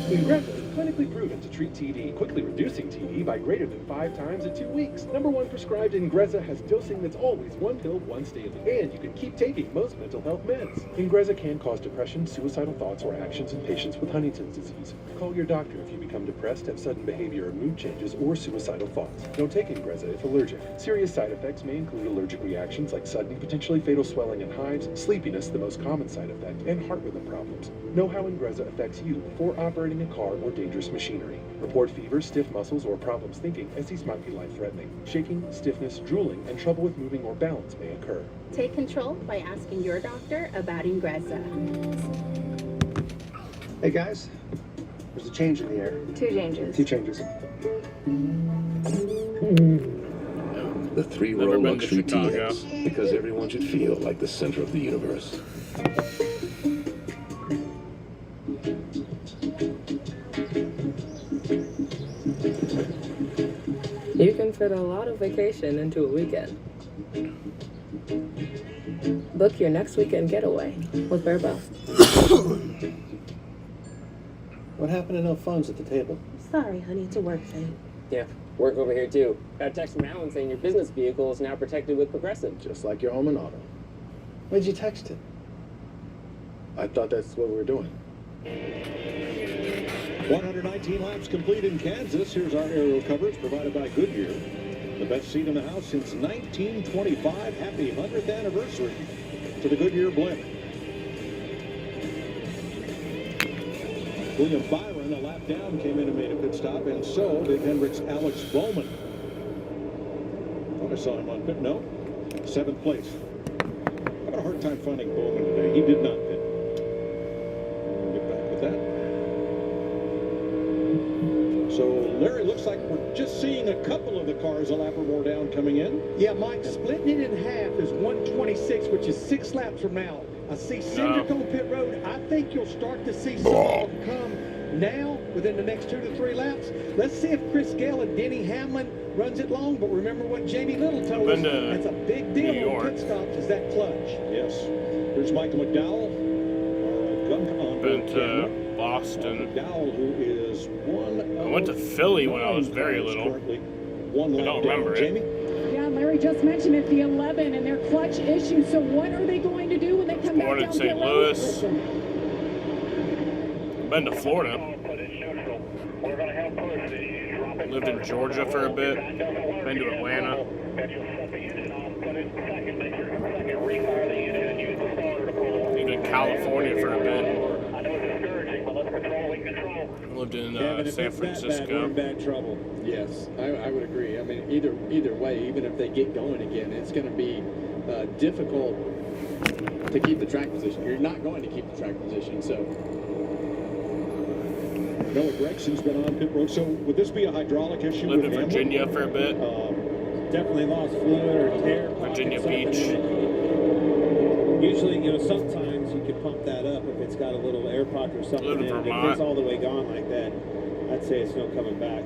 Ingrezza is clinically proven to treat TD, quickly reducing TD by greater than 5 times in 2 weeks. #1 prescribed Ingrezza has dosing that's always 1 pill once daily, and you can keep taking most mental health meds. Ingrezza can cause depression, suicidal thoughts, or actions in patients with Huntington's disease. Call your doctor if you become depressed, have sudden behavior or mood changes, or suicidal thoughts. Don't take Ingrezza if allergic. Serious side effects may include allergic reactions like sudden, potentially fatal swelling and hives, sleepiness, the most common side effect, and heart rhythm problems. Know how Ingrezza affects you before operating a car or dangerous machinery. Report fever, stiff muscles, or problems thinking, as these might be life-threatening. Shaking, stiffness, drooling, and trouble with moving or balance may occur. Take control by asking your doctor about Ingrezza. Hey guys, there's a change in the air. 2 changes. 2 changes. The 3-row luxury TX, because everyone should feel like the center of the universe. You can fit a lot of vacation into a weekend. Book your next weekend getaway with Bearbell. What happened to no phones at the table? Sorry, honey, it's a work thing. Yeah, work over here too. Got a text from Alan saying your business vehicle is now protected with Progressive. Just like your home and auto. When'd you text it? I thought that's what we were doing. 119 laps complete in Kansas. Here's our aerial coverage provided by Goodyear. The best seat in the house since 1925. Happy 100th anniversary to the Goodyear Blimp. William Byron, a lap down, came in and made a pit stop, and so did Hendrick's Alex Bowman. Thought I saw him on pit. No, 7th place. I had a hard time finding Bowman today. He did not pit. We'll get back with that. So, Larry, looks like we're just seeing a couple of the cars a lap or more down coming in. Yeah, Mike, splitting it in half is 126, which is 6 laps from now. I see Cindric on pit road. I think you'll start to see some of them come now within the next 2 to 3 laps. Let's see if Chris Gale and Denny Hamlin runs it long. But remember what Jamie Little told us. That's a big deal on pit stops, is that clutch. Yes. Here's Michael McDowell. Been to Boston. McDowell, who is one. I went to Philly when I was very little. I don't remember it. Jamie? Yeah, Larry just mentioned it, the 11 and their clutch issue. So what are they going to do when they come back Born in down St. to Louis. Been to Florida. Lived in Georgia for a bit. Been to Atlanta. Lived in California for a bit. Lived in San Francisco. Bad trouble. Yes, I would agree. I mean, either way, even if they get going again, it's going to be difficult to keep the track position. You're not going to keep the track position, so. Noah Gregson's been on pit road. So would this be a hydraulic issue? Lived in Virginia for a bit. Definitely lost fluid or tear. Virginia Beach. Usually, you know, sometimes you can pump that up if it's got a little air pocket or something. Lived in If Vermont. it's all the way gone like that, I'd say it's no coming back.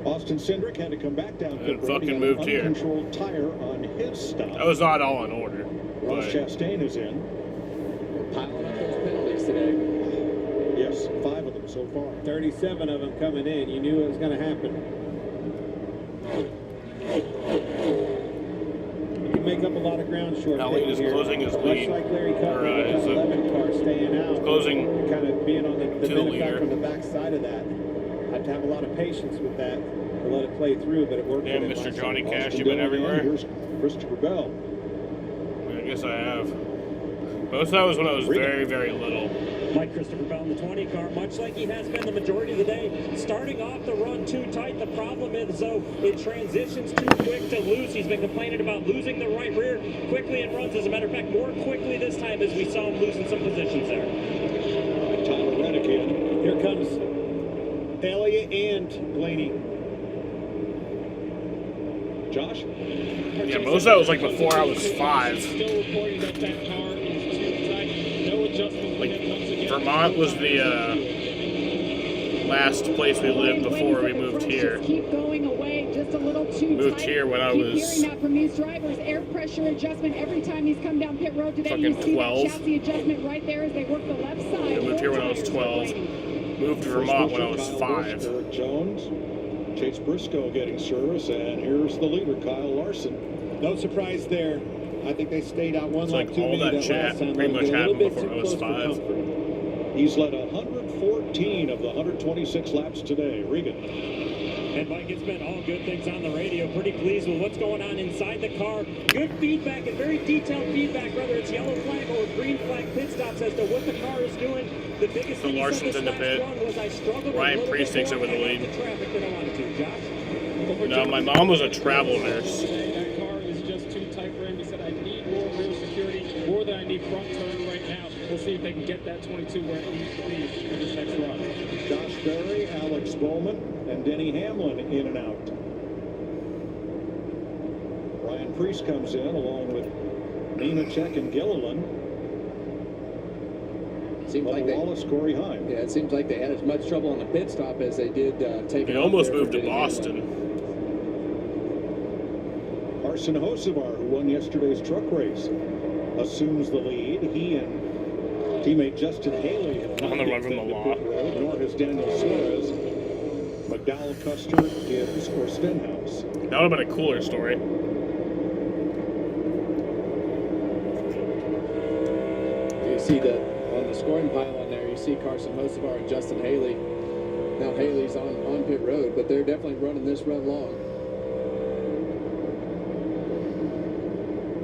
Austin Cindric had to come back down pit And road. fucking He had moved an here. uncontrolled tire on his stop. That was not all in order. Ross but- Chastain is in. Piling up those penalties today. Yes, 5 of them so far. 37 of them coming in. You knew it was going to happen. You can make up a lot of ground short. Elliott is here. closing his Much lead. like Larry Cup Or, with the is it- 11 car staying out. He's closing kind of being on the to the leader. on the back side of that. Have to have a lot of patience with that to let it play through, but it worked. Damn, for Mr. Johnny Cash, you've been everywhere. Here's Christopher Bell. I guess I have. Most of that was when I was very, very little. Like Christopher Bell in the 20 car, much like he has been the majority of the day. Starting off the run too tight. The problem is, though, it transitions too quick to lose. He's been complaining about losing the right rear quickly in runs. As a matter of fact, more quickly this time as we saw him losing some positions there. Tyler Reddick in. Here comes Elliott and Blaney. Josh? Yeah, most of that was like before I was 5. Still reporting that that car is too tight. No adjustment when it comes again. Vermont was the last place we lived before we moved here. Keep going away just a little too Moved tight. here when I Keep was hearing that from these drivers. Air pressure adjustment every time he's come down pit road today. fucking You see 12. that chassis adjustment right there as they work the left side. I moved here when I was 12. Moved to Vermont when I was 5. Eric Jones, Chase Briscoe getting service, and here's the leader, Kyle Larson. No surprise there. I think they stayed out one It's lap like too all many that chat last time. pretty Let much them get a little happened bit before too I was close for 5. comfort. He's led 114 of the 126 laps today. Regan. And Mike, it's been all good things on the radio. Pretty pleased with what's going on inside the car. Good feedback and very detailed feedback, whether it's yellow flag or green flag pit stops as to what the car is doing. The biggest thing Larson's in the pit. Ryan Priest takes over the lead. No, my mom was a travel nurse. That car is just too tight for him. He said, I need more rear security, more than I need front turn right now. We'll see if they can get that 22 where it needs to be for this next run. Josh Berry, Alex Bowman, and Denny Hamlin in and out. Ryan Priest comes in along with Nemechek and Gilliland. Seems like Wallace, Corey Heim. Yeah, it seems like they had as much trouble on the pit stop as they did taking. They almost moved to Boston. Carson Hocevar, who won yesterday's truck race, assumes the lead. He and teammate Justin Haley have not On the run from the law. nor has Daniel Suarez. McDowell, Custer, Gibbs, or Stenhouse. That would have been a cooler story. You see on the scoring pylon there, you see Carson Hocevar and Justin Haley. Now Haley's on pit road, but they're definitely running this run long.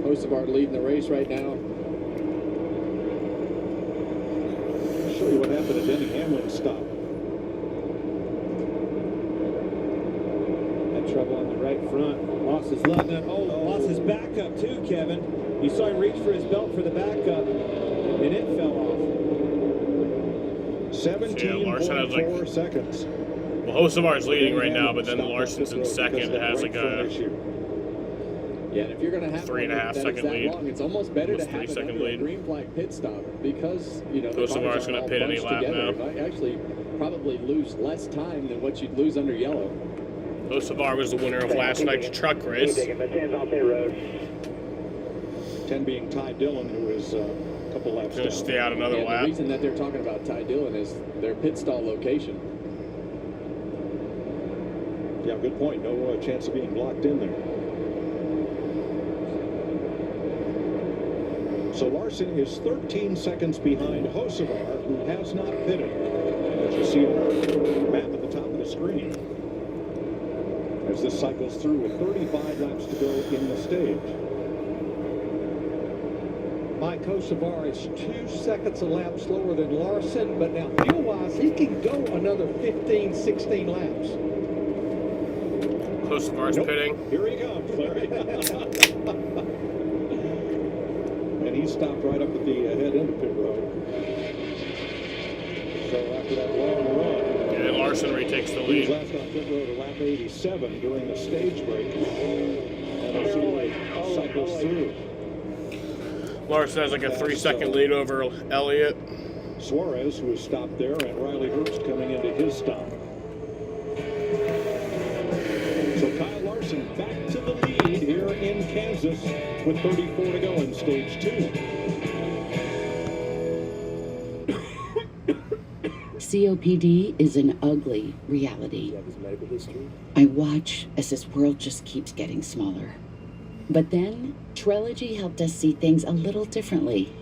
Hocevar leading the race right now. I'll show you what happened at Denny Hamlin's stop. Had trouble on the right front. Lost his left nut. Oh, lost his backup too, Kevin. You saw him reach for his belt for the backup, and it fell off. 17.4 seconds. Well, Hocevar's leading right now, but then Larson's in second. Has like a Yeah, and if you're going to have 3.5 second lead. long, it's almost better to have it second under a lead. green flag pit stop because the Hocevar's going to pit any lap now. You might actually probably lose less time than what you'd lose under yellow. Hocevar was the winner of last night's truck race. 10 being Ty Dillon, who is a couple laps Going to down. stay out another The lap. reason that they're talking about Ty Dillon is their pit stall location. Yeah, good point. No chance of being blocked in there. So Larson is 13 seconds behind Hocevar, who has not pitted, as you see on our map at the top of the screen. As this cycles through with 35 laps to go in the stage. Mike Hocevar is 2 seconds a lap slower than Larson, but now fuel-wise, he can go another 15, 16 laps. Hocevar's pitting. Here he comes, Larry. And he stopped right up at the head end of pit road. So after that long run, And Larson retakes the he was lead. last on pit road at lap 87 during the stage break. And as he cycles through. Larson has like a 3-second lead over Elliott. Suarez, who was stopped there, and Riley Herbst coming into his stop. So Kyle Larson back to the lead here in Kansas with 34 to go in stage 2. COPD is an ugly reality. I watch as this world just keeps getting smaller. But then, Trelegy helped us see things a little differently.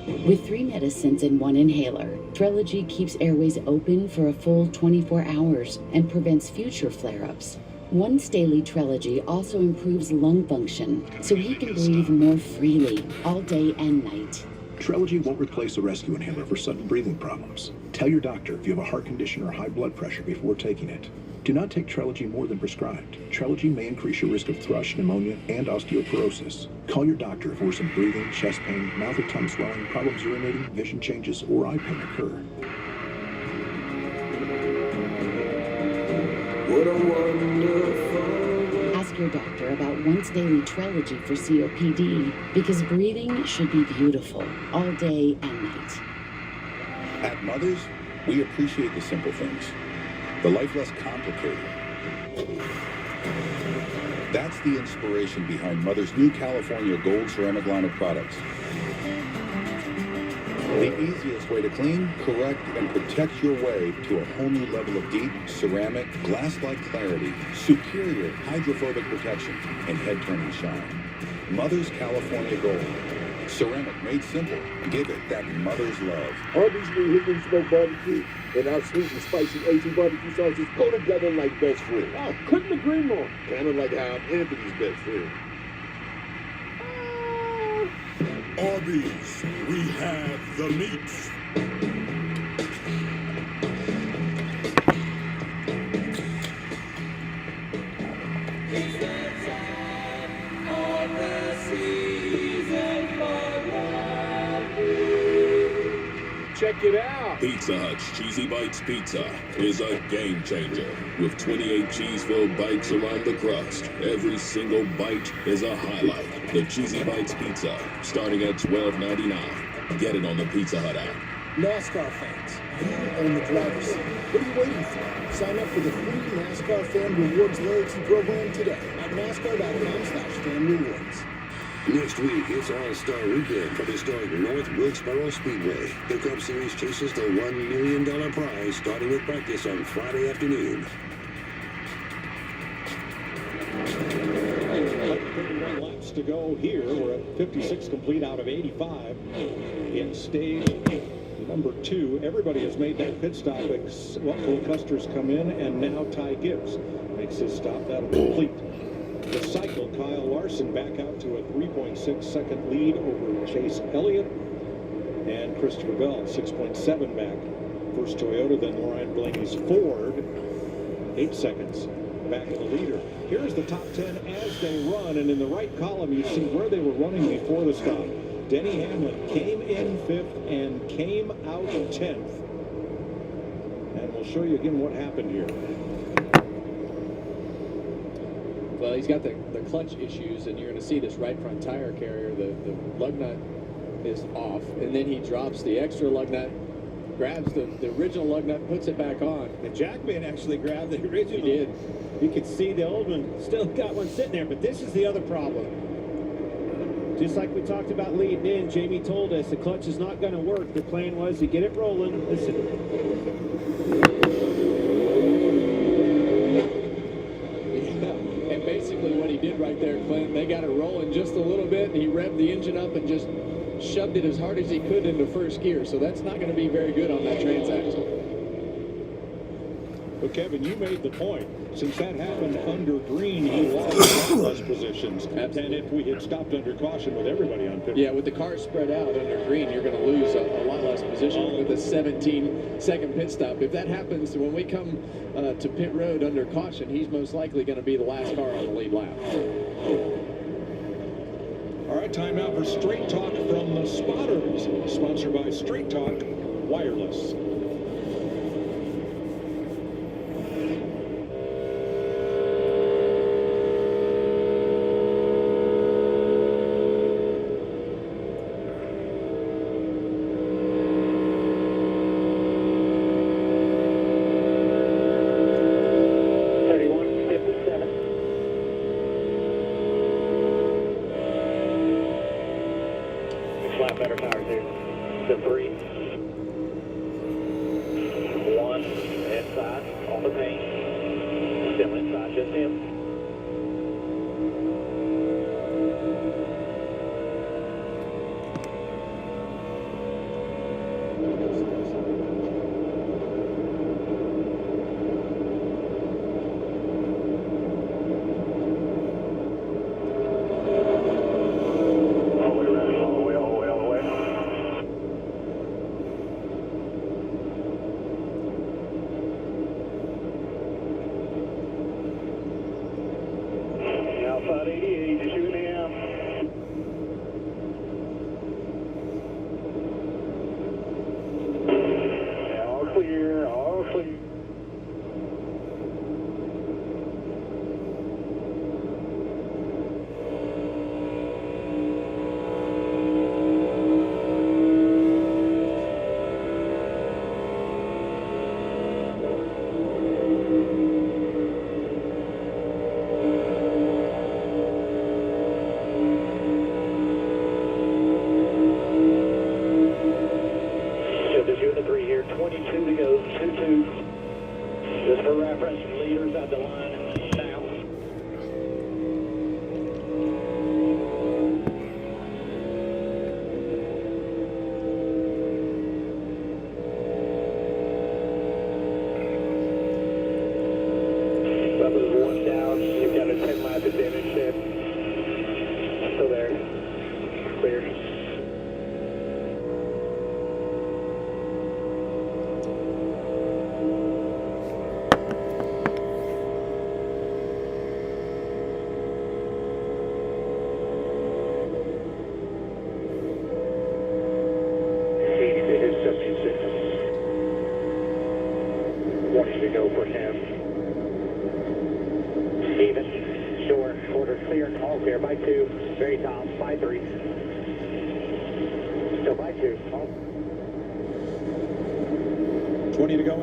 With 3 medicines and 1 inhaler, Trelegy keeps airways open for a full 24 hours and prevents future flare-ups. Once daily Trelegy also improves lung function, so he can breathe more freely all day and night. Trelegy won't replace a rescue inhaler for sudden breathing problems. Tell your doctor if you have a heart condition or high blood pressure before taking it. Do not take Trelegy more than prescribed. Trelegy may increase your risk of thrush, pneumonia, and osteoporosis. Call your doctor if worsened breathing, chest pain, mouth or tongue swelling, problems urinating, vision changes, or eye pain occur. What a wonderful... Ask your doctor about once daily Trelegy for COPD, because breathing should be beautiful all day and night. At Mothers, we appreciate the simple things. The life less complicated. That's the inspiration behind Mother's new California Gold ceramic line of products. The easiest way to clean, correct, and protect your way to a whole new level of deep, ceramic, glass-like clarity, superior hydrophobic protection, and head-turning shine. Mother's California Gold. Ceramic made simple. Give it that mother's love. Arby's new Hickory Smoked Barbecue and our sweet and spicy Asian barbecue sauces go together like best friends. Oh, couldn't agree more. Kind of like how I'm Anthony's best friend. Arby's, we have the meats. Check it out. Pizza Hut's Cheesy Bites Pizza is a game changer. With 28 cheese-filled bites around the crust, every single bite is a highlight. The Cheesy Bites Pizza, starting at $12.99. Get it on the Pizza Hut app. NASCAR fans, you own the driver's seat. What are you waiting for? Sign up for the free NASCAR Fan Rewards Loyalty Program today at NASCAR.com/Fan Rewards. Next week, it's All-Star Weekend from historic North Wilkesboro Speedway. The Cup Series chases the $1 million prize, starting with practice on Friday afternoon. 131 laps to go here. We're at 56 complete out of 85. In stage number 2, everybody has made that pit stop. Cole Custer's come in, and now Ty Gibbs makes his stop. That'll complete the cycle. Kyle Larson back out to a 3.6 second lead over Chase Elliott, and Christopher Bell 6.7 back. First Toyota, then Ryan Blaney's Ford, 8 seconds back in the leader. Here's the top 10 as they run, and in the right column you see where they were running before the stop. Denny Hamlin came in 5th and came out 10th. And we'll show you again what happened here. Well, he's got the clutch issues, and you're going to see this right front tire carrier. The lug nut is off, and then he drops the extra lug nut, grabs the original lug nut, puts it back on. The jackman actually grabbed the original. He did. You could see the old one still got one sitting there, but this is the other problem. Just like we talked about leading in, Jamie told us the clutch is not going to work. The plan was to get it rolling. Listen. And basically what he did right there, Clint, they got it rolling just a little bit, and he revved the engine up and just shoved it as hard as he could into first gear. So that's not going to be very good on that transaxle. But Kevin, you made the point. Since that happened under green, he lost less positions than if we had stopped under caution with everybody on pit. Yeah, with the cars spread out under green, you're going to lose a lot less position with a 17-second pit stop. If that happens when we come to pit road under caution, he's most likely going to be the last car on the lead lap. All right, time out for Straight Talk from the Spotters, sponsored by Straight Talk Wireless. clear, all clear.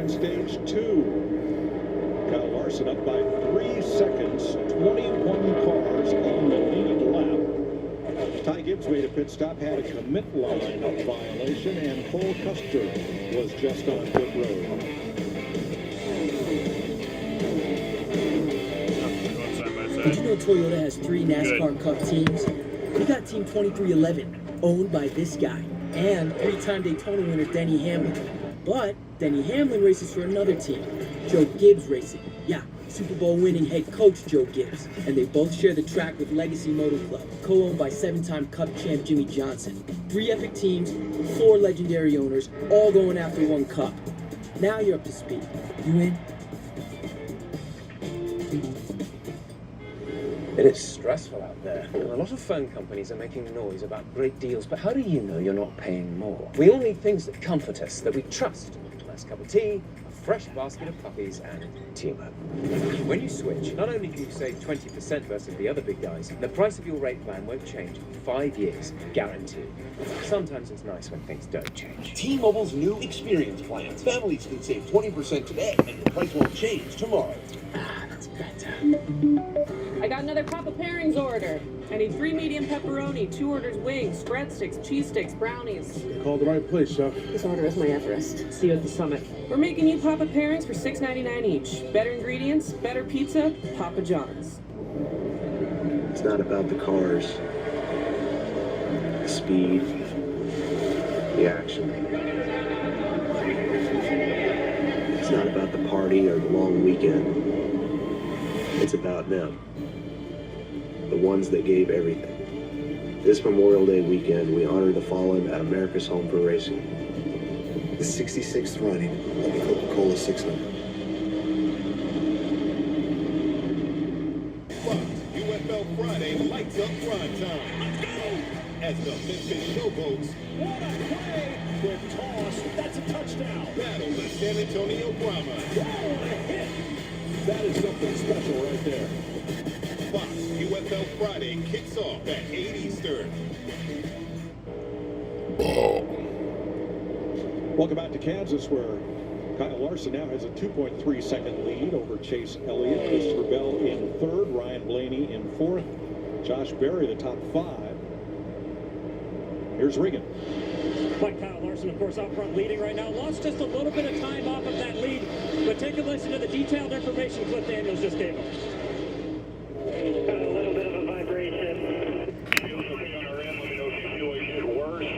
Stage 2. Kyle Larson up by 3 seconds, 21 cars on the lead lap. Ty Gibbs made a pit stop, had a commit line violation, and Cole Custer was just on pit road. Did you know Toyota has 3 NASCAR Cup teams? We got Team 2311, owned by this guy, and 3-time Daytona winner Denny Hamlin. But Denny Hamlin races for another team, Joe Gibbs Racing. Yeah, Super Bowl winning head coach Joe Gibbs. And they both share the track with Legacy Motor Club, co-owned by 7-time Cup champ Jimmy Johnson. 3 epic teams, 4 legendary owners, all going after 1 cup. Now you're up to speed. You in? It is stressful out there, and a lot of phone companies are making noise about great deals, but how do you know you're not paying more? We all need things that comfort us, that we trust. A nice cup of tea, a fresh basket of puppies, and teamwork. When you switch, not only can you save 20% versus the other big guys, the price of your rate plan won't change for 5 years, guaranteed. Sometimes it's nice when things don't change. T-Mobile's new experience plans. Families can save 20% today, and the price won't change tomorrow. That's better. I got another Papa Pairings order. I need 3 medium pepperoni, 2 orders wings, breadsticks, cheese sticks, brownies. You called the right place, Chef. This order is my Everest. See you at the summit. We're making you Papa Pairings for $6.99 each. Better ingredients, better pizza, Papa John's. It's not about the cars, the speed, the action. It's not about the party or the long weekend. It's about them. The ones that gave everything. This Memorial Day weekend, we honor the fallen at America's Home for Racing. The 66th running of the Coca-Cola 600. UFL Friday lights up prime time. Let's go! As the Memphis Showboats. What a play! Quick toss. That's a touchdown. Battle the San Antonio Brahma. Oh, what a hit! That is something special right there. Fox UFL Friday kicks off at 8 Eastern. Welcome back to Kansas, where Kyle Larson now has a 2.3 second lead over Chase Elliott. Christopher Bell in 3rd, Ryan Blaney in 4th, Josh Berry the top 5. Here's Regan. But Kyle Larson, of course, out front leading right now. Lost just a little bit of time off of that lead. But take a listen to the detailed information Cliff Daniels just gave us. Got a little bit of a vibration. Feels okay on our end. Let me know if you feel like it worse.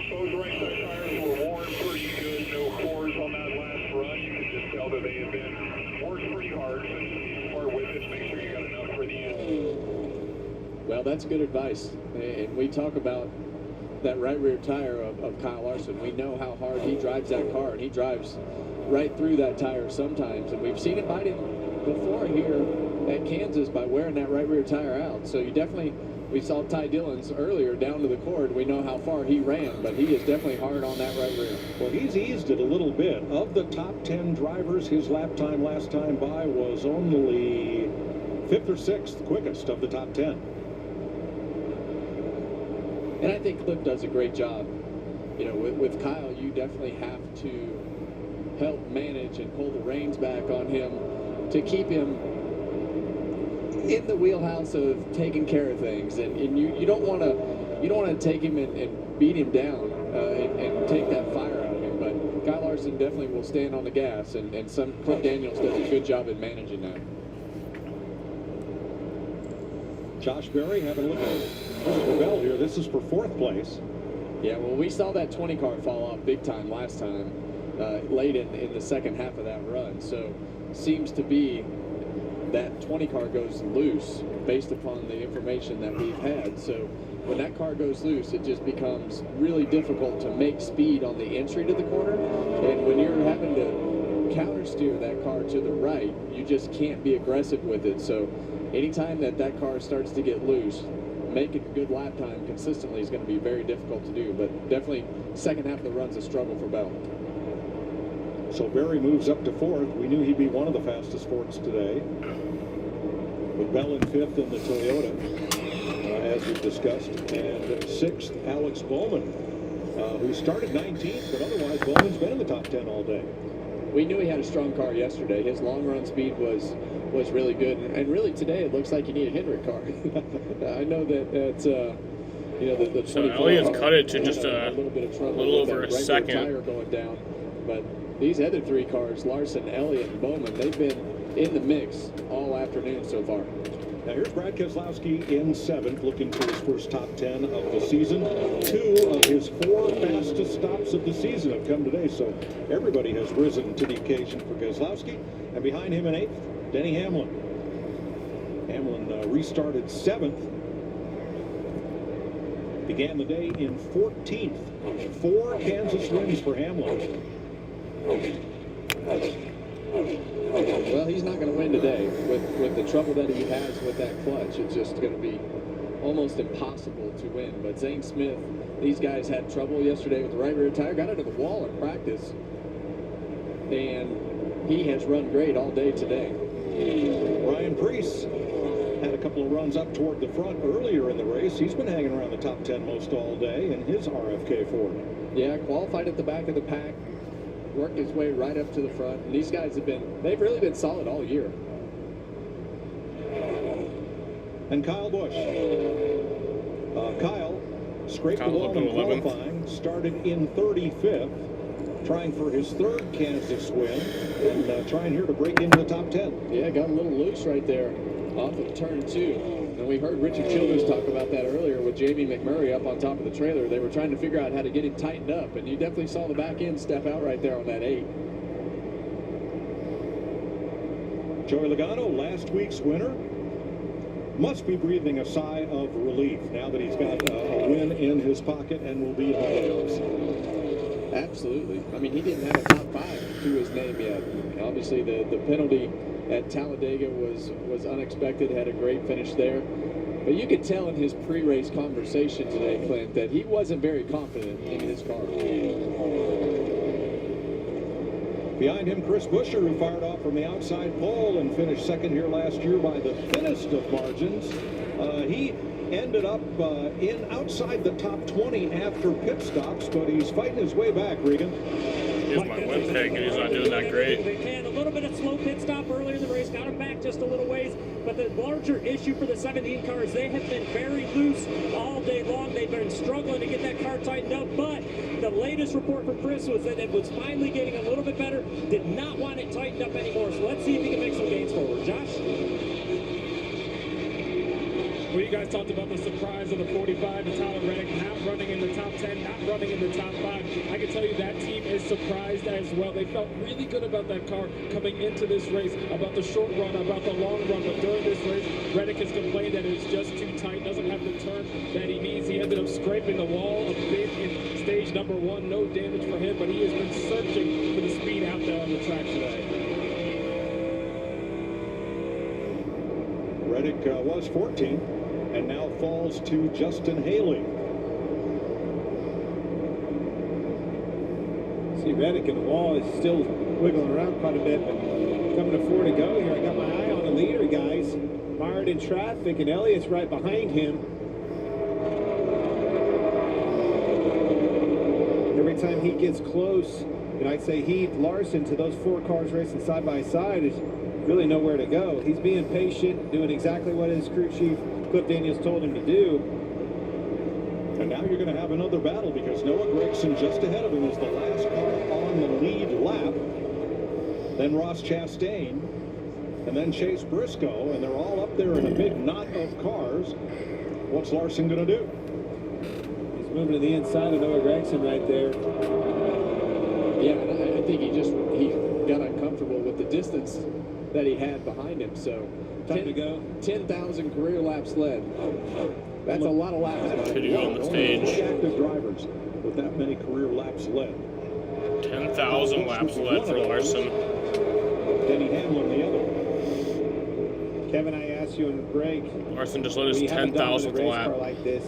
Those right side tires were worn pretty good. No cores on that last run. You can just tell that they have been worked pretty hard. But part with it, make sure you got enough for the end. Well, that's good advice. And we talk about that right rear tire of Kyle Larson. We know how hard he drives that car, and he drives right through that tire sometimes. And we've seen it bite him before here at Kansas by wearing that right rear tire out. So you definitely We saw Ty Dillon's earlier down to the cord. We know how far he ran, but he is definitely hard on that right rear. Well, he's eased it a little bit. Of the top 10 drivers, his lap time last time by was only 5th or 6th quickest of the top 10. And I think Cliff does a great job. You know, with Kyle, you definitely have to help manage and pull the reins back on him to keep him in the wheelhouse of taking care of things. And you don't want to take him and beat him down and take that fire out of him. But Kyle Larson definitely will stand on the gas, and Cliff Daniels does a good job at managing that. Josh Berry having a look at the belt here. This is for 4th place. Yeah, well, we saw that 20 car fall off big time last time, late in the second half of that run. So seems to be that 20 car goes loose based upon the information that we've had. So when that car goes loose, it just becomes really difficult to make speed on the entry to the corner. And when you're having to counter steer that car to the right, you just can't be aggressive with it. So anytime that car starts to get loose, making a good lap time consistently is going to be very difficult to do. But definitely second half of the run's a struggle for Bell. So Berry moves up to 4th. We knew he'd be one of the fastest Fords today. With Bell in 5th in the Toyota, as we've discussed. And 6th, Alex Bowman, who started 19th, but otherwise Bowman's been in the top 10 all day. We knew he had a strong car yesterday. His long run speed was really good. And really today it looks like you need a Hendrick car. I know that's you know, the so Elliott's cut it to just a little bit of trouble, a little over a second. Tire going down. But these other 3 cars, Larson, Elliott, and Bowman, they've been in the mix all afternoon so far. Now here's Brad Keselowski in 7th, looking for his first top 10 of the season. 2 of his 4 fastest stops of the season have come today, so everybody has risen to the occasion for Keselowski. And behind him in 8th, Denny Hamlin. Hamlin restarted 7th. Began the day in 14th. 4 Kansas wins for Hamlin. Well, he's not going to win today with the trouble that he has with that clutch. It's just going to be almost impossible to win. But Zane Smith, these guys had trouble yesterday with the right rear tire, got into the wall in practice, and he has run great all day today. Ryan Preece had a couple of runs up toward the front earlier in the race. He's been hanging around the top 10 most all day in his RFK Ford. Yeah, qualified at the back of the pack, worked his way right up to the front. And these guys they've really been solid all year. And Kyle Busch. Kyle scraped the wall in qualifying, started in 35th, trying for his 3rd Kansas win, and trying here to break into the top 10. Yeah, got a little loose right there off of turn 2. And we heard Richard Childers talk about that earlier with Jamie McMurray up on top of the trailer. They were trying to figure out how to get him tightened up, and you definitely saw the back end step out right there on that 8. Joey Logano, last week's winner, must be breathing a sigh of relief now that he's got a win in his pocket and will be in the playoffs. Absolutely. I mean, he didn't have a top 5 to his name yet. Obviously, the penalty at Talladega was unexpected, had a great finish there. But you could tell in his pre-race conversation today, Clint, that he wasn't very confident in his car. Behind him, Chris Buescher, who fired off from the outside pole and finished 2nd here last year by the thinnest of margins. He ended up in outside the top 20 after pit stops, but he's fighting his way back, Regan. Here's my win pick, and he's not doing that great. They can. A little bit of slow pit stop earlier in the race, got him back just a little ways. But the larger issue for the 17 cars, they have been very loose all day long. They've been struggling to get that car tightened up. But the latest report from Chris was that it was finally getting a little bit better. Did not want it tightened up anymore. So let's see if he can make some gains forward. Josh? Well, you guys talked about the surprise of the 45, and Tyler Reddick not running in the top 10, not running in the top 5. I can tell you that team is surprised as well. They felt really good about that car coming into this race, about the short run, about the long run. But during this race, Reddick has complained that it's just too tight, doesn't have the turn that he needs. He ended up scraping the wall a bit in stage number 1. No damage for him, but he has been searching for the speed out there on the track today. Reddick was 14. And now falls to Justin Haley. See Reddick in the wall is still wiggling around quite a bit, but coming to 4 to go here. I got my eye on the leader, guys. Mired in traffic, and Elliott's right behind him. Every time he gets close, and I'd say Larson, to those 4 cars racing side by side, is really nowhere to go. He's being patient, doing exactly what his crew chief Cliff Daniels told him to do. And now you're going to have another battle because Noah Gragson just ahead of him is the last car on the lead lap. Then Ross Chastain, and then Chase Briscoe, and they're all up there in a big knot of cars. What's Larson going to do? He's moving to the inside of Noah Gragson right there. Yeah, I think he got uncomfortable with the distance that he had behind him. So time to go. 10,000 career laps led. That's a lot of laps. Video on the stage. Active drivers with that many career laps led. 10,000 laps led for Larson. Denny Hamlin, the other. Kevin, I asked you on the break. Larson just led his 10,000th lap. Like this,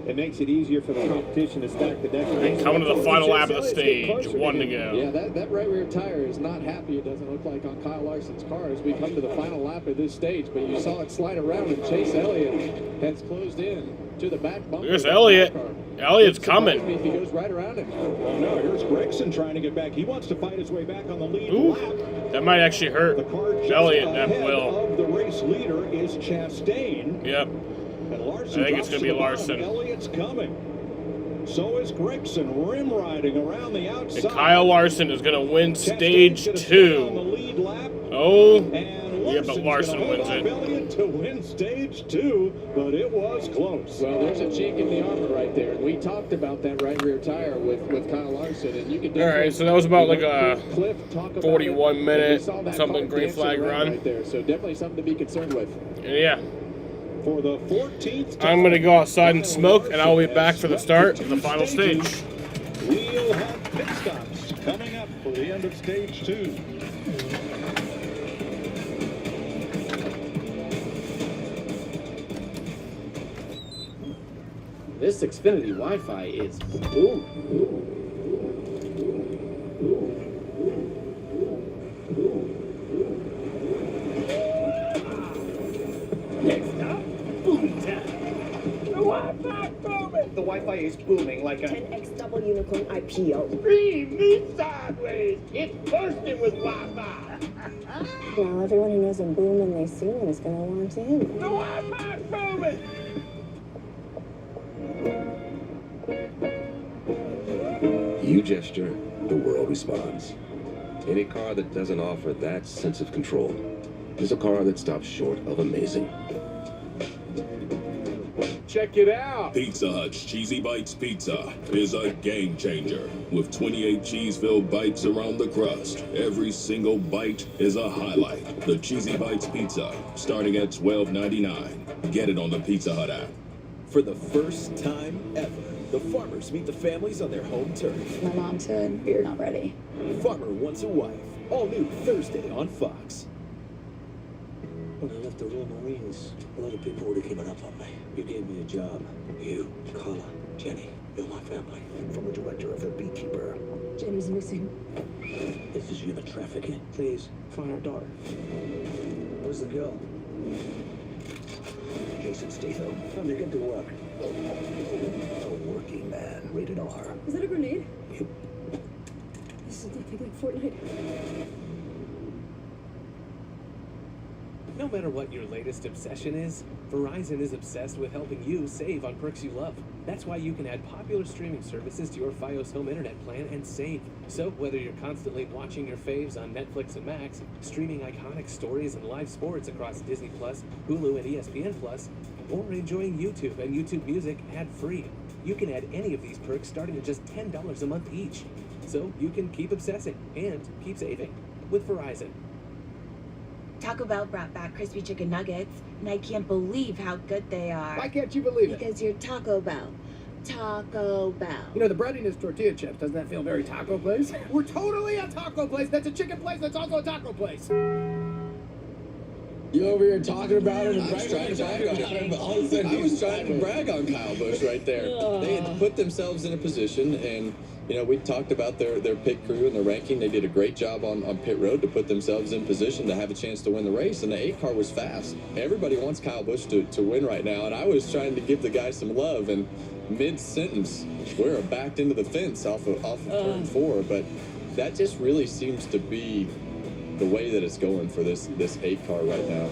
it makes it easier for the competition to stack the deck. And coming to the final lap of the stage, 1 to go. Yeah, that right rear tire is not happy. It doesn't look like on Kyle Larson's car as we come to the final lap of this stage. But you saw it slide around, and Chase Elliott has closed in to the back bumper. There's Elliott. Elliott's coming. If he goes right around him. Oh no, here's Gragson trying to get back. He wants to fight his way back on the lead lap. That might actually hurt Elliott. That will. Of the race leader is Chastain. Yep. And Larson I think it's going to be Larson. Elliott's coming. So is Gragson rim riding around the outside. And Kyle Larson is going to win stage 2. Oh, yeah, but Larson wins it. Elliott to win stage 2, but it was close. Well, there's a chink in the armor right there. And we talked about that right rear tire with Kyle Larson. And you can. All right, so that was about like a 41-minute something green flag run. Right there. So definitely something to be concerned with. Yeah. For the 14th time, I'm going to go outside and smoke, and I'll be back for the start of the final stage. We'll have pit stops coming up for the end of stage 2. This Xfinity Wi-Fi is boom. Next up, boom time. The Wi-Fi booming. The Wi-Fi is booming like a 10x double unicorn IPO. Scream me sideways. It's bursting with Wi-Fi. Now everyone who knows a boom and they see one is going to want in. The Wi-Fi booming. You gesture, the world responds. Any car that doesn't offer that sense of control is a car that stops short of amazing. Check it out. Pizza Hut's Cheesy Bites Pizza is a game changer. With 28 cheese-filled bites around the crust, every single bite is a highlight. The Cheesy Bites Pizza, starting at $12.99. Get it on the Pizza Hut app. For the first time ever, the farmers meet the families on their home turf. My mom said, "You're not ready." Farmer Wants a Wife. All new Thursday on Fox. When I left the Royal Marines, a lot of people would have given up on me. You gave me a job. You, Carla, Jenny, you're my family. From a director of a beekeeper. Jenny's missing. This is human trafficking. Please, find our daughter. Where's the girl? Jason Statham. Time to get to work. A working man, rated R. Is that a grenade? Yep. This is nothing like Fortnite. No matter what your latest obsession is, Verizon is obsessed with helping you save on perks you love. That's why you can add popular streaming services to your Fios home internet plan and save. So whether you're constantly watching your faves on Netflix and Max, streaming iconic stories and live sports across Disney+, Hulu, and ESPN+, or enjoying YouTube and YouTube Music ad-free, you can add any of these perks starting at just $10 a month each. So you can keep obsessing and keep saving with Verizon. Taco Bell brought back crispy chicken nuggets, and I can't believe how good they are. Why can't you believe it? Because you're Taco Bell. Taco Bell. You know, the breading is tortilla chips. Doesn't that feel very taco place? We're totally a taco place. That's a chicken place. That's also a taco place. You over here talking about it and trying to brag on him. I was trying to brag on Kyle Busch right there. They had put themselves in a position, and we talked about their pit crew and their ranking. They did a great job on pit road to put themselves in position to have a chance to win the race, and the 8 car was fast. Everybody wants Kyle Busch to win right now, and I was trying to give the guy some love, and mid-sentence, we're backed into the fence off of turn 4, but that just really seems to be the way that it's going for this 8 car right now.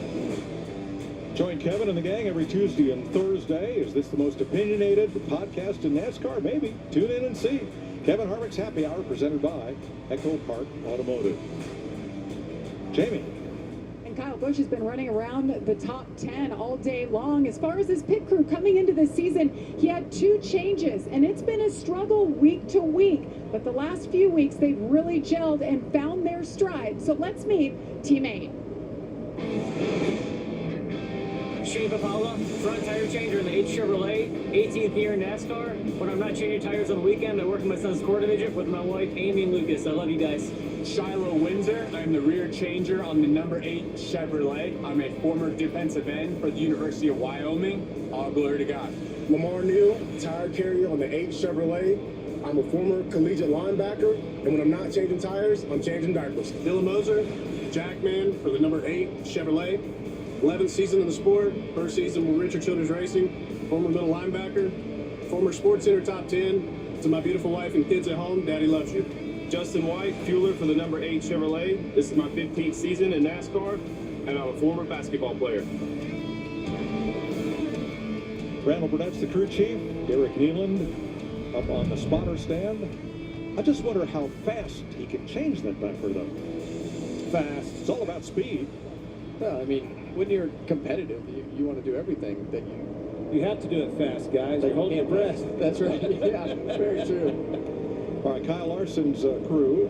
Join Kevin and the gang every Tuesday and Thursday. Is this the most opinionated podcast in NASCAR? Maybe. Tune in and see. Kevin Harvick's Happy Hour presented by Echo Park Automotive. Jamie. And Kyle Busch has been running around the top 10 all day long. As far as his pit crew coming into this season, he had 2 changes, and it's been a struggle week to week. But the last few weeks, they've really gelled and found their stride. So let's meet Team 8. Shane Papala, front tire changer in the 8 Chevrolet, 18th year in NASCAR. When I'm not changing tires on the weekend, I work in my son's core division with my wife, Amy and Lucas. I love you guys. Shiloh Windsor, I'm the rear changer on the number 8 Chevrolet. I'm a former defensive end for the University of Wyoming. All glory to God. Lamar Neal, tire carrier on the 8 Chevrolet. I'm a former collegiate linebacker, and when I'm not changing tires, I'm changing diapers. Dylan Moser, Jackman for the number 8 Chevrolet. 11th season in the sport, first season with Richard Childers Racing, former middle linebacker, former Sports Center top 10. To my beautiful wife and kids at home, Daddy loves you. Justin White, fueler for the number 8 Chevrolet. This is my 15th season in NASCAR, and I'm a former basketball player. Randall Burnett's the crew chief. Derek Nealand up on the spotter stand. I just wonder how fast he can change that bumper, though. Fast. It's all about speed. Well, I mean, when you're competitive, you want to do everything that You have to do it fast, guys. They hold your breath. That's right. Yeah, very true. All right, Kyle Larson's crew,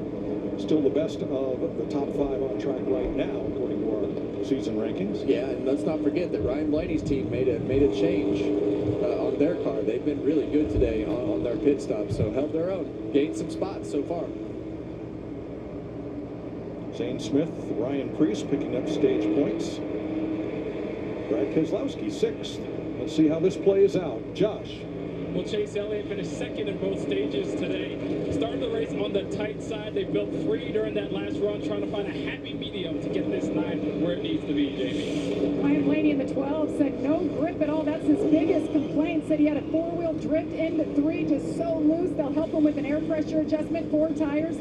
still the best of the top 5 on track right now, according to our season rankings. Yeah, and let's not forget that Ryan Blaney's team made a change on their car. They've been really good today on their pit stop, so held their own. Gained some spots so far. Zane Smith, Ryan Preece picking up stage points. Brad Keselowski 6th. Let's see how this plays out. Josh. Well, Chase Elliott finished second in both stages today. Started the race on the tight side. They built 3 during that last run, trying to find a happy medium to get this 9 where it needs to be, Jamie. Ryan Blaney in the 12 said no grip at all. That's his biggest complaint. Said he had a 4-wheel drift into 3, just so loose. They'll help him with an air pressure adjustment, 4 tires.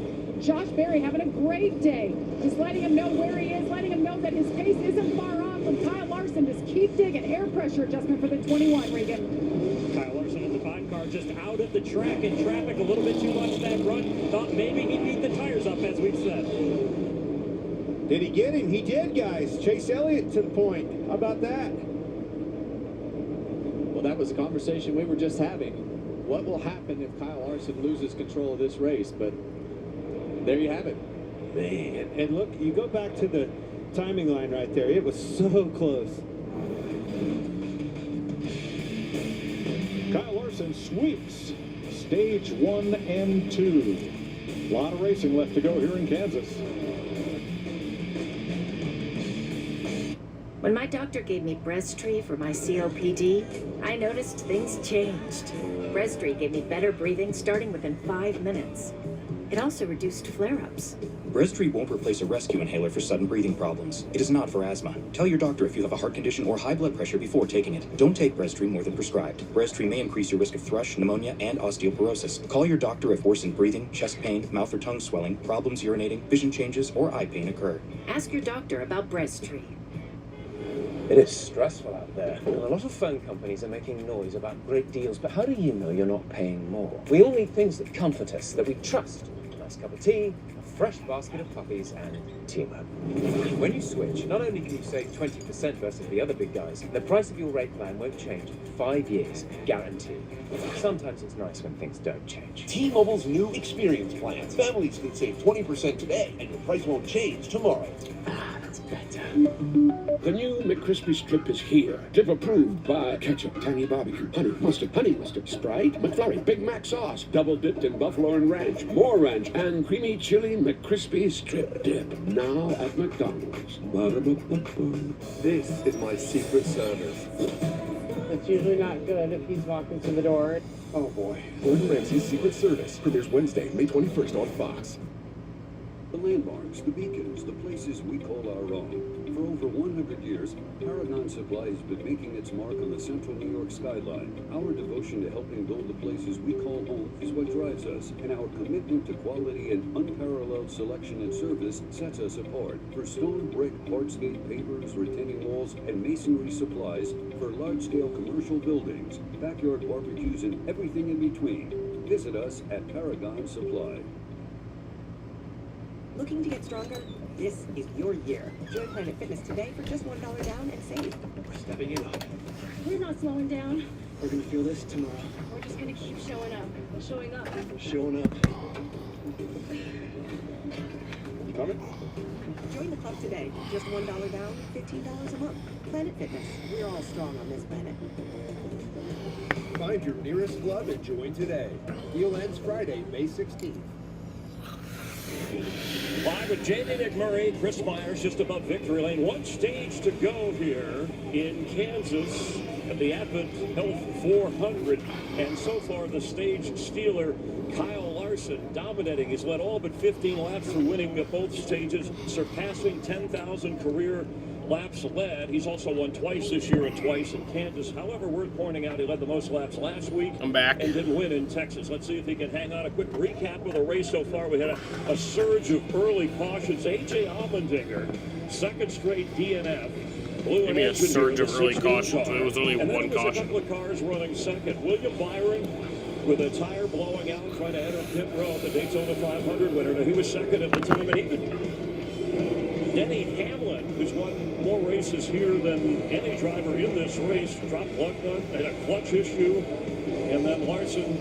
Josh Berry having a great day. Just letting him know where he is, letting him know that his pace isn't far off from Kyle Larson. Just keep digging. Air pressure adjustment for the 21, Regan. Kyle Larson in the 5 car just out of the track in traffic a little bit too much that run. Thought maybe he'd beat the tires up, as we've said. Did he get him? He did, guys. Chase Elliott to the point. How about that? Well, that was a conversation we were just having. What will happen if Kyle Larson loses control of this race? But there you have it. Man, and look, you go back to the timing line right there. It was so close. Kyle Larson sweeps stage 1 and 2. A lot of racing left to go here in Kansas. When my doctor gave me Breztri for my COPD, I noticed things changed. Breztri gave me better breathing starting within 5 minutes. It also reduced flare-ups. Breztri won't replace a rescue inhaler for sudden breathing problems. It is not for asthma. Tell your doctor if you have a heart condition or high blood pressure before taking it. Don't take Breztri more than prescribed. Breztri may increase your risk of thrush, pneumonia, and osteoporosis. Call your doctor if worsened breathing, chest pain, mouth or tongue swelling, problems urinating, vision changes, or eye pain occur. Ask your doctor about Breztri. It is stressful out there, and a lot of phone companies are making noise about great deals, but how do you know you're not paying more? We all need things that comfort us, that we trust. A nice cup of tea, a fresh basket of puppies, and teamwork. When you switch, not only can you save 20% versus the other big guys, the price of your rate plan won't change for 5 years, guaranteed. Sometimes it's nice when things don't change. T-Mobile's new experience plans. Families can save 20% today, and your price won't change tomorrow. That's better. The new McCrispy strip is here. Dip approved by ketchup, tangy barbecue, honey mustard, Sprite, McFlurry, Big Mac sauce, double dipped in buffalo and ranch, more ranch, and creamy chili McCrispy strip dip. Now at McDonald's. Ba-da-ba-ba-ba. This is my secret service. It's usually not good if he's walking through the door. Oh boy. Gordon Ramsay's Secret Service premieres Wednesday, May 21st on Fox. The landmarks, the beacons, the places we call our own. For over 100 years, Paragon Supply has been making its mark on the central New York skyline. Our devotion to helping build the places we call home is what drives us, and our commitment to quality and unparalleled selection and service sets us apart. For stone, brick, hardscape, pavers, retaining walls, and masonry supplies, for large-scale commercial buildings, backyard barbecues, and everything in between, visit us at Paragon Supply. Looking to get stronger? This is your year. Join Planet Fitness today for just $1 down and save. We're stepping it up. We're not slowing down. We're gonna feel this tomorrow. We're just gonna keep showing up. Showing up. Showing up. You coming? Join the club today. Just $1 down, $15 a month. Planet Fitness. We're all strong on this planet. Find your nearest club and join today. Deal ends Friday, May 16th. Live with Jamie McMurray, Chris Myers just above victory lane. One stage to go here in Kansas at the Advent Health 400. And so far, the stage stealer, Kyle Larson, dominating. He's led all but 15 laps through winning both stages, surpassing 10,000 career laps led. He's also won twice this year and twice in Kansas. However, worth pointing out, he led the most laps last week. I'm back. And didn't win in Texas. Let's see if he can hang on. A quick recap of the race so far. We had a surge of early cautions. A.J. Allmendinger, second straight DNF. Give me a surge of early cautions. It was only one caution. A couple of cars running second. William Byron with a tire blowing out, trying to enter pit row, the Daytona 500 winner. Now, he was second at the time, and even Denny Hamlin, who's won more races here than any driver in this race, dropped lug nut, had a clutch issue, and then Larson,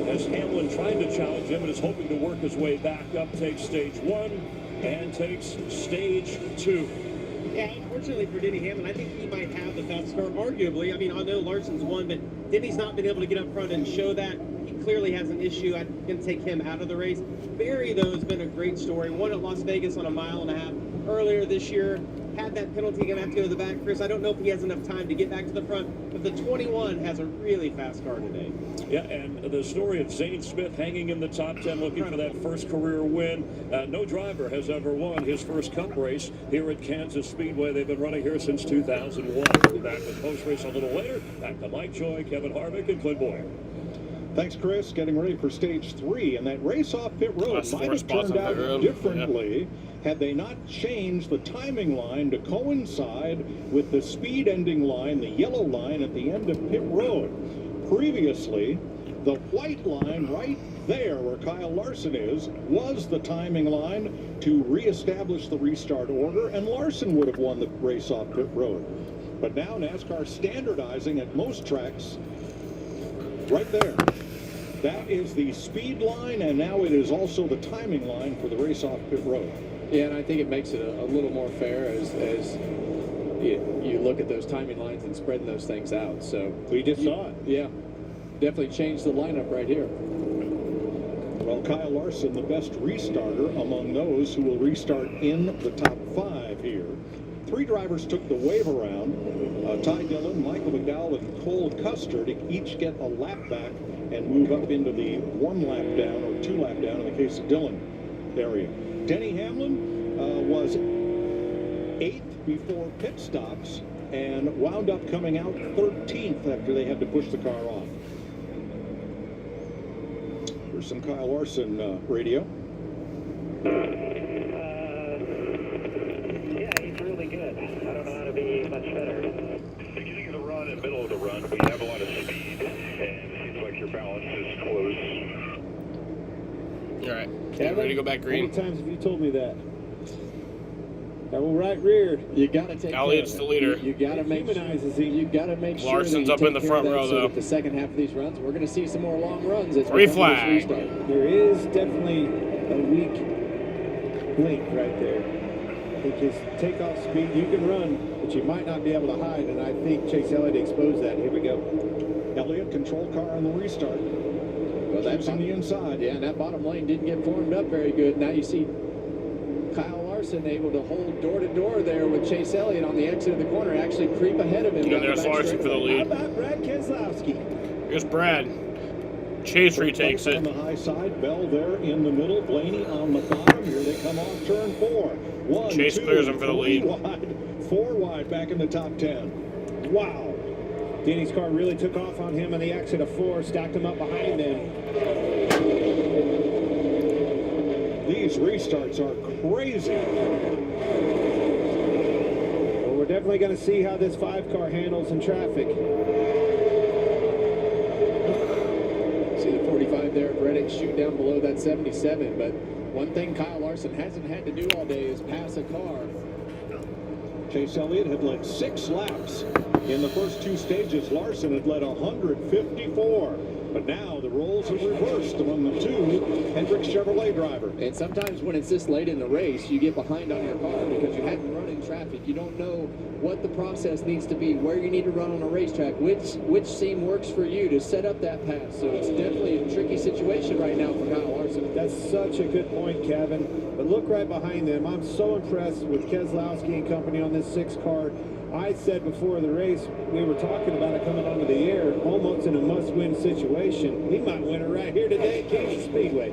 as Hamlin tried to challenge him and is hoping to work his way back up, takes stage one and takes stage two. Yeah, unfortunately for Denny Hamlin, I think he might have the fastest car, arguably. I mean, I know Larson's won, but Denny's not been able to get up front and show that. He clearly has an issue. I'm going to take him out of the race. Barry, though, has been a great story. Won at Las Vegas on a 1.5 miles earlier this year. Had that penalty, going to have to go to the back. Chris, I don't know if he has enough time to get back to the front, but the 21 has a really fast car today. Yeah, and the story of Zane Smith hanging in the top 10, looking for that first career win. No driver has ever won his first Cup race here at Kansas Speedway. They've been running here since 2001. We'll be back with post-race a little later. Back to Mike Joy, Kevin Harvick, and Clint Boyer. Thanks, Chris. Getting ready for stage 3, and that race off pit road might have turned out differently had they not changed the timing line to coincide with the speed ending line, the yellow line at the end of pit road. Previously, the white line right there where Kyle Larson is was the timing line to reestablish the restart order, and Larson would have won the race off pit road. But now NASCAR standardizing at most tracks right there. That is the speed line, and now it is also the timing line for the race off pit road. Yeah, and I think it makes it a little more fair as you look at those timing lines and spreading those things out. So we just saw it. Yeah, definitely changed the lineup right here. Well, Kyle Larson, the best restarter among those who will restart in the top 5 here. 3 drivers took the wave around. Ty Dillon, Michael McDowell, and Cole Custer to each get a lap back and move up into the 1 lap down or 2 lap down in the case of Dillon area. Denny Hamlin was 8th before pit stops and wound up coming out 13th after they had to push the car off. Here's some Kyle Larson radio. Yeah, he's really good. I don't know how to be much better. Beginning of the run and middle of the run, we have a lot of speed, and it seems like your balance is close. All right. Kevin, ready to go back green? How many times have you told me that? Double right rear. You got to take Elliot's the leader. You got to make sure. You got to make sure. Larson's up in the front row, though. The second half of these runs, we're going to see some more long runs. It's 3 flag. There is definitely a weak link right there. think his takeoff speed, you can run, but you might not be able to hide, and I think Chase Elliott exposed that. Here we go. Elliott, control car on the restart. Well, that's on the inside. Yeah, and that bottom lane didn't get formed up very good. Now you see Kyle Larson able to hold door-to-door there with Chase Elliott on the exit of the corner, actually creep ahead of him. Yeah, there's Larson for the lead. How about Brad Keselowski? Here's Brad. Chase retakes it. On the high side, Bell there in the middle, Blaney on the bottom. Here they come off turn 4. 1, Chase 2, clears him for the lead. Wide, 4 wide, back in the top 10. Wow. Denny's car really took off on him on the exit of 4, stacked him up behind them. These restarts are crazy. Well, we're definitely going to see how this 5 car handles in traffic. See the 45 there, Reddick shoot down below that 77, but one thing Kyle Larson hasn't had to do all day is pass a car. Chase Elliott had led 6 laps. In the first 2 stages, Larson had led 154. But now the roles have reversed among the 2 Hendrick Chevrolet drivers. And sometimes when it's this late in the race, you get behind on your car because you hadn't run in traffic. You don't know what the process needs to be, where you need to run on a racetrack, which seam works for you to set up that pass. So it's definitely a tricky situation right now for Kyle Larson. That's such a good point, Kevin. But look right behind them. I'm so impressed with Keselowski and company on this 6 car. I said before the race, we were talking about it coming onto the air, almost in a must-win situation. He might win it right here today at Kansas Speedway.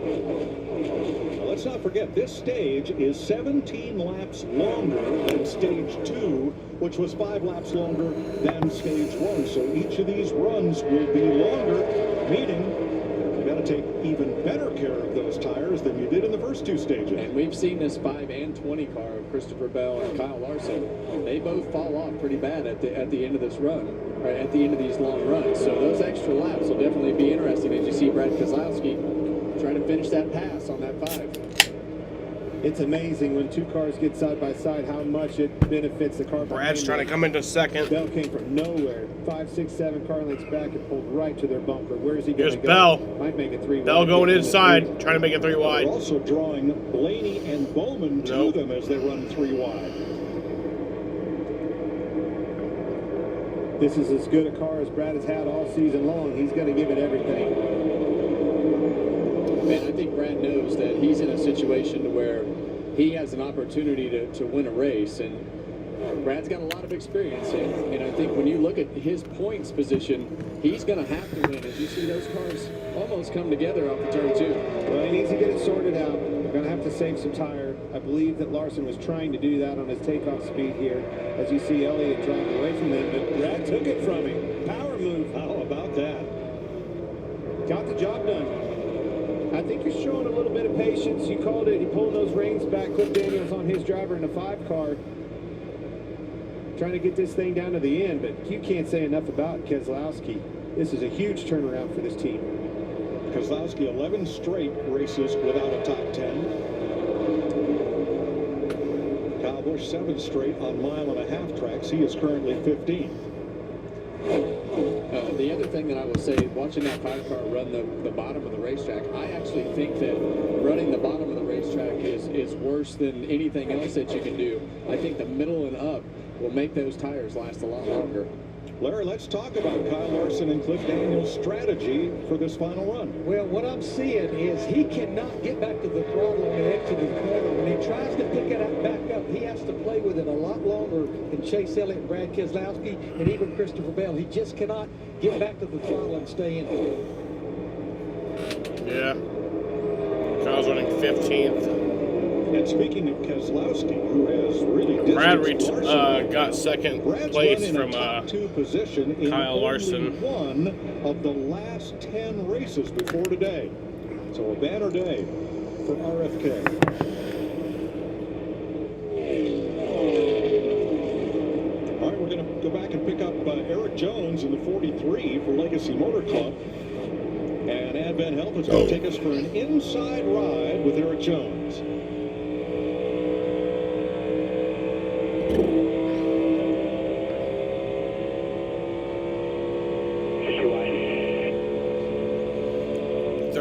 Now, let's not forget, this stage is 17 laps longer than stage 2, which was 5 laps longer than stage 1. So each of these runs will be longer, meaning you've got to take even better care of those tires than you did in the first 2 stages. And we've seen this 5 and 20 car of Christopher Bell and Kyle Larson. They both fall off pretty bad at the end of this run, or at the end of these long runs. So those extra laps will definitely be interesting as you see Brad Keselowski trying to finish that pass on that 5. It's amazing when 2 cars get side by side how much it benefits the car. Brad's trying to come into second. Bell came from nowhere. 5, 6, 7 car lengths back and pulled right to their bumper. Where is he going to go? Here's Bell. Might make it 3 Bell wide. going inside, trying to make it 3 wide. They're also drawing Blaney and Bowman to them as they run 3 wide. This is as good a car as Brad has had all season long. He's going to give it everything. Man, I think Brad knows that he's in a situation to where he has an opportunity to win a race, and Brad's got a lot of experience, and I think when you look at his points position, he's going to have to win. As you see those cars almost come together off the turn 2. Well, he needs to get it sorted out. We're going to have to save some tire. I believe that Larson was trying to do that on his takeoff speed here. As you see Elliott driving away from him, but Brad took it from him. Power move. How about that? Got the job done. I think you're showing a little bit of patience. You called it. He pulled those reins back. Cliff Daniels on his driver in the 5 car. Trying to get this thing down to the end, but you can't say enough about Keselowski. This is a huge turnaround for this team. Keselowski 11 straight races without a top 10. Kyle Busch 7 straight on 1.5 tracks. He is currently 15. The other thing that I will say, watching that 5 car run the bottom of the racetrack, I actually think that running the bottom of the racetrack is worse than anything else that you can do. I think the middle and up will make those tires last a lot longer. Larry, let's talk about Kyle Larson and Cliff Daniels' strategy for this final run. Well, what I'm seeing is he cannot get back to the throttle on the exit of the corner. When he tries to pick it back up, he has to play with it a lot longer than Chase Elliott, Brad Keselowski, and even Christopher Bell. He just cannot get back to the throttle and stay in it. Yeah. Kyle's running 15th. And speaking of Keselowski, who has really Brad got second place from Kyle Larson. One of the last 10 races before today. So a banner day for RFK. All right, we're going to go back and pick up Eric Jones in the 43 for Legacy Motor Club. And Advent Health is going to take us for an inside ride with Eric Jones.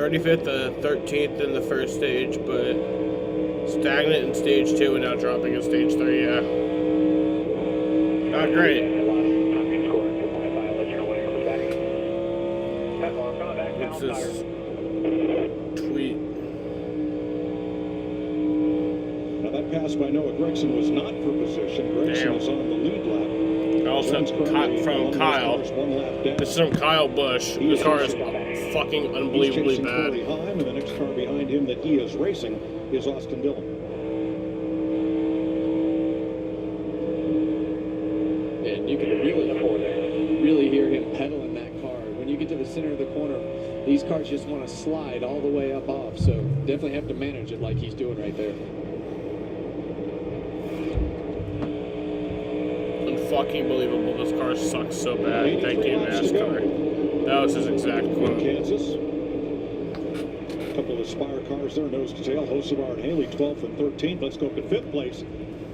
'35th, 13th in the first stage, but Stagnant in stage 2 and now dropping in stage 3, yeah. Not great. What's this tweet? Now that pass by Noah Gregson was not for position. Gregson is on the lead lap. Also from Kyle. This is from Kyle Busch. This car is fucking unbelievably bad. And the next car behind him that he is racing is Austin Dillon. And you can really hear him pedaling that car. When you get to the center of the corner, these cars just want to slide all the way up off. So definitely have to manage it like he's doing right there. Fucking believable. This car sucks so bad. Thank you, NASCAR. That was his exact quote. Kansas. A couple of Aspire cars there, nose to tail. Hocevar and Haley, 12th and 13th. Let's go to 5th place.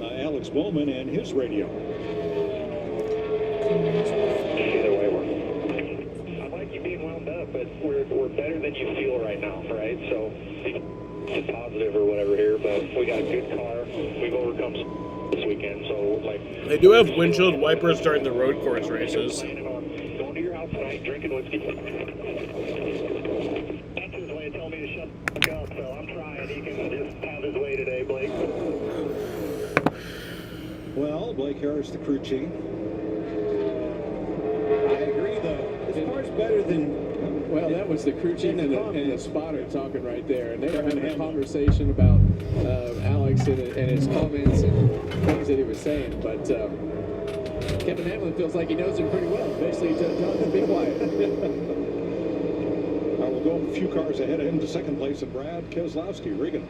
Alex Bowman and his radio. Either way, I like you being wound up, but we're better than you feel right now, right? So it's positive or whatever here, but we got a good car. We've overcome this weekend, so like they do have windshield wipers during the road course races. Going to your house tonight, drinking whiskey. That's his way of telling me to shut the fuck up, so I'm trying. He can just have his way today, Blake. Well, Blake Harris, the crew chief. I agree, though. This car's better than. Well, that was the crew chief and the spotter talking right there, and they were having a conversation about Alex and his comments and things that he was saying. But Kevin Hamlin feels like he knows him pretty well. Basically, telling him to be quiet. We'll go a few cars ahead of him to second place, and Brad Keselowski, Regan.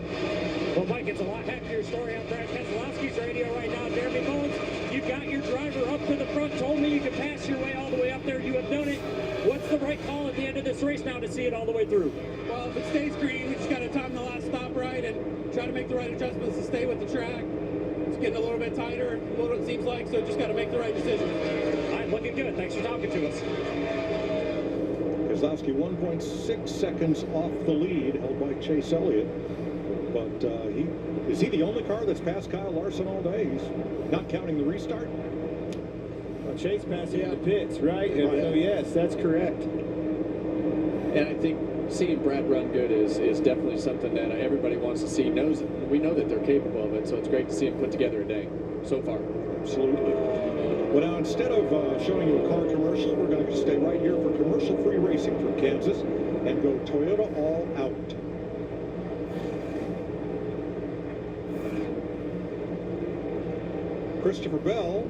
Well, Mike, it's a lot happier story on Brad Keselowski's radio right now. Jeremy Mullins, you've got your driver up to the front, told me you could pass your way all the way up there. You have done it. What's the right call at the end of this race now to see it all the way through? Well, if it stays green, we just got to time the last stop right and try to make the right adjustments to stay with the track. It's getting a little bit tighter, it seems like, so just got to make the right decision. All right, looking good. Thanks for talking to us. Keselowski 1.6 seconds off the lead, held by Chase Elliott. But is he the only car that's passed Kyle Larson all day? He's not counting the restart? Well, Chase passed him in the pits, right? And so, yes, that's correct. And I think seeing Brad run good is definitely something that everybody wants to see. We know that they're capable of it, so it's great to see him put together a day so far. Absolutely. Well, now, instead of showing you a car commercial, we're going to stay right here for commercial-free racing from Kansas and go Toyota all out. Christopher Bell,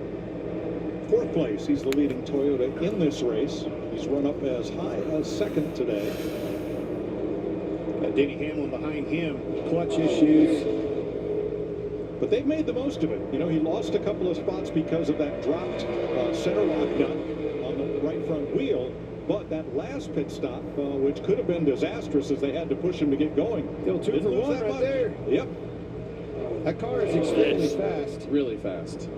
4th place. He's the leading Toyota in this race. He's run up as high as 2nd today. Denny Hamlin behind him, clutch issues. But they've made the most of it. You know, he lost a couple of spots because of that dropped center lock nut on the right front wheel. But that last pit stop, which could have been disastrous as they had to push him to get going. Still 2 for 1 right there. Yep. That car is extremely fast. Really fast.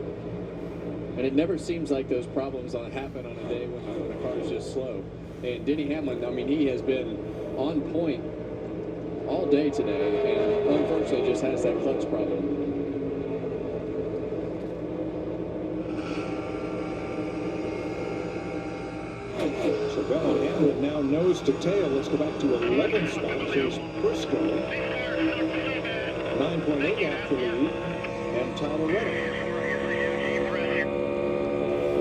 And it never seems like those problems happen on a day when the car is just slow. And Denny Hamlin, I mean, he has been on point all day today, and unfortunately just has that clutch problem. So Bell and Hamlin now nose to tail. Let's go back to 11th spot. Chase Briscoe. 9.8 off the lead. And Tyler Reddick.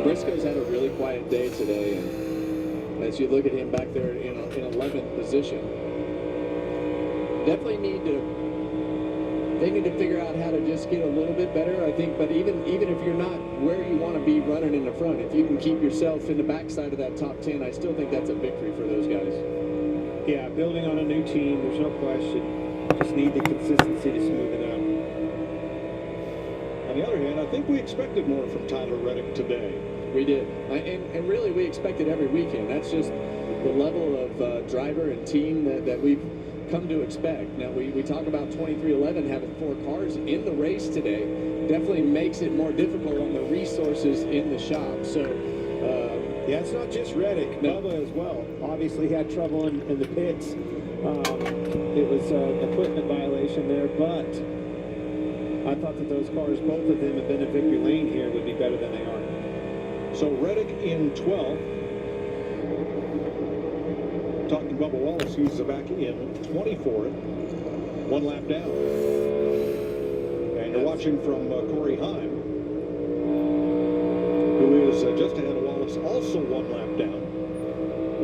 Briscoe's had a really quiet day today, and as you look at him back there in 11th position, definitely need to figure out how to just get a little bit better, I think. But even if you're not where you want to be running in the front, if you can keep yourself in the backside of that top 10, I still think that's a victory for those guys. Yeah, building on a new team, there's no question. Just need the consistency to smooth it out. On the other hand, I think we expected more from Tyler Reddick today. We did. And really, we expected every weekend. That's just the level of driver and team that we've come to expect. Now, we talk about 2311 having 4 cars in the race today. Definitely makes it more difficult on the resources in the shop. So, yeah, it's not just Reddick. No. Bubba as well. Obviously had trouble in the pits. It was an equipment violation there, but I thought that those cars, both of them, have been in victory lane here, would be better than they are. So Reddick in 12th. Talking Bubba Wallace, he's back in 24th. 1 lap down. And you're watching from Corey Heim, who is just ahead of Wallace, also 1 lap down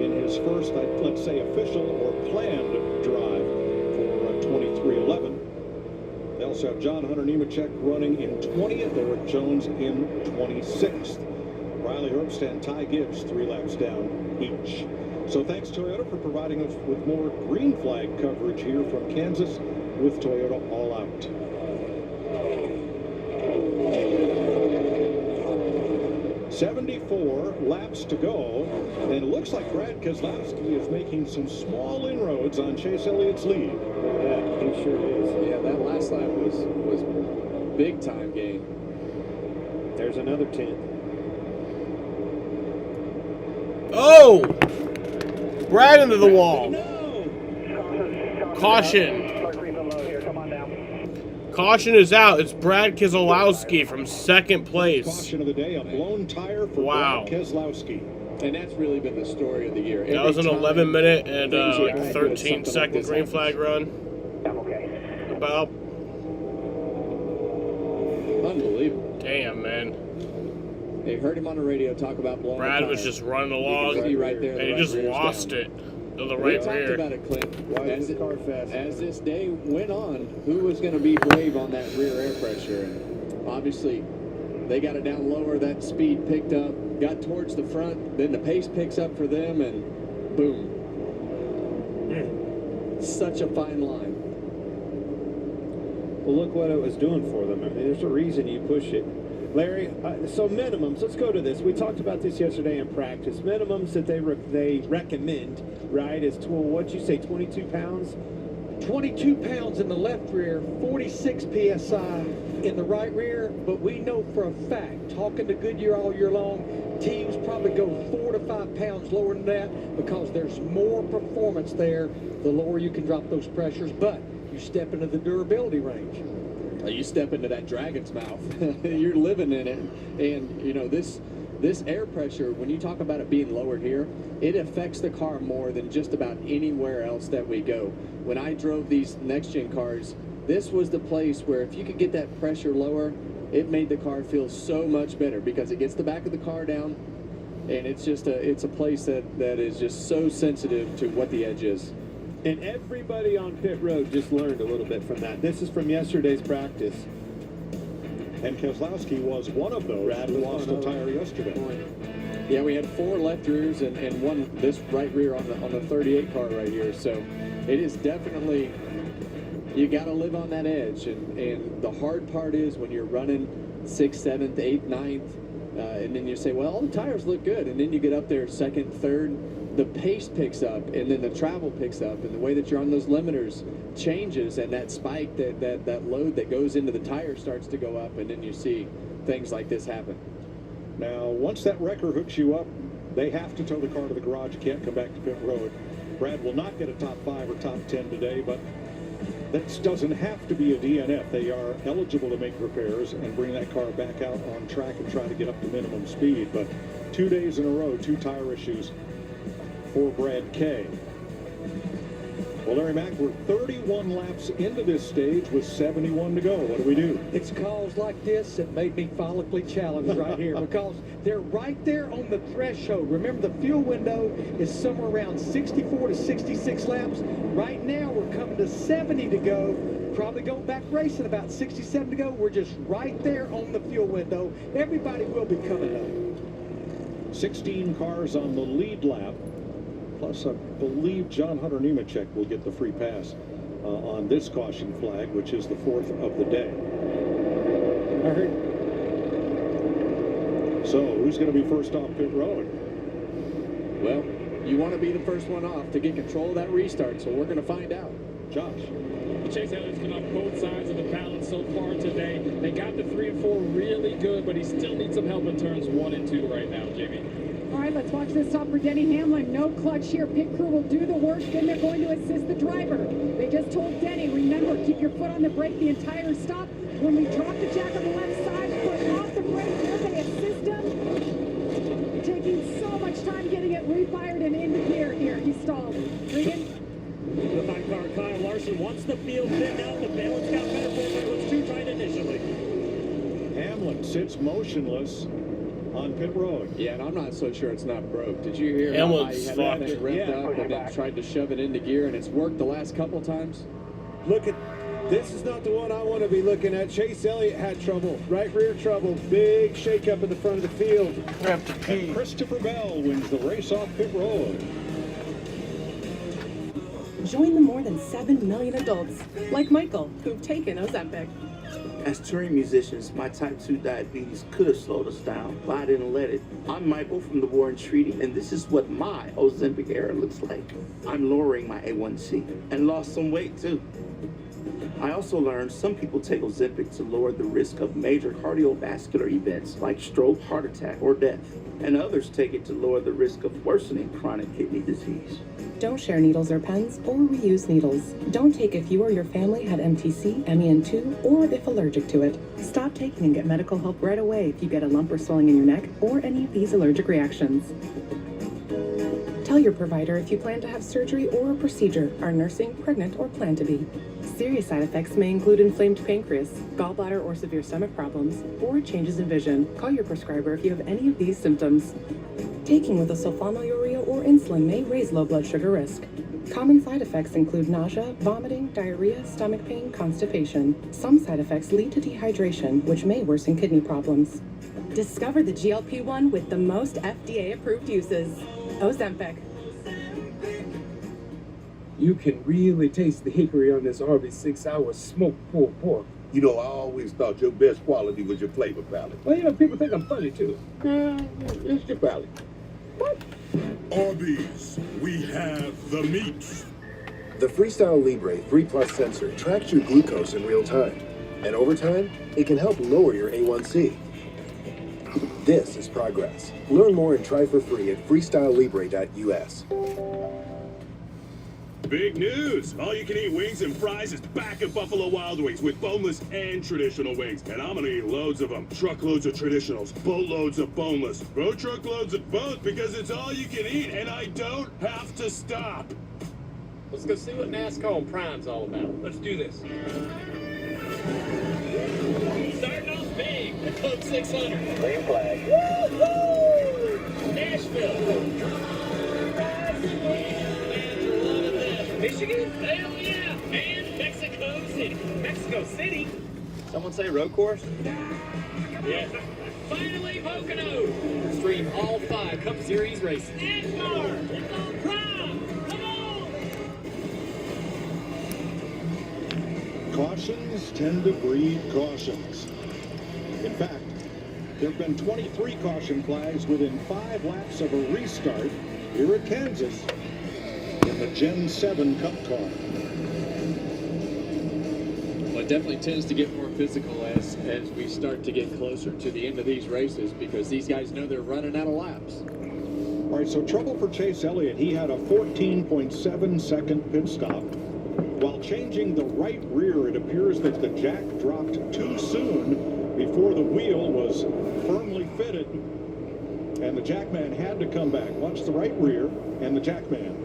in his first, let's say, official or planned drive for 2311. They also have John Hunter Nemechek running in 20th, Eric Jones in 26th. Riley Herbst and Ty Gibbs 3 laps down each. So thanks, Toyota, for providing us with more green flag coverage here from Kansas with Toyota All Out. "74 laps to go, and it looks like Brad Keselowski is making some small inroads on Chase Elliott's lead." Yeah, he sure is. Yeah, that last lap was big time gain. There's another 10. Oh! Brad into the wall. Caution. Caution is out. It's Brad Keselowski from second place. Caution of the day, a blown tire for Wow. Brad Keselowski. And that's really been the story of the year. That was an 11-minute and like 13-second green flag run. About. Unbelievable. Damn, man. They heard him on the radio talk about blowing. Brad was just running along, right there, and he just lost it to the right rear. We talked about it, Clint. As this day went on, who was going to be brave on that rear air pressure? And obviously, they got it down lower. That speed picked up, got towards the front. Then the pace picks up for them, and boom. Such a fine line. Well, look what it was doing for them. I mean, there's a reason you push it. Larry, so minimums, let's go to this. We talked about this yesterday in practice. Minimums that they recommend, right, is, what'd you say, 22 pounds? 22 pounds in the left rear, 46 PSI in the right rear, but we know for a fact, talking to Goodyear all year long, teams probably go 4 to 5 pounds lower than that because there's more performance there the lower you can drop those pressures, but you step into the durability range. You step into that dragon's mouth. You're living in it. And, you know, this air pressure, when you talk about it being lower here, it affects the car more than just about anywhere else that we go. When I drove these next-gen cars, this was the place where if you could get that pressure lower, it made the car feel so much better because it gets the back of the car down, and it's just it's a place that is just so sensitive to what the edge is. And everybody on pit road just learned a little bit from that. This is from yesterday's practice. And Keselowski was one of those who lost a tire yesterday. Yeah, we had 4 left rears and one this right rear on the 38 car right here. So it is definitely, you got to live on that edge. And the hard part is when you're running 6th, 7th, 8th, 9th, and then you say, well, all the tires look good. And then you get up there 2nd, 3rd. The pace picks up, and then the travel picks up, and the way that you're on those limiters changes, and that spike, that load that goes into the tire starts to go up, and then you see things like this happen. Now, once that wrecker hooks you up, they have to tow the car to the garage. You can't come back to pit road. Brad will not get a top 5 or top 10 today, but that doesn't have to be a DNF. They are eligible to make repairs and bring that car back out on track and try to get up to minimum speed. But 2 days in a row, 2 tire issues for Brad K. Well, Larry Mack, we're 31 laps into this stage with 71 to go. What do we do? It's calls like this that made me follically challenged right here because they're right there on the threshold. Remember, the fuel window is somewhere around 64 to 66 laps. Right now, we're coming to 70 to go. Probably go back racing about 67 to go. We're just right there on the fuel window. Everybody will be coming up. 16 cars on the lead lap. Plus, I believe John Hunter Nemechek will get the free pass on this caution flag, which is the 4th of the day. I heard. So, who's going to be first off pit road? Well, you want to be the first one off to get control of that restart, so we're going to find out. Josh. Chase Elliott's come up both sides of the balance so far today. They got the 3 and 4 really good, but he still needs some help in turns 1 and 2 right now, Jimmy. All right, let's watch this stop for Denny Hamlin. No clutch here. Pit crew will do the work, then they're going to assist the driver. They just told Denny, remember, keep your foot on the brake the entire stop. When we drop the jack on the left side, foot off the brake, here they assist him. Taking so much time getting it refired and into gear here. He stalled. Regan? The back car, Kyle Larson, once the field thinned out, the balance got better for him, but it was too tight initially. Hamlin sits motionless on pit road. Yeah, and I'm not so sure it's not broke. Did you hear how he had that thing revved up and then tried to shove it into gear, and it's worked the last couple times? Look at, this is not the one I want to be looking at. Chase Elliott had trouble, right rear trouble, big shakeup at the front of the field. And Christopher Bell wins the race off pit road. Join the more than 7 million adults, like Michael, who've taken Ozempic. As touring musicians, my type 2 diabetes could have slowed us down, but I didn't let it. I'm Michael from the Warren Treaty, and this is what my Ozempic era looks like. I'm lowering my A1C and lost some weight too. I also learned some people take Ozempic to lower the risk of major cardiovascular events like stroke, heart attack, or death, and others take it to lower the risk of worsening chronic kidney disease. Don't share needles or pens or reuse needles. Don't take if you or your family had MTC, MEN2, or if allergic to it. Stop taking and get medical help right away if you get a lump or swelling in your neck or any of these allergic reactions. Tell your provider if you plan to have surgery or a procedure, are nursing, pregnant, or plan to be. Serious side effects may include inflamed pancreas, gallbladder or severe stomach problems, or changes in vision. Call your prescriber if you have any of these symptoms. Taking with a sulfonylurea or insulin may raise low blood sugar risk. Common side effects include nausea, vomiting, diarrhea, stomach pain, constipation. Some side effects lead to dehydration, which may worsen kidney problems. Discover the GLP-1 with the most FDA-approved uses. Ozempic. You can really taste the hickory on this Arby's 6-hour smoked pulled pork. You know, I always thought your best quality was your flavor palette. Well, you know, people think I'm funny, too. It's your palate. What? Arby's, we have the meats. The Freestyle Libre 3 Plus sensor tracks your glucose in real time. And over time, it can help lower your A1C. This is progress. Learn more and try for free at freestylelibre.us. Big news! All-you-can-eat wings and fries is back at Buffalo Wild Wings with boneless and traditional wings. And I'm gonna eat loads of them. Truckloads of traditionals, boatloads of boneless, road truckloads of both because it's all you can eat and I don't have to stop. Let's go see what Nascar and Prime's all about. Let's do this. Starting off big at Club 600. Green flag. Woo-hoo! Nashville. Michigan? Hell yeah! And Mexico City. Mexico City? Someone say road course? Yeah. Finally, Pocono! Stream all 5 Cup Series races. Nascar! It's on Prime! Come on! Cautions tend to breed cautions. In fact, there have been 23 caution flags within 5 laps of a restart here at Kansas in the Gen 7 Cup car. Well, it definitely tends to get more physical as we start to get closer to the end of these races because these guys know they're running out of laps. All right, so trouble for Chase Elliott. He had a 14.7 second pit stop. While changing the right rear, it appears that the jack dropped too soon before the wheel was firmly fitted, and the jackman had to come back. Watch the right rear and the jackman.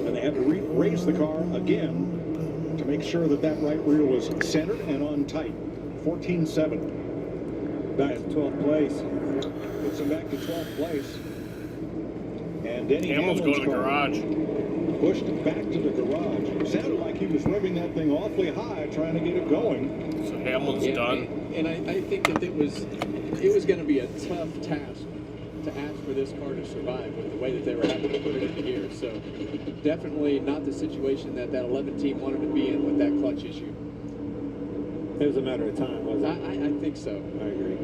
And they had to raise the car again to make sure that that right rear was centered and on tight. 14.7. Back to 12th place. Puts him back to 12th place. And Denny Hamlin's going to the garage. Pushed back to the garage. Sounded like he was revving that thing awfully high, trying to get it going. So Hamlin's done. And I think that it was going to be a tough task to ask for this car to survive with the way that they were having to put it into gear. So definitely not the situation that 11 team wanted to be in with that clutch issue. It was a matter of time, wasn't it? I think so. I agree.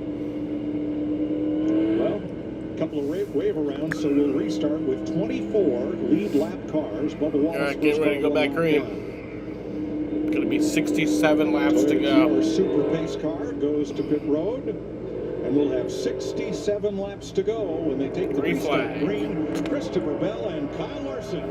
Well, Couple of wave arounds, so we'll restart with 24 lead lap cars. Bubba Wallace. All right, get ready to go back green. It's going to be 67 laps to go. Our super pace car goes to pit road, and we'll have 67 laps to go when they take the Green restart. flag. Green, Christopher Bell and Kyle Larson.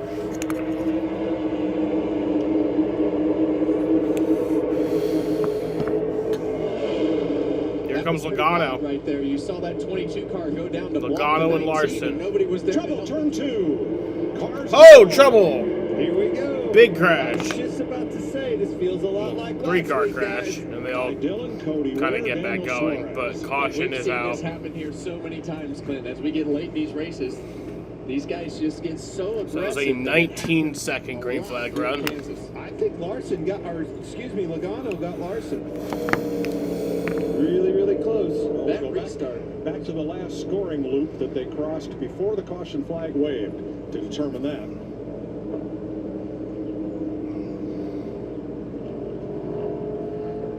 Here comes Logano. Right there, you saw that 22 car go down to Logano and Larson. And nobody was there. Trouble, turn 2. Cars. Oh, trouble! Here we go. Big crash. I was just about to say, this feels a lot like last 3-car week, crash, guys. and they all kind of get back going, but caution We've is seen out. this happen here so many times, Clint. As we get late in these races, these guys just get so aggressive. So it was a 19-second green flag run. I think Larson got, or excuse me, Logano got Larson. Really, really close. That restart. Back to the last scoring loop that they crossed before the caution flag waved to determine that.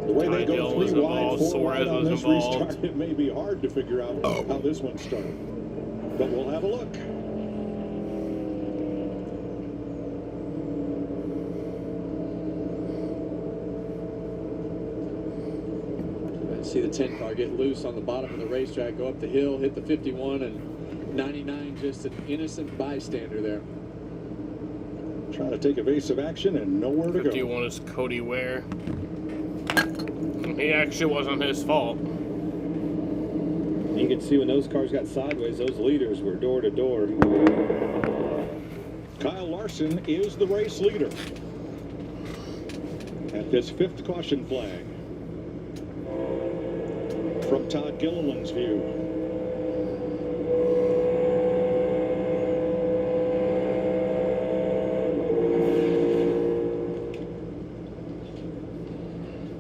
The way they go 3 wide, 4 wide on this restart, it may be hard to figure out how this one started. But we'll have a look. See the 10 car get loose on the bottom of the racetrack, go up the hill, hit the 51, and 99 just an innocent bystander there. Trying to take evasive action and nowhere to go. 51 is Cody Ware. He actually wasn't his fault. You can see when those cars got sideways, those leaders were door to door. Kyle Larson is the race leader at this 5th caution flag. From Todd Gilliland's view.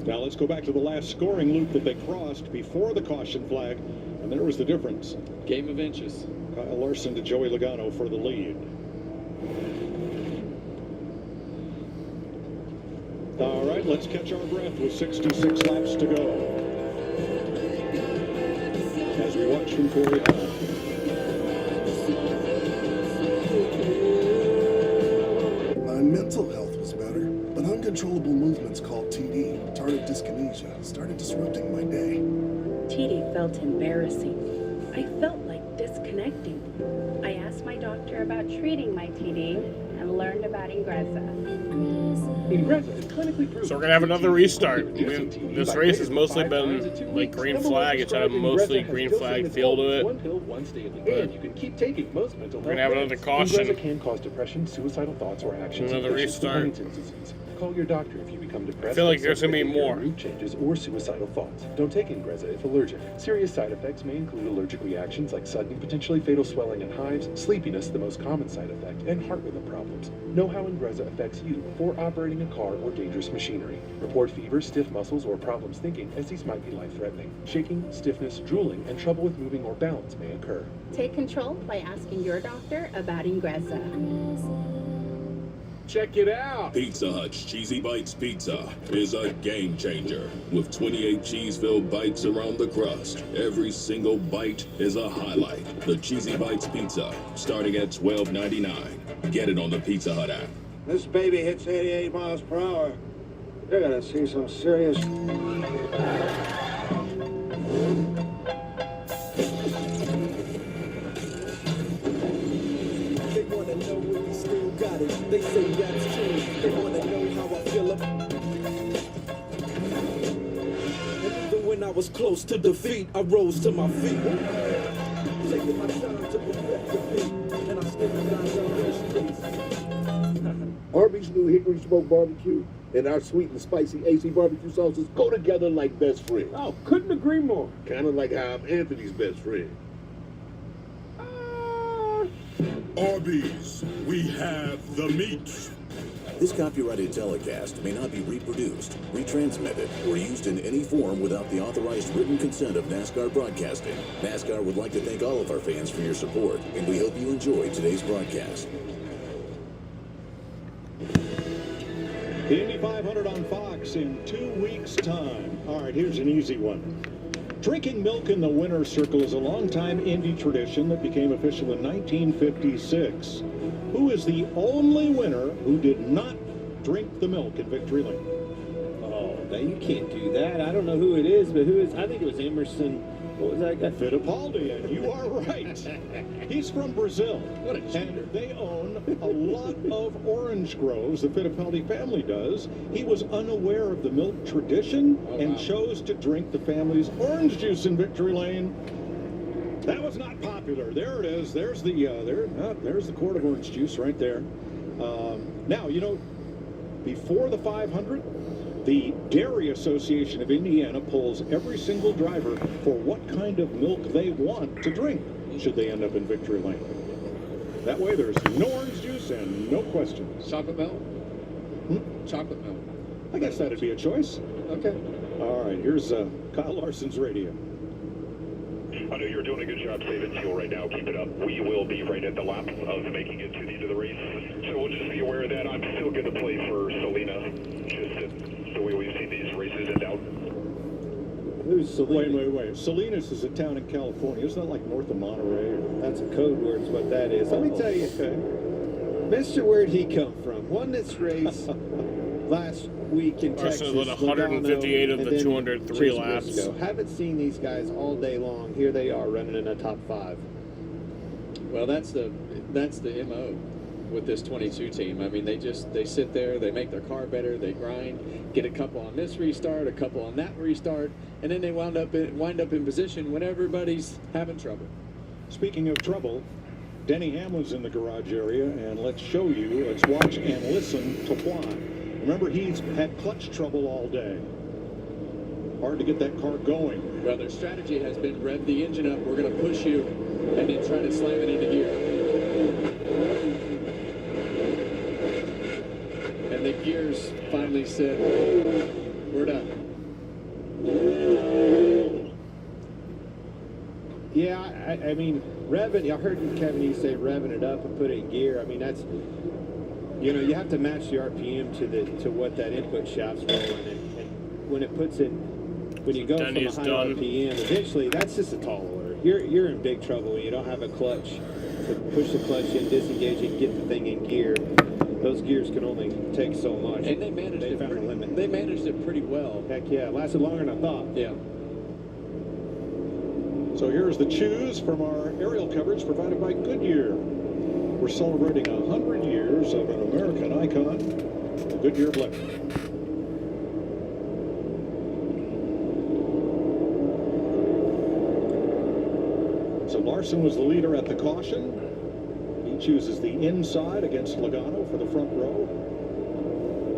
Now let's go back to the last scoring loop that they crossed before the caution flag, and there was the difference. Game of inches. Kyle Larson to Joey Logano for the lead. All right, let's catch our breath with 66 laps to go. As we watch from Corey Hall. My mental health was better, but uncontrollable movements called TD, tardive dyskinesia, started disrupting my day. TD felt embarrassing. I felt like disconnecting. I asked my doctor about treating my TD and learned about Ingrezza. Ingrezza is clinically proven. So we're gonna have another restart. This race has mostly been like green flag. It's had a mostly green flag feel to it. One pill once daily, and you can keep taking most mental health. We're gonna have another caution. Ingrezza can cause depression, suicidal thoughts, or actions. Another restart. Call your doctor if you become depressed. I feel like there's gonna be more. Mood changes or suicidal thoughts. Don't take Ingrezza if allergic. Serious side effects may include allergic reactions like sudden, potentially fatal swelling and hives, sleepiness, the most common side effect, and heart rhythm problems. Know how Ingrezza affects you before operating a car or dangerous machinery. Report fever, stiff muscles, or problems thinking, as these might be life-threatening. Shaking, stiffness, drooling, and trouble with moving or balance may occur. Take control by asking your doctor about Ingrezza. Check it out! Pizza Hut's Cheesy Bites Pizza is a game changer. With 28 cheese-filled bites around the crust, every single bite is a highlight. The Cheesy Bites Pizza, starting at $12.99. Get it on the Pizza Hut app. This baby hits 88 miles per hour. You're gonna see some serious... They wanna know if we still got it. They say that's true. They wanna know how I feel about. And even when I was close to defeat, I rose to my feet. Taking my time to perfect the beat, and I still got no Arby's new hickory smoked barbecue and our sweet and spicy AC barbecue sauces go together like best friends. Oh, couldn't agree more. Kind of like how I'm Anthony's best friend. Arby's, we have the meat. This copyrighted telecast may not be reproduced, retransmitted, or used in any form without the authorized written consent of NASCAR Broadcasting. NASCAR would like to thank all of our fans for your support, and we hope you enjoyed today's broadcast. The Indy 500 on Fox in 2 weeks' time. All right, here's an easy one. Drinking milk in the winner's circle is a long-time Indy tradition that became official in 1956. Who is the only winner who did not drink the milk in Victory Lane? Oh, now you can't do that. I don't know who it is, but who is? I think it was Emerson. What was that guy? Fittipaldi, and you are right. He's from Brazil. What a cheater. And they own a lot of orange groves, the Fittipaldi family does. He was unaware of the milk tradition and chose to drink the family's orange juice in Victory Lane. That was not popular. There it is. There's the there's the quart of orange juice right there. Now, you know, before the 500, the Dairy Association of Indiana polls every single driver for what kind of milk they want to drink should they end up in Victory Lane. That way there's no orange juice and no questions. Chocolate milk? Chocolate milk. I guess that'd be a choice. Okay. All right, here's Kyle Larson's radio. I know you're doing a good job saving fuel right now. Keep it up. We will be right at the lap of making it to the end of the race. So we'll just be aware of that. I'm still going to play for Selena, just the way we've seen these races end out. Who's Selena? Wait. Salinas is a town in California. Isn't that like north of Monterey? That's a code word is what that is. Let me tell you, Mr. Where'd he come from? Won this race last week in Texas. With 158 of the 203 laps. Briscoe. Haven't seen these guys all day long. Here they are running in a top 5. Well, that's the MO with this 22 team. I mean, they sit there, they make their car better, they grind, get a couple on this restart, a couple on that restart, and then they wind up in position when everybody's having trouble. Speaking of trouble, Denny Hamlin's in the garage area, and let's watch and listen to why. Remember, he's had clutch trouble all day. Hard to get that car going. Well, their strategy has been rev the engine up, we're going to push you, and then try to slam it into gear. And the gears finally said, we're done. Yeah, I mean, revving, I heard Kevin, you say revving it up and put it in gear. I mean, that's, you know, you have to match the RPM to what that input shaft's rolling. And when it puts it, when you go from a high RPM, eventually that's just a tall order. You're in big trouble when you don't have a clutch to push the clutch in, disengage it, get the thing in gear. Those gears can only take so much. And they managed it. They managed it pretty well. Heck yeah, it lasted longer than I thought. Yeah. So here's the choose from our aerial coverage provided by Goodyear. We're celebrating 100 years of an American icon, the Goodyear blender. So Larson was the leader at the caution. He chooses the inside against Logano for the front row.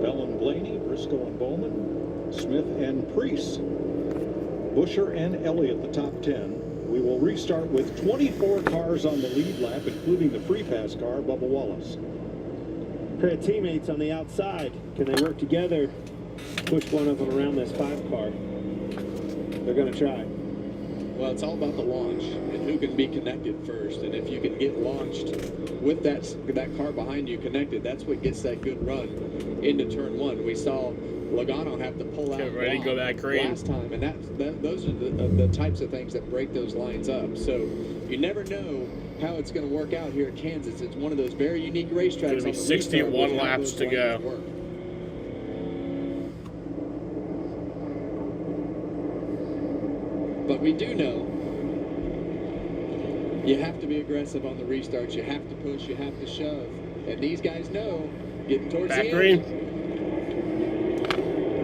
Bell and Blaney, Briscoe and Bowman, Smith and Preece, Busher and Elliott the top 10. We will restart with 24 cars on the lead lap, including the free pass car, Bubba Wallace. Pair of teammates on the outside. Can they work together? Push one of them around this 5 car. They're going to try. Well, it's all about the launch and who can be connected first. And if you can get launched with that car behind you connected, that's what gets that good run into turn 1. We saw Logano have to pull out ready, go back green last time, and those are the types of things that break those lines up. So you never know how it's going to work out here at Kansas. It's one of those very unique racetracks. It's going to be 61 laps to go. But we do know you have to be aggressive on the restarts. You have to push. You have to shove. And these guys know getting towards back the green. end.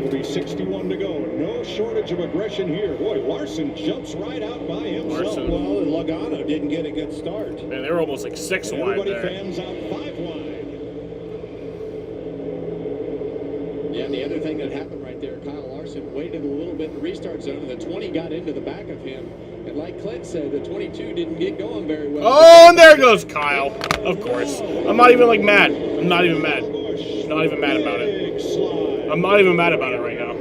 It'll be 61 to go. No shortage of aggression here. Boy, Larson jumps right out by himself. Well, Logano didn't get a good start. Man, they were almost like 6 wide Everybody there. fans out 5 wide. Yeah, and the other thing that happened right there, Kyle Larson waited a little bit in the restart zone, and the 20 got into the back of him. And like Clint said, the 22 didn't get going very well. Oh, and there goes Kyle. Of course. I'm not even like mad. I'm not even mad. Not even mad about it. I'm not even mad about it right now.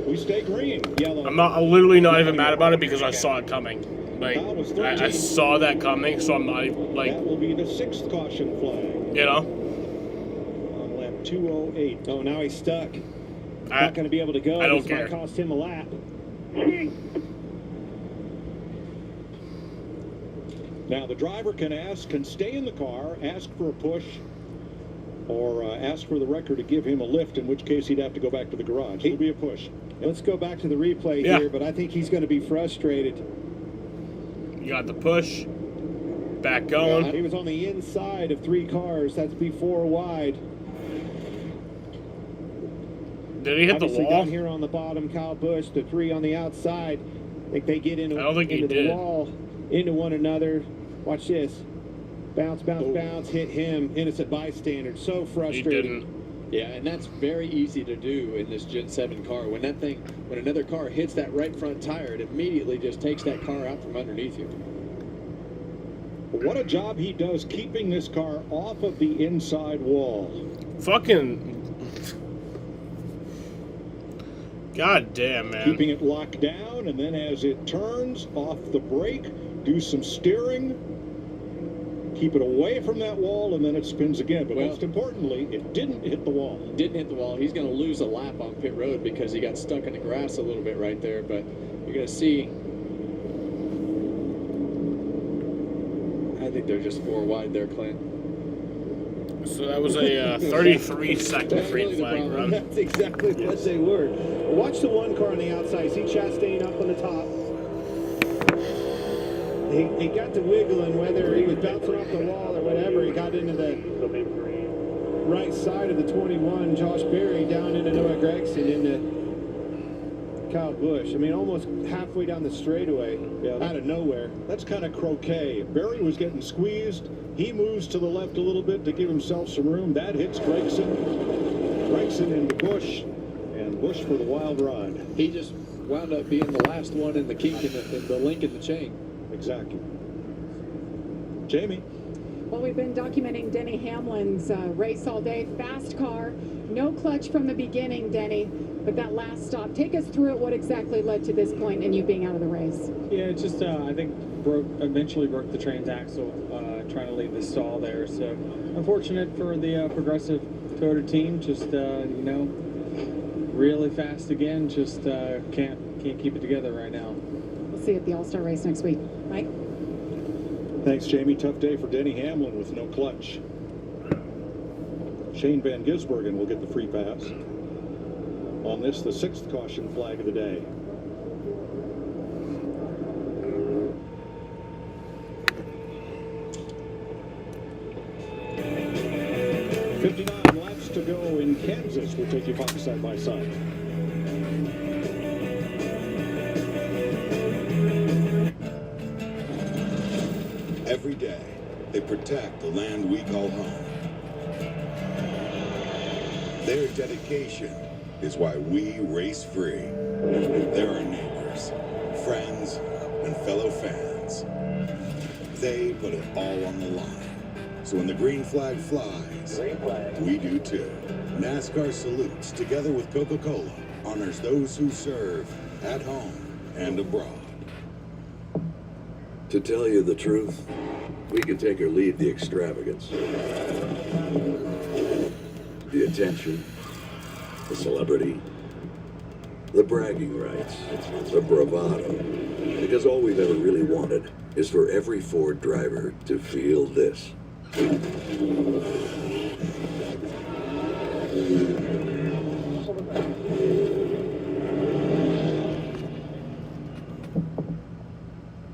We stay green. Yellow. I'm literally not even mad about it because I saw it coming. Like, I saw that coming, so I'm not even, like... That will be the 6th caution flag. You know? On lap 208. Oh, now he's stuck. Not going to be able to go. I don't this care. might cost him a lap. Now the driver can stay in the car, ask for a push, or ask for the wrecker to give him a lift, in which case he'd have to go back to the garage. It'll be a push. Let's go back to the replay here, but I think he's going to be frustrated. You got the push. Back going. He was on the inside of 3 cars. That's before wide. Did he hit the wall? Down here on the bottom, Kyle Busch, the 3 on the outside. I think they get into the wall, into one another. Watch this. Bounce, bounce, hit him. Innocent bystander. So frustrating. Yeah, and that's very easy to do in this Gen 7 car. When another car hits that right front tire, it immediately just takes that car out from underneath you. What a job he does keeping this car off of the inside wall. Fucking... God damn, man. Keeping it locked down, and then as it turns, off the brake, do some steering, keep it away from that wall, and then it spins again. But most importantly, it didn't hit the wall. Didn't hit the wall. He's going to lose a lap on pit road because he got stuck in the grass a little bit right there. But you're going to see... I think they're just 4 wide there, Clint. So that was a 33-second green flag run. That's exactly what they were. Watch the 1 car on the outside. See Chastain up on the top. He got to wiggling, whether he was bouncing off the wall or whatever. He got into the right side of the 21. Josh Berry down into Noah Gragson into Kyle Busch. I mean, almost halfway down the straightaway, out of nowhere. That's kind of croquet. Berry was getting squeezed. He moves to the left a little bit to give himself some room. That hits Gragson. Gragson into Busch, and Busch for the wild ride. He just wound up being the last one in the kink in the link in the chain. Exactly. Jamie. Well, we've been documenting Denny Hamlin's race all day. Fast car, no clutch from the beginning, Denny. But that last stop, take us through it. What exactly led to this point and you being out of the race? Yeah, it just I think eventually broke the transaxle trying to leave the stall there. So unfortunate for the Progressive Toyota team. Just really fast again. Just can't keep it together right now. We'll see you at the All-Star race next week. Mike. Thanks, Jamie. Tough day for Denny Hamlin with no clutch. Shane Van Gisbergen will get the free pass. On this, the 6th caution flag of the day. Laps to go in Kansas. We'll take you back side by side. Every day, they protect the land we call home. Their dedication is why we race free. They're our neighbors, friends, and fellow fans. They put it all on the line. So when the green flag flies, we do too. NASCAR salutes, together with Coca-Cola, honors those who serve at home and abroad. To tell you the truth, we could take or leave the extravagance, the attention, the celebrity, the bragging rights, the bravado. Because all we've ever really wanted is for every Ford driver to feel this.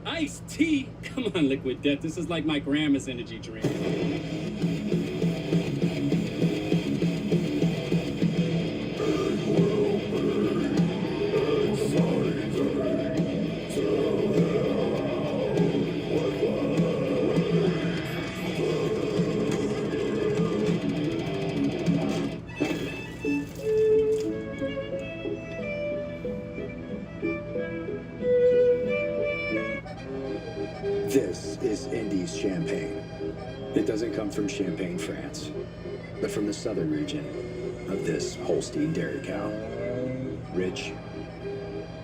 Iced tea? Come on, Liquid Death. This is like my grandma's energy drink. This is Indy's champagne. It doesn't come from Champagne, France, but from the southern region of this Holstein dairy cow. Rich,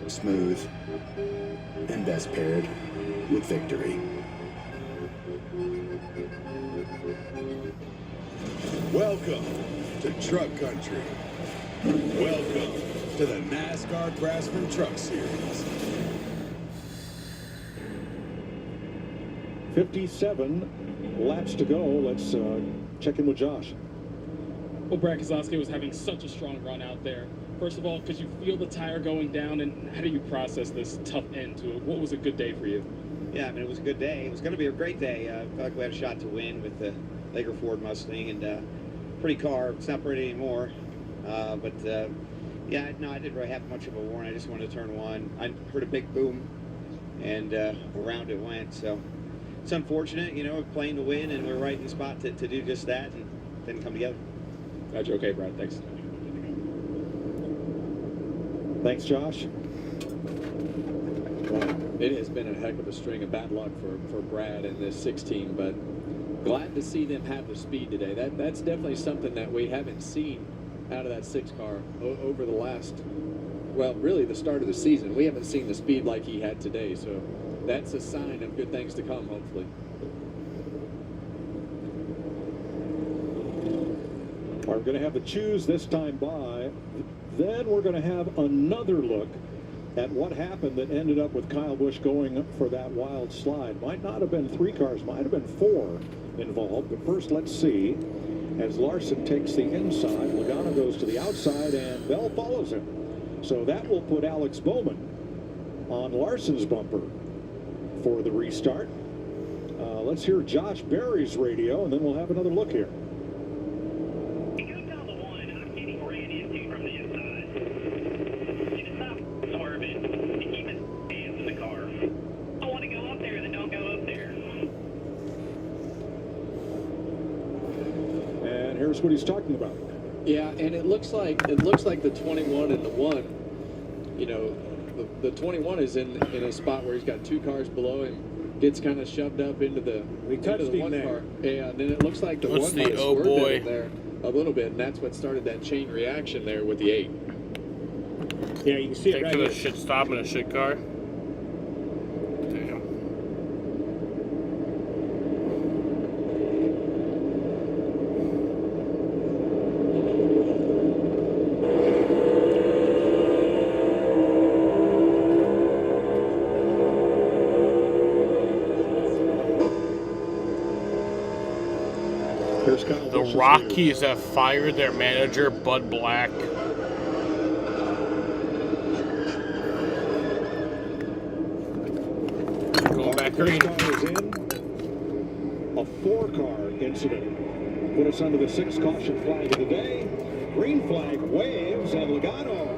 smooth, and best paired with victory. Welcome to Truck Country. Welcome to the NASCAR Craftsman Truck Series. 57 laps to go. Let's check in with Josh. Well, Brad Keselowski was having such a strong run out there. First of all, could you feel the tire going down, and how do you process this tough end to it? What was a good day for you? Yeah, I mean, it was a good day. It was going to be a great day. I felt like we had a shot to win with the Lager Ford Mustang, and pretty car. It's not pretty anymore. Yeah, no, I didn't really have much of a warning. I just wanted to turn one. I heard a big boom, and around it went. So it's unfortunate, you know, playing to win, and we're right in the spot to do just that, and didn't come together. Gotcha. Okay, Brad, thanks. Thanks, Josh. It has been a heck of a string of bad luck for Brad and this 16, but glad to see them have the speed today. That's definitely something that we haven't seen out of that 6 car over the last, well, really the start of the season. We haven't seen the speed like he had today, so that's a sign of good things to come, hopefully. We're going to have the choose this time by. Then we're going to have another look at what happened that ended up with Kyle Busch going for that wild slide. Might not have been 3 cars, might have been 4 involved. But first, let's see. As Larson takes the inside, Logano goes to the outside, and Bell follows him. So that will put Alex Bowman on Larson's bumper for the restart. Let's hear Josh Berry's radio, and then we'll have another look here. Here's what he's talking about. Yeah, and it looks like the 21 and the 1, you know, the 21 is in a spot where he's got 2 cars below him, gets kind of shoved up into the 1 car. Yeah, and then it looks like the 1 might have swerved there a little bit, and that's what started that chain reaction there with the 8. Yeah, you can see it right here. Take a shit stop in a shit car. The Rockies have fired their manager, Bud Black. Going back green. Car is in. A 4-car incident put us under the 6th caution flag of the day. Green flag waves, and Logano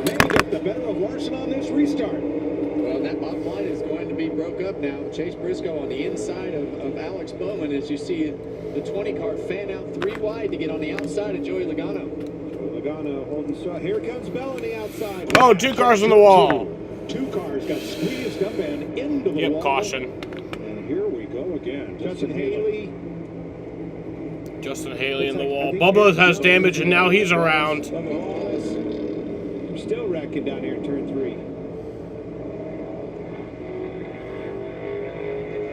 may get the better of Larson on this restart. Well, that bottom line is going to be broke up now. Chase Briscoe on the inside of Alex Bowman, as you see the 20 car fan out 3 wide to get on the outside of Joey Logano. Logano holding strong. Here comes Bell on the outside. Oh, 2 cars on the wall. 2 cars got squeezed up and into the wall. Caution. And here we go again. Justin Haley in the wall. Bubba has damage, and now he's around. I'm still wrecking down here in turn 3.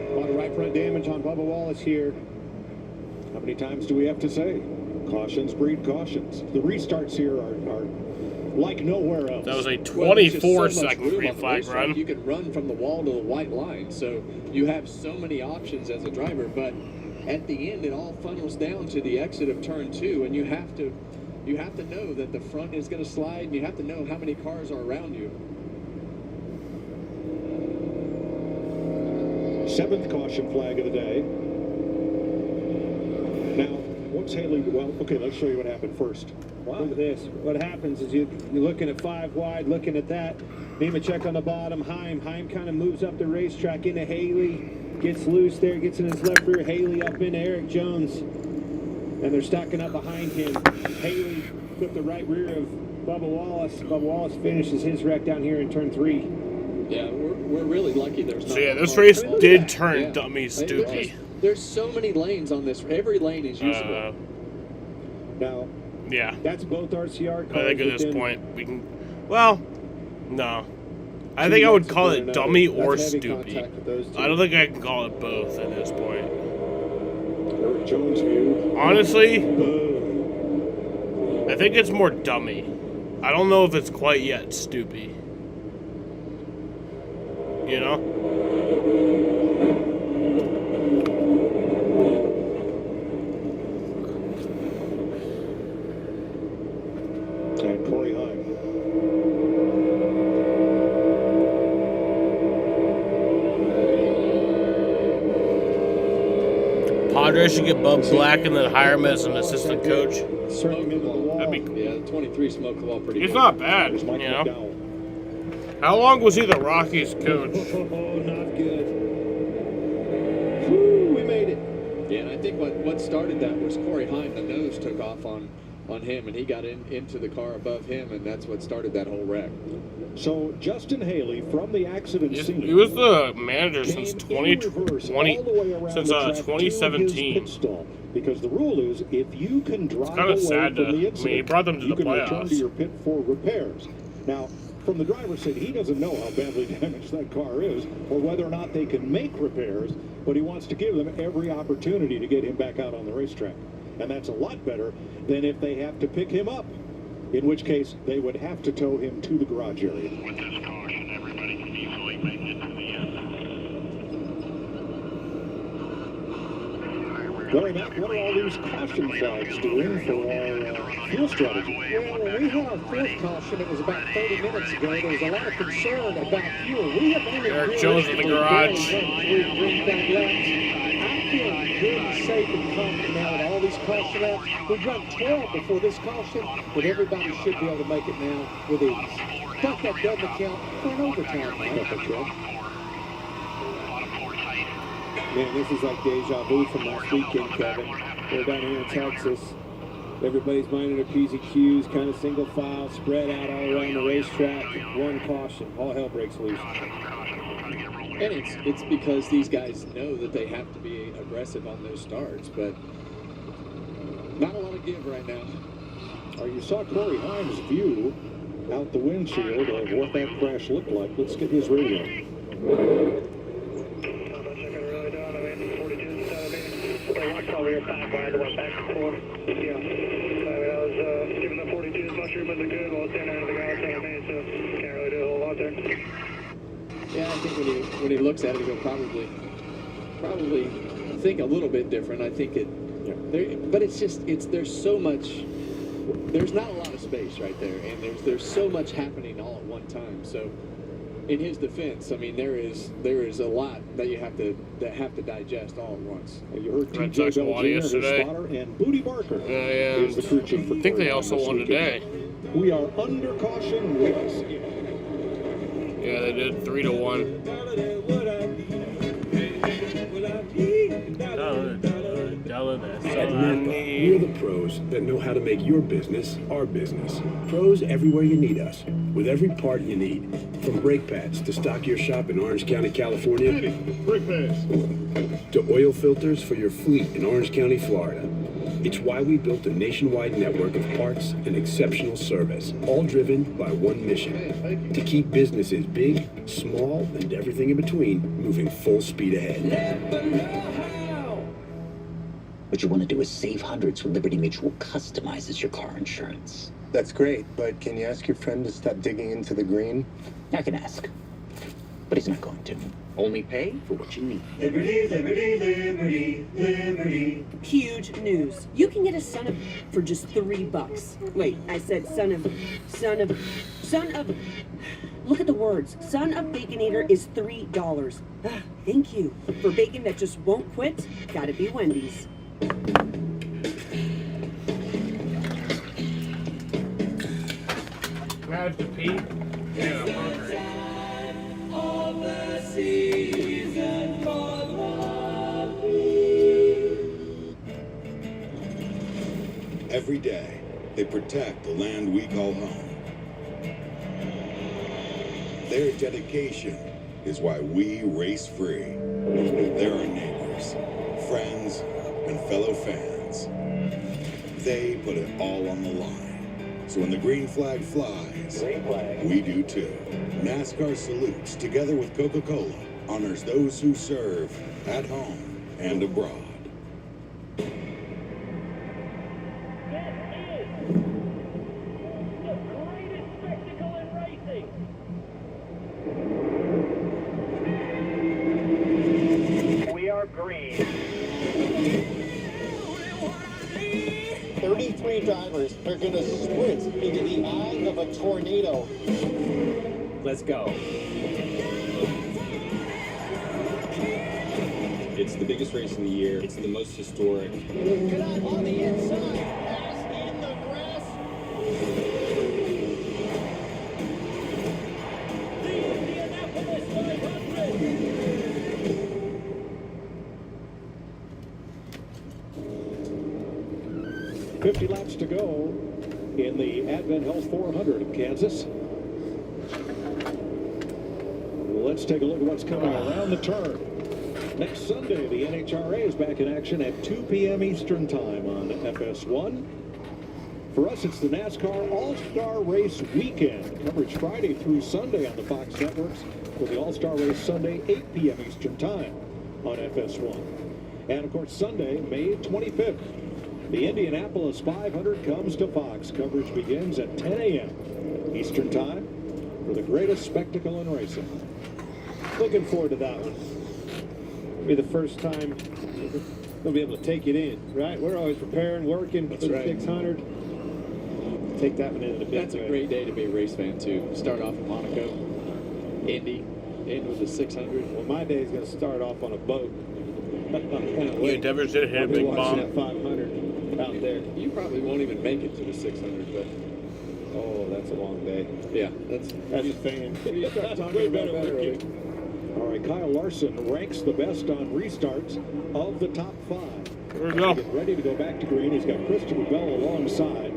A lot of right front damage on Bubba Wallace here. How many times do we have to say? Cautions breed cautions. The restarts here are like nowhere else. That was a 24-second green flag run. You can run from the wall to the white line, so you have so many options as a driver, but at the end it all funnels down to the exit of turn 2, and you have to know that the front is going to slide, and you have to know how many cars are around you. 7th caution flag of the day. Now, what's Haley? Well, okay, let's show you what happened first. Wow. Look at this. What happens is you're looking at 5 wide, looking at that. Nemechek on the bottom. Heim kind of moves up the racetrack into Haley. Gets loose there, gets in his left rear. Haley up into Eric Jones. And they're stacking up behind him. Haley put the right rear of Bubba Wallace. Bubba Wallace finishes his wreck down here in turn 3. Yeah, we're really lucky there's not. So yeah, this race did turn dummy stupid. There's so many lanes on this. Every lane is usable. Now, yeah, that's both RCR cars. I think at this point we can. Well, no. I think I would call it dummy or stupid. I don't think I can call it both at this point. Eric Jones view. Honestly, I think it's more dummy. I don't know if it's quite yet stupid. You know? And Corey Heim. Padres should get Bub Black and then hire him as an assistant coach. That'd be cool. Yeah, 23 smoked the ball pretty He's good. not bad, you know. How long was he the Rockies coach? Not good. Woo, we made it. Yeah, and I think what started that was Corey Heim. The nose took off on him, and he got into the car above him, and that's what started that whole wreck. So Justin Haley from the accident scene. He was the manager since 2017. Because the rule is, if you can drive It's kind of away sad from to. the incident, He brought them to you the can return playoffs. to your pit for repairs. Now, from the driver's seat, he doesn't know how badly damaged that car is, or whether or not they can make repairs, but he wants to give them every opportunity to get him back out on the racetrack. And that's a lot better than if they have to pick him up, in which case they would have to tow him to the garage area. With this caution, everybody can easily make it to the end. Larry Mack, what are all these caution flags doing for our fuel strategy? Well, when we had our fourth caution, it was about 30 minutes ago. There was a lot of concern about fuel. We have only Eric Jones in the garage. I'm feeling good and safe and confident now with all these caution laps. We've run 12 before this caution, but everybody should be able to make it now with ease. But that doesn't account for an overtime, Mike. Man, this is like deja vu from last weekend, Kevin. We're down here in Texas. Everybody's minding their P's and Q's, kind of single file, spread out all around the racetrack. One caution, all hell breaks loose. And it's because these guys know that they have to be aggressive on those starts, but not a lot of give right now. You saw Corey Heim's view out the windshield of what that crash looked like. Let's get his radio. Probably a back wide, went back and forth. Yeah. I was giving the 42 as much room as I could while standing under the guy in me, so can't really do a whole lot there. Yeah, I think when he looks at it, he'll probably think a little bit different. I think but it's there's so much. There's not a lot of space right there, and there's so much happening all at one time. So, in his defense, I mean, there is a lot that you have to digest all at once. You heard Red Sox won yesterday. And Booty Barker is the crew chief. I think they also won today. We are under caution once again. Yeah, they did 3-1. At Napa, we're the pros that know how to make your business our business. Pros everywhere you need us, with every part you need. From brake pads to stock your shop in Orange County, California, Brake pads. to oil filters for your fleet in Orange County, Florida. It's why we built a nationwide network of parts and exceptional service, all driven by one mission: to keep businesses big, small, and everything in between moving full speed ahead. What you want to do is save hundreds when Liberty Mutual customizes your car insurance. That's great, but can you ask your friend to stop digging into the green? I can ask, but he's not going to. Only pay for what you need. Liberty, liberty, liberty, liberty. Huge news. You can get a son of for just $3. Wait, I said son of. Look at the words. Son of Baconator is $3. Thank you. For bacon that just won't quit, gotta be Wendy's. I have to pee. Yeah, I'm hungry. Every day, they protect the land we call home. Their dedication is why we race free. They're our neighbors, friends, and fellow fans. They put it all on the line. So when the green flag flies, we do too. NASCAR salutes, together with Coca-Cola, honors those who serve at home and abroad. We are green. 33 drivers are going to sprint into the a tornado. Let's go. It's the biggest race of the year. It's the most historic. Get out on the inside. Pass in the grass. The Indianapolis 500. 50 laps to go in the Advent Health 400 of Kansas. Let's take a look at what's coming around the turn. Next Sunday, the NHRA is back in action at 2 p.m. Eastern Time on FS1. For us, it's the NASCAR All-Star Race Weekend. Coverage Friday through Sunday on the Fox Networks with the All-Star Race Sunday, 8 p.m. Eastern Time on FS1. And, of course, Sunday, May 25th, the Indianapolis 500 comes to Fox. Coverage begins at 10 a.m. Eastern Time for the greatest spectacle in racing. Looking forward to that one. Be the first time we'll be able to take it in, right? We're always preparing, working for the 600. Take that one in a bit. That's a great day to be a race fan, too. Start off in Monaco, Indy, end with the 600. Well, my day is going to start off on a boat. Yeah, Devers did hit a big bomb. That 500 out there. You probably won't even make it to the 600, but... Oh, that's a long day. Yeah, that's a fan. You start talking about that early. All right, Kyle Larson ranks the best on restarts of the top 5. There we go. Get ready to go back to green. He's got Christopher Bell alongside.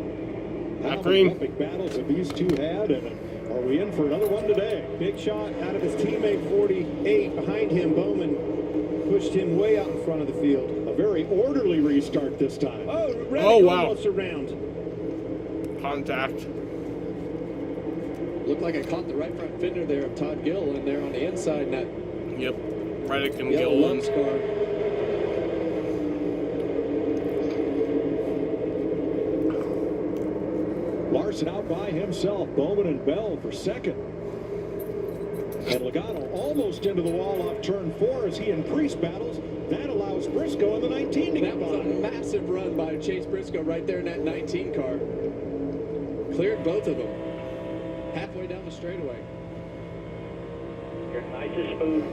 How green. epic battles have these two had, and are we in for another one today? Big shot out of his teammate 48 behind him. Bowman pushed him way out in front of the field. A very orderly restart this time. Oh, wow. Almost around. Contact. Looked like I caught the right front fender there of Todd Gill in there on the inside. And that Yep. Reddick and yellow Gillen. Nascar. Larson out by himself. Bowman and Bell for second. And Logano almost into the wall off turn 4 as he increased battles. That allows Briscoe in the 19 to get by. That was a massive run by Chase Briscoe right there in that 19 car. Cleared both of them. Halfway down the straightaway. You're nice and smooth.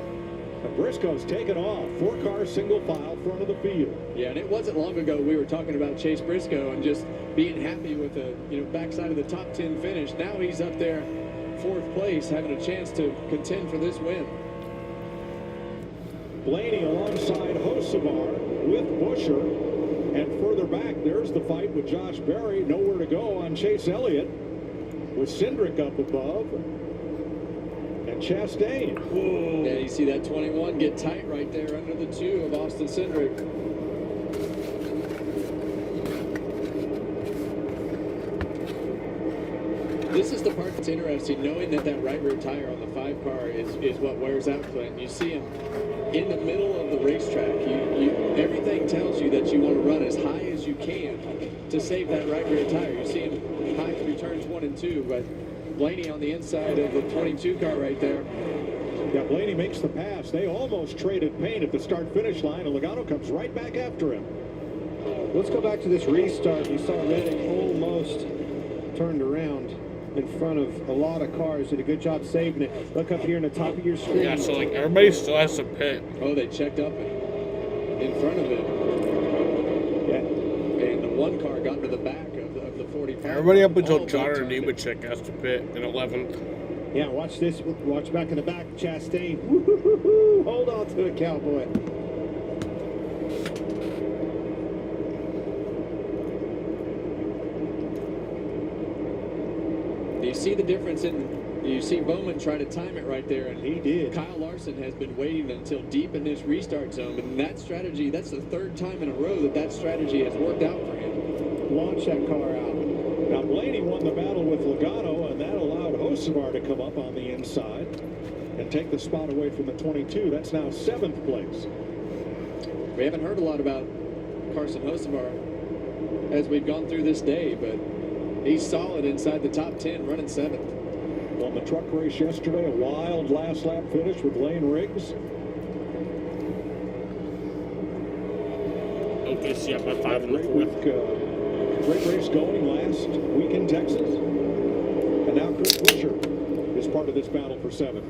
And Briscoe's taken off. 4-car single file front of the field. Yeah, and it wasn't long ago we were talking about Chase Briscoe and just being happy with the backside of the top 10 finish. Now he's up there, 4th place, having a chance to contend for this win. Blaney alongside Hocevar with Busher. And further back, there's the fight with Josh Berry. Nowhere to go on Chase Elliott. With Cindric up above. And Chastain. Whoa. Yeah, you see that 21 get tight right there under the 2 of Austin Cindric. This is the part that's interesting, knowing that right rear tire on the 5 car is what wears out, Clint. You see him in the middle of the racetrack. Everything tells you that you want to run as high as you can to save that right rear tire. You see him high through turns 1 and 2, but Blaney on the inside of the 22 car right there. Yeah, Blaney makes the pass. They almost traded paint at the start-finish line, and Logano comes right back after him. Let's go back to this restart. We saw Reddick almost turned around in front of a lot of cars. Did a good job saving it. Look up here in the top of your screen. Yeah, so like everybody still has to pit. Oh, they checked up in front of it. Yeah. And the 1 car got to the back of the 45. Everybody up until John or Nemechek has to pit in 11th. Yeah, watch this. Watch back in the back. Chastain. Woo-hoo-hoo-hoo. Hold on to it, cowboy. You see the difference you see Bowman try to time it right there, and he did. Kyle Larson has been waiting until deep in this restart zone, and that strategy, that's the 3rd time in a row that strategy has worked out for him. Launch that car out. Now Blaney won the battle with Logano, and that allowed Hocevar to come up on the inside and take the spot away from the 22. That's now 7th place. We haven't heard a lot about Carson Hocevar as we've gone through this day, but he's solid inside the top 10, running 7th. On the truck race yesterday, a wild last lap finish with Lane Riggs. OKC up by 5 in the 4th. Great race going last week in Texas. And this battle for 7th.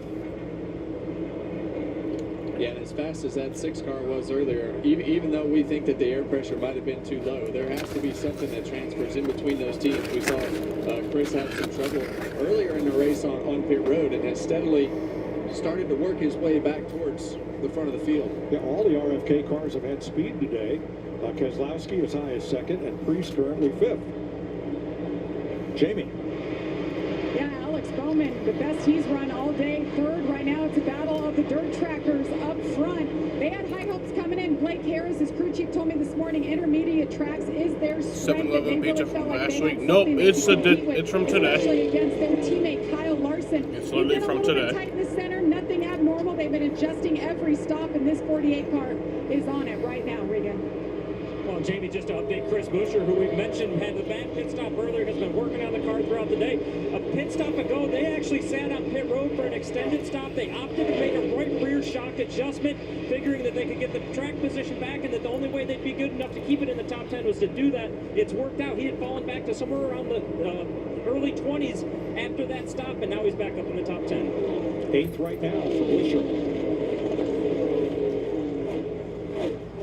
Yeah, and as fast as that 6 car was earlier, even though we think that the air pressure might have been too low, there has to be something that transfers in between those teams. We saw Chris have some trouble earlier in the race on pit road and has steadily started to work his way back towards the front of the field. Yeah, all the RFK cars have had speed today. Keselowski as high as 2nd and Priest currently 5th. Jamie. Yeah, Alex Bowman, the best he's run all day. 3rd right now. It's a battle of the dirt trackers up front. They had high hopes coming in. Blake Harris, his crew chief, told me this morning, intermediate tracks is their strength. 7-Eleven pizza from last week. Nope, it's from today. Especially against their teammate Kyle Larson. It's literally from today. Tight in the center, nothing abnormal. They've been adjusting every stop, and this 48 car is on it right now, Regan. Well, Jamie, just to update Chris Buescher, who we mentioned had the bad pit stop earlier, has been working on the car throughout the day. A pit stop ago, they actually sat on pit road for an extended stop. They opted to make a right rear shock adjustment, figuring that they could get the track position back and that the only way they'd be good enough to keep it in the top 10 was to do that. It's worked out. He had fallen back to somewhere around the early 20s after that stop, and now he's back up in the top 10. 8th right now for Buescher.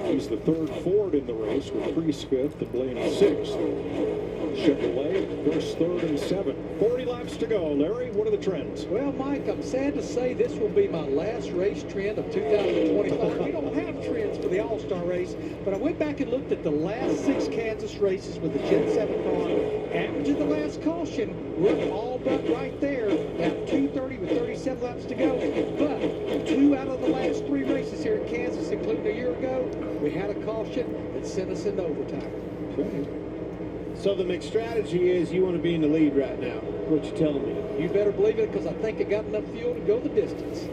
He's the 3rd Ford in the race with Priest 5th and Blaney 6th. Chevrolet first, 3rd, and 7th. 40 laps to go. Larry, what are the trends? Well, Mike, I'm sad to say this will be my last race trend of 2025. We don't have trends for the All-Star race, but I went back and looked at the last 6 Kansas races with the Gen 7 car. Averaging the last caution, we're all but right there at 2:30 with 37 laps to go. But 2 out of the last 3 races here in Kansas, including a year ago, we had a caution that sent us into overtime. Okay. So the mixed strategy is you want to be in the lead right now. What you telling me? You better believe it, because I think I got enough fuel to go the distance.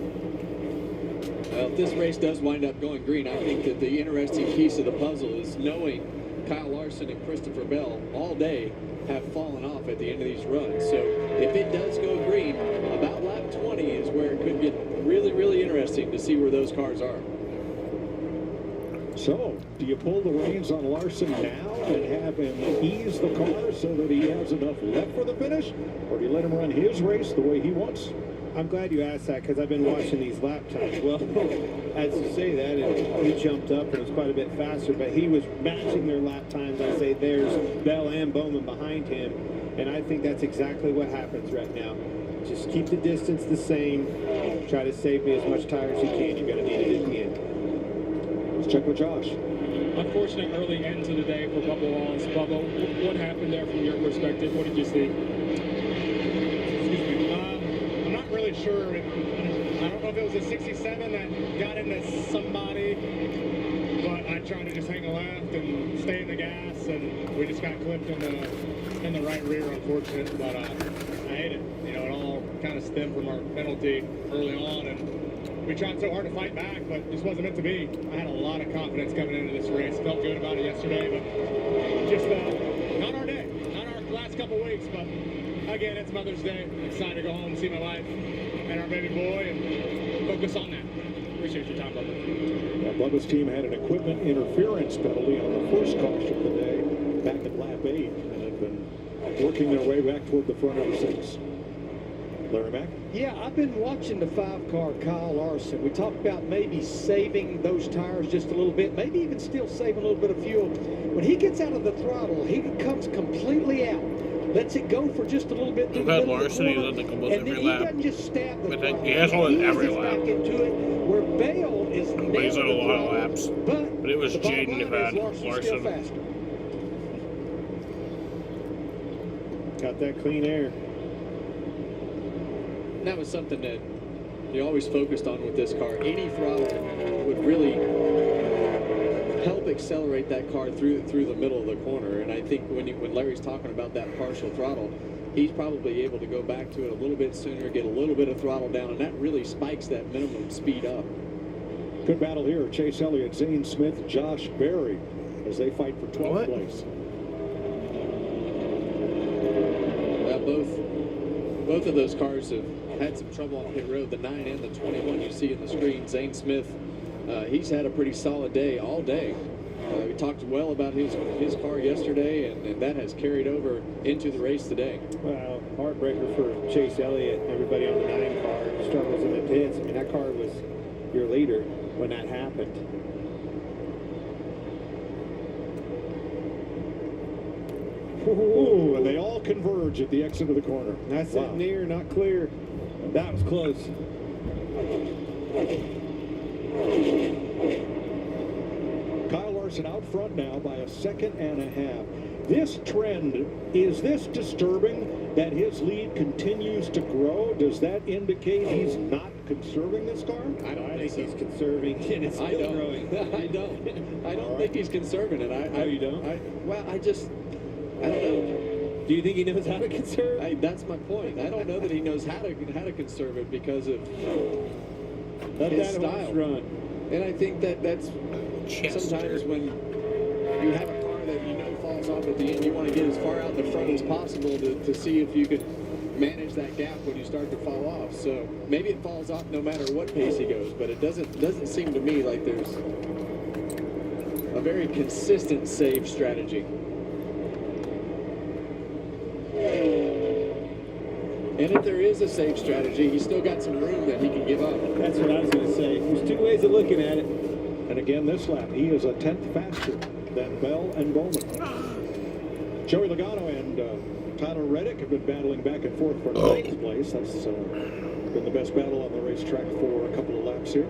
Well, if this race does wind up going green, I think that the interesting piece of the puzzle is knowing Kyle Larson and Christopher Bell all day have fallen off at the end of these runs. So if it does go green, about lap 20 is where it could get really, really interesting to see where those cars are. So, do you pull the reins on Larson now and have him ease the car so that he has enough left for the finish? Or do you let him run his race the way he wants? I'm glad you asked that, because I've been watching these lap times. Well, as you say that, and he jumped up and it was quite a bit faster, but he was matching their lap times. I say there's Bell and Bowman behind him, and I think that's exactly what happens right now. Just keep the distance the same. Try to save me as much tire as you can. You're going to need it at the end. Let's check with Josh. Unfortunate early end to the day for Bubba Wallace. Bubba, what happened there from your perspective? What did you see? Excuse me. I'm not really sure. I don't know if it was a 67 that got into somebody, but I tried to just hang a left and stay in the gas, and we just got clipped in the right rear, unfortunate. But I hate it. You know, it all kind of stemmed from our penalty early on, and we tried so hard to fight back, but it just wasn't meant to be. I had a lot of confidence coming into this race. Felt good about it yesterday, but just not our day. Not our last couple weeks, but again, it's Mother's Day. Excited to go home and see my wife and our baby boy and focus on that. Appreciate your time, Bubba. Now, Bubba's team had an equipment interference penalty on the first caution of the day back at lap 8 and have been working their way back toward the front of the 6. Larry Mack? Yeah, I've been watching the 5-car Kyle Larson. We talked about maybe saving those tires just a little bit, maybe even still saving a little bit of fuel. When he gets out of the throttle, he comes completely out, lets it go for just a little bit. Larson, he does like almost every lap. He doesn't just stab the throttle. He has one every lap. Back into it, where Bale is but he's on a lot of laps. But it was Jaden who had Larson. Got that clean air. That was something that you always focused on with this car. Any throttle would really help accelerate that car through the middle of the corner. And I think when Larry's talking about that partial throttle, he's probably able to go back to it a little bit sooner, get a little bit of throttle down, and that really spikes that minimum speed up. Good battle here. Chase Elliott, Zane Smith, Josh Berry as they fight for 12th place. Both of those cars have had some trouble on pit road. The 9 and the 21 you see in the screen. Zane Smith, he's had a pretty solid day all day. We talked well about his car yesterday, and that has carried over into the race today. Well, Heartbreaker for Chase Elliott, everybody on the 9 car, struggles in the pits. I mean, that car was your leader when that happened. Ooh, and they all converge at the exit of the corner. That's it, near, not clear. That was close. Kyle Larson out front now by a 1.5 seconds. This trend, is this disturbing that his lead continues to grow? Does that indicate he's not conserving this car? I think he's conserving, and it's still growing. I don't think he's conserving it. You don't? I don't know. Do you think he knows how to conserve? That's my point. I don't know that he knows how to conserve it because of Let his that style. horse run. And I think that's sometimes when you have a car that you know falls off at the end, you want to get as far out the front as possible to see if you can manage that gap when you start to fall off. So maybe it falls off no matter what pace he goes, but it doesn't seem to me like there's a very consistent save strategy. And if there is a safe strategy, he's still got some room that he can give up. That's what I was going to say. There's two ways of looking at it. And again, this lap, he is a 10th faster than Bell and Bowman. Joey Logano and Tyler Reddick have been battling back and forth for 9th place. That's been the best battle on the racetrack for a couple of laps here.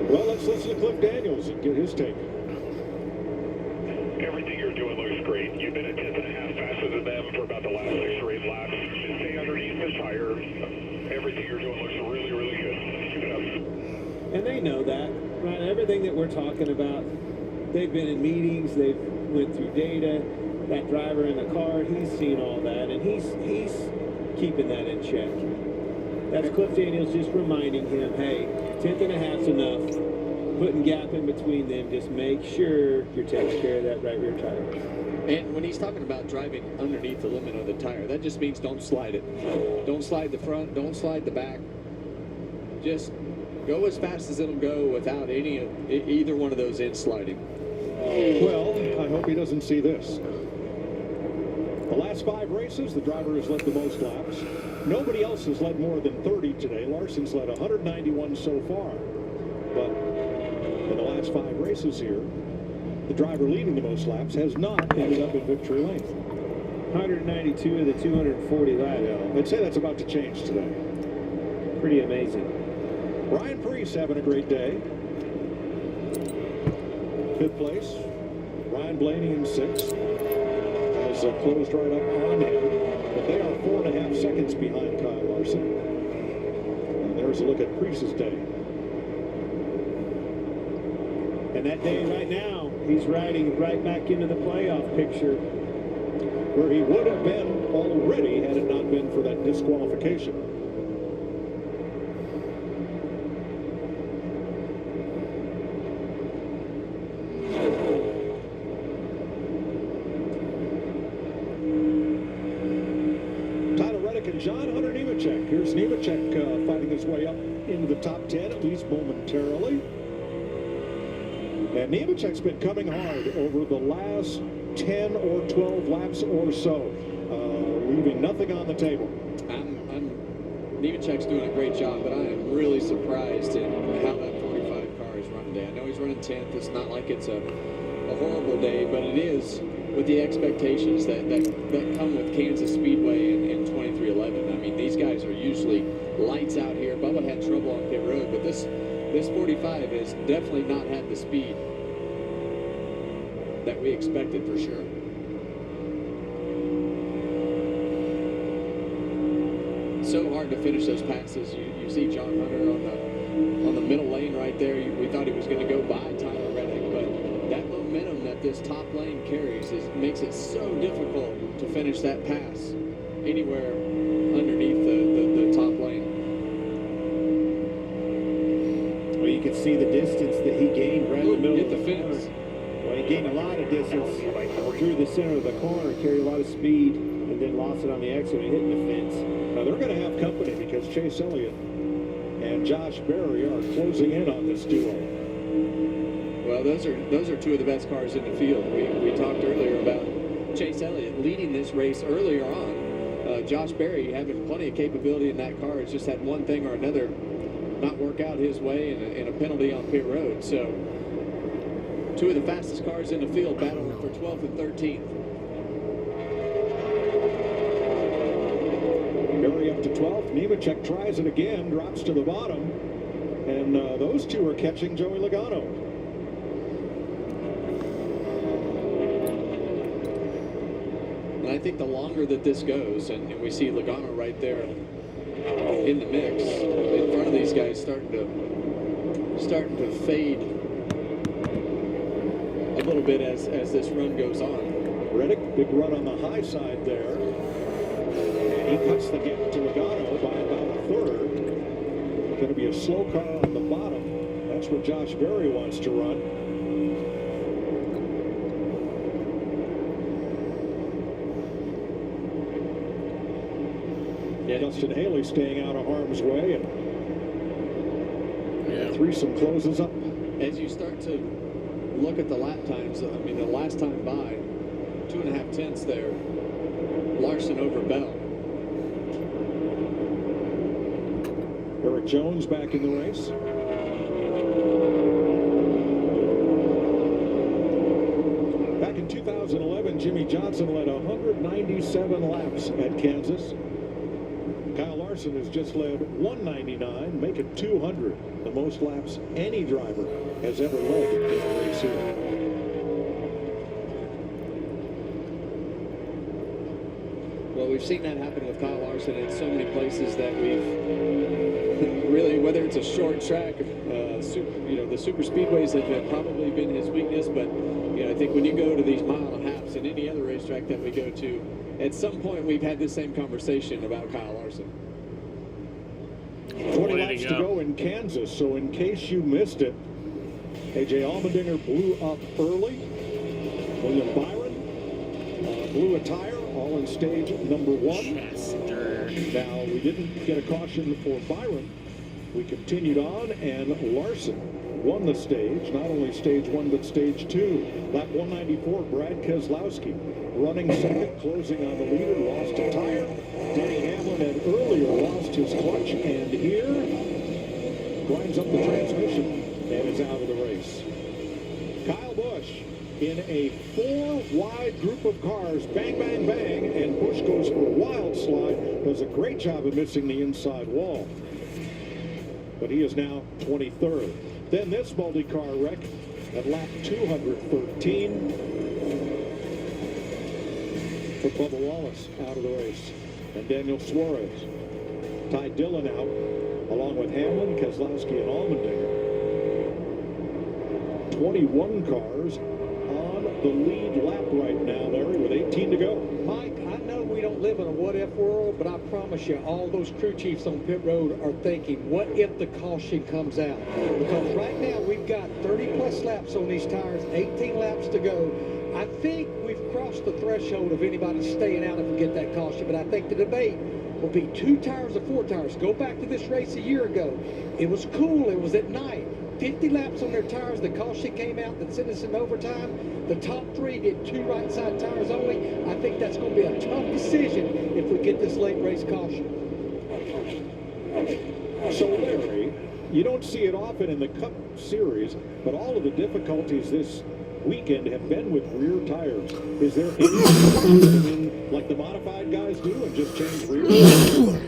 Well, let's listen to Cliff Daniels and get his take. Everything you're doing looks great. You've been a 10th and a half faster than them for about the last 6 or 8 laps. Just stay underneath the tire. Everything you're doing looks really, really good. Keep it up. And they know that, right? Everything that we're talking about, they've been in meetings, they've went through data. That driver in the car, he's seen all that, and he's keeping that in check. That's Cliff Daniels just reminding him, hey, 10th and a half's enough. Putting gap in between them, just make sure you're taking care of that right rear tire. And when he's talking about driving underneath the limit of the tire, that just means don't slide it. Don't slide the front, don't slide the back. Just go as fast as it'll go without either one of those ends sliding. Well, I hope he doesn't see this. The last 5 races, the driver has led the most laps. Nobody else has led more than 30 today. Larson's led 191 so far. But in the last 5 races here, the driver leading the most laps has not ended up in victory lane. 192 of the 240 laps. I'd say that's about to change today. Pretty amazing. Ryan Preece having a great day. 5th place. Ryan Blaney in 6th. Has closed right up on him. But they are 4.5 seconds behind Kyle Larson. And there's a look at Preece's day. And that day right now, he's riding right back into the playoff picture. Where he would have been already had it not been for that disqualification. John Hunter Nemechek. Here's Nemechek fighting his way up into the top 10, at least momentarily. And Nemechek's been coming hard over the last 10 or 12 laps or so, leaving nothing on the table. Nemechek's doing a great job, but I am really surprised in how that 45 car is running today. I know he's running 10th. It's not like it's a horrible day, but it is with the expectations that come with Kansas Speedway in 2311. I mean, these guys are usually lights out here. Bubba had trouble on pit road, but this 45 has definitely not had the speed that we expected for sure. So hard to finish those passes. You see John Hunter on the middle lane right there. We thought he was going to go by Tyler Reddick, but that momentum that this top lane carries makes it so difficult to finish that pass anywhere underneath the top lane. Well, you can see the distance that he gained right in the middle hit of the fence. Well, he gained a lot of distance through the center of the corner, carried a lot of speed, and then lost it on the exit and hitting the fence. Now they're going to have company because Chase Elliott and Josh Berry are closing in on this duo. Well, those are two of the best cars in the field. We talked earlier about Chase Elliott leading this race earlier on. Josh Berry having plenty of capability in that car. It's just had one thing or another not work out his way, and a penalty on pit road. So two of the fastest cars in the field battling for 12th and 13th. Berry up to 12th. Nemechek tries it again, drops to the bottom. And those two are catching Joey Logano. And I think the longer that this goes, and we see Logano right there in the mix, in front of these guys starting to fade a little bit as this run goes on. Reddick, big run on the high side there. And he cuts the gap to Logano by about a third. Going to be a slow car on the bottom. That's where Josh Berry wants to run. Yeah. Dustin Haley staying out of harm's way, and threesome closes up. As you start to look at the lap times, I mean, the last time by, 2.5 tenths there, Larson over Bell. Eric Jones back in the race. Back in 2011, Jimmy Johnson led 197 laps at Kansas. Kyle Larson has just led 199, making 200, the most laps any driver has ever led in a race here. Well, we've seen that happen with Kyle Larson in so many places that we've really, whether it's a short track, the super speedways have probably been his weakness, but I think when you go to these mile and a halves and any other racetrack that we go to, at some point we've had this same conversation about Kyle Larson. 20 laps to go in Kansas, so in case you missed it, A.J. Allmendinger blew up early. William Byron blew a tire, all in stage number 1. Now, we didn't get a caution for Byron. We continued on, and Larson won the stage, not only stage 1, but stage 2. Lap 194, Brad Keselowski running second, closing on the leader, lost a tire. Denny Hamlin had earlier lost his clutch, and here grinds up the transmission and is out of the race. Kyle Busch in a 4-wide group of cars, bang, bang, bang, and Busch goes for a wild slide, does a great job of missing the inside wall. But he is now 23rd. Then this multi-car wreck at lap 213. Took Bubba Wallace out of the race. And Daniel Suarez. Ty Dillon out, along with Hamlin, Keselowski, and Allmendinger. 21 cars on the lead lap right now, Larry, with 18 to go. Mike, I know we don't live in a what-if world, but I promise you, all those crew chiefs on pit road are thinking, what if the caution comes out? Because right now, we've got 30-plus laps on these tires, 18 laps to go. I think we've crossed the threshold of anybody staying out if we get that caution, but I think the debate will be 2 tires or 4 tires. Go back to this race a year ago. It was cool. It was at night. 50 laps on their tires. The caution came out that sent us in overtime. The top 3 did 2 right side tires only. I think that's going to be a tough decision if we get this late race caution. So, Larry, you don't see it often in the Cup Series, but all of the difficulties this weekend have been with rear tires. Is there anything like the modified guys do and just change rear tires?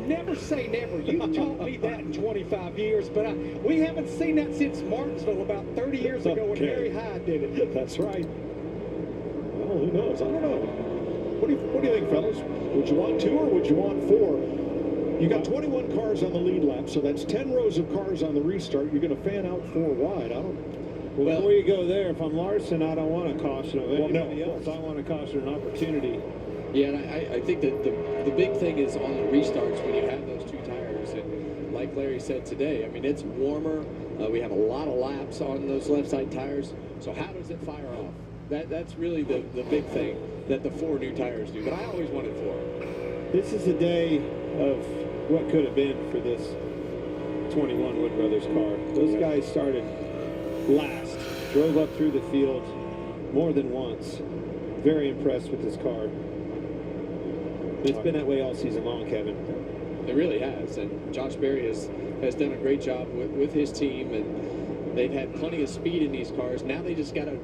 Never say never. You taught me that in 25 years, but we haven't seen that since Martinsville about 30 years ago when Harry Hyde did it. That's right. Well, who knows? I don't know. What do you think, fellas? Would you want 2 or would you want 4? You got 21 cars on the lead lap, so that's 10 rows of cars on the restart. You're going to fan out 4 wide. Well, before you go there, if I'm Larson, I don't want a caution of anybody else. I want a caution, an opportunity. Yeah, and I think that the big thing is on the restarts when you have those 2 tires. And like Larry said today, I mean, it's warmer. We have a lot of laps on those left side tires. So how does it fire off? That's really the big thing that the 4 new tires do. But I always wanted 4. This is a day of what could have been for this 21 Wood Brothers car. Those guys started last. Drove up through the field more than once. Very impressed with this car. It's been that way all season long, Kevin. It really has, and Josh Berry has done a great job with his team, and they've had plenty of speed in these cars. Now they just gotta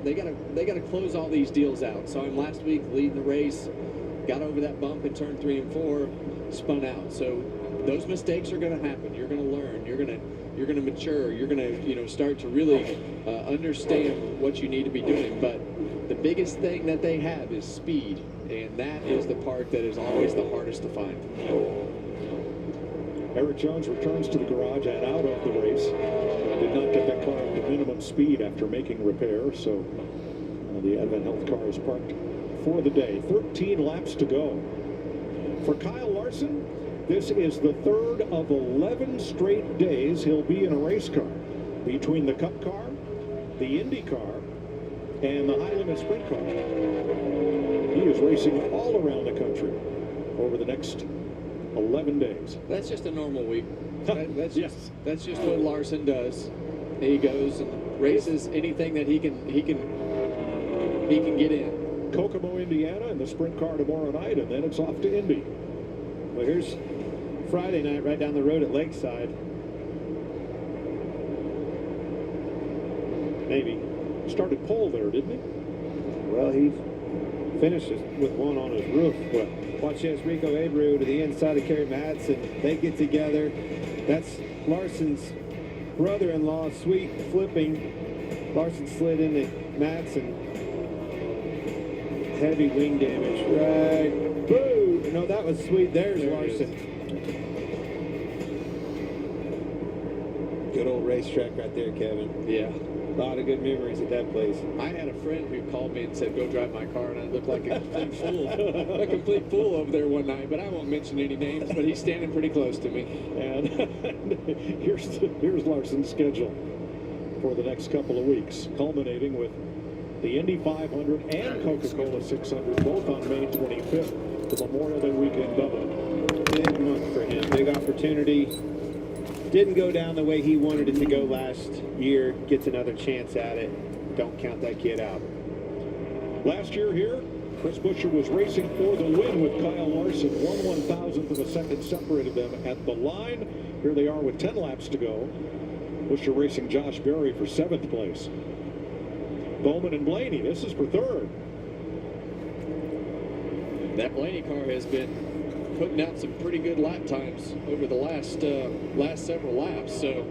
close all these deals out. Saw him last week leading the race, got over that bump in turn 3 and 4, spun out. So those mistakes are going to happen. You're going to learn. You're going to mature. You're going to start to really understand what you need to be doing. But the biggest thing that they have is speed, and that is the part that is always the hardest to find. Eric Jones returns to the garage and out of the race. Did not get that car up to minimum speed after making repairs, so the Advent Health car is parked for the day. 13 laps to go. For Kyle Larson, this is the third of 11 straight days he'll be in a race car. Between the Cup car, the Indy car, and the High Limit Sprint car. He is racing all around the country over the next 11 days. That's just a normal week. That's just what Larson does. He goes and races anything that he can get in. Kokomo, Indiana, and the sprint car tomorrow night, and then it's off to Indy. Well, here's Friday night right down the road at Lakeside. Maybe. Started pole there, didn't he? Well, he finishes with one on his roof. Well, watch this, Rico Abreu to the inside of Kerry Madsen. They get together. That's Larson's brother-in-law, Sweet, flipping. Larson slid into Madsen. Heavy wing damage. Right. Boo! No, that was Sweet. There's Larson. Good old racetrack right there, Kevin. Yeah. A lot of good memories at that place. I had a friend who called me and said, go drive my car, and I looked like a complete fool. A complete fool over there one night, but I won't mention any names, but he's standing pretty close to me. And here's Larson's schedule for the next couple of weeks, culminating with the Indy 500 and Coca-Cola 600, both on May 25th, the Memorial Day weekend double. Big month for him, big opportunity. Didn't go down the way he wanted it to go last year. Gets another chance at it. Don't count that kid out. Last year here, Chris Buescher was racing for the win with Kyle Larson. 1/1000th of a second separated them at the line. Here they are with 10 laps to go. Buescher racing Josh Berry for 7th place. Bowman and Blaney, this is for 3rd. That Blaney car has been putting out some pretty good lap times over the last several laps. So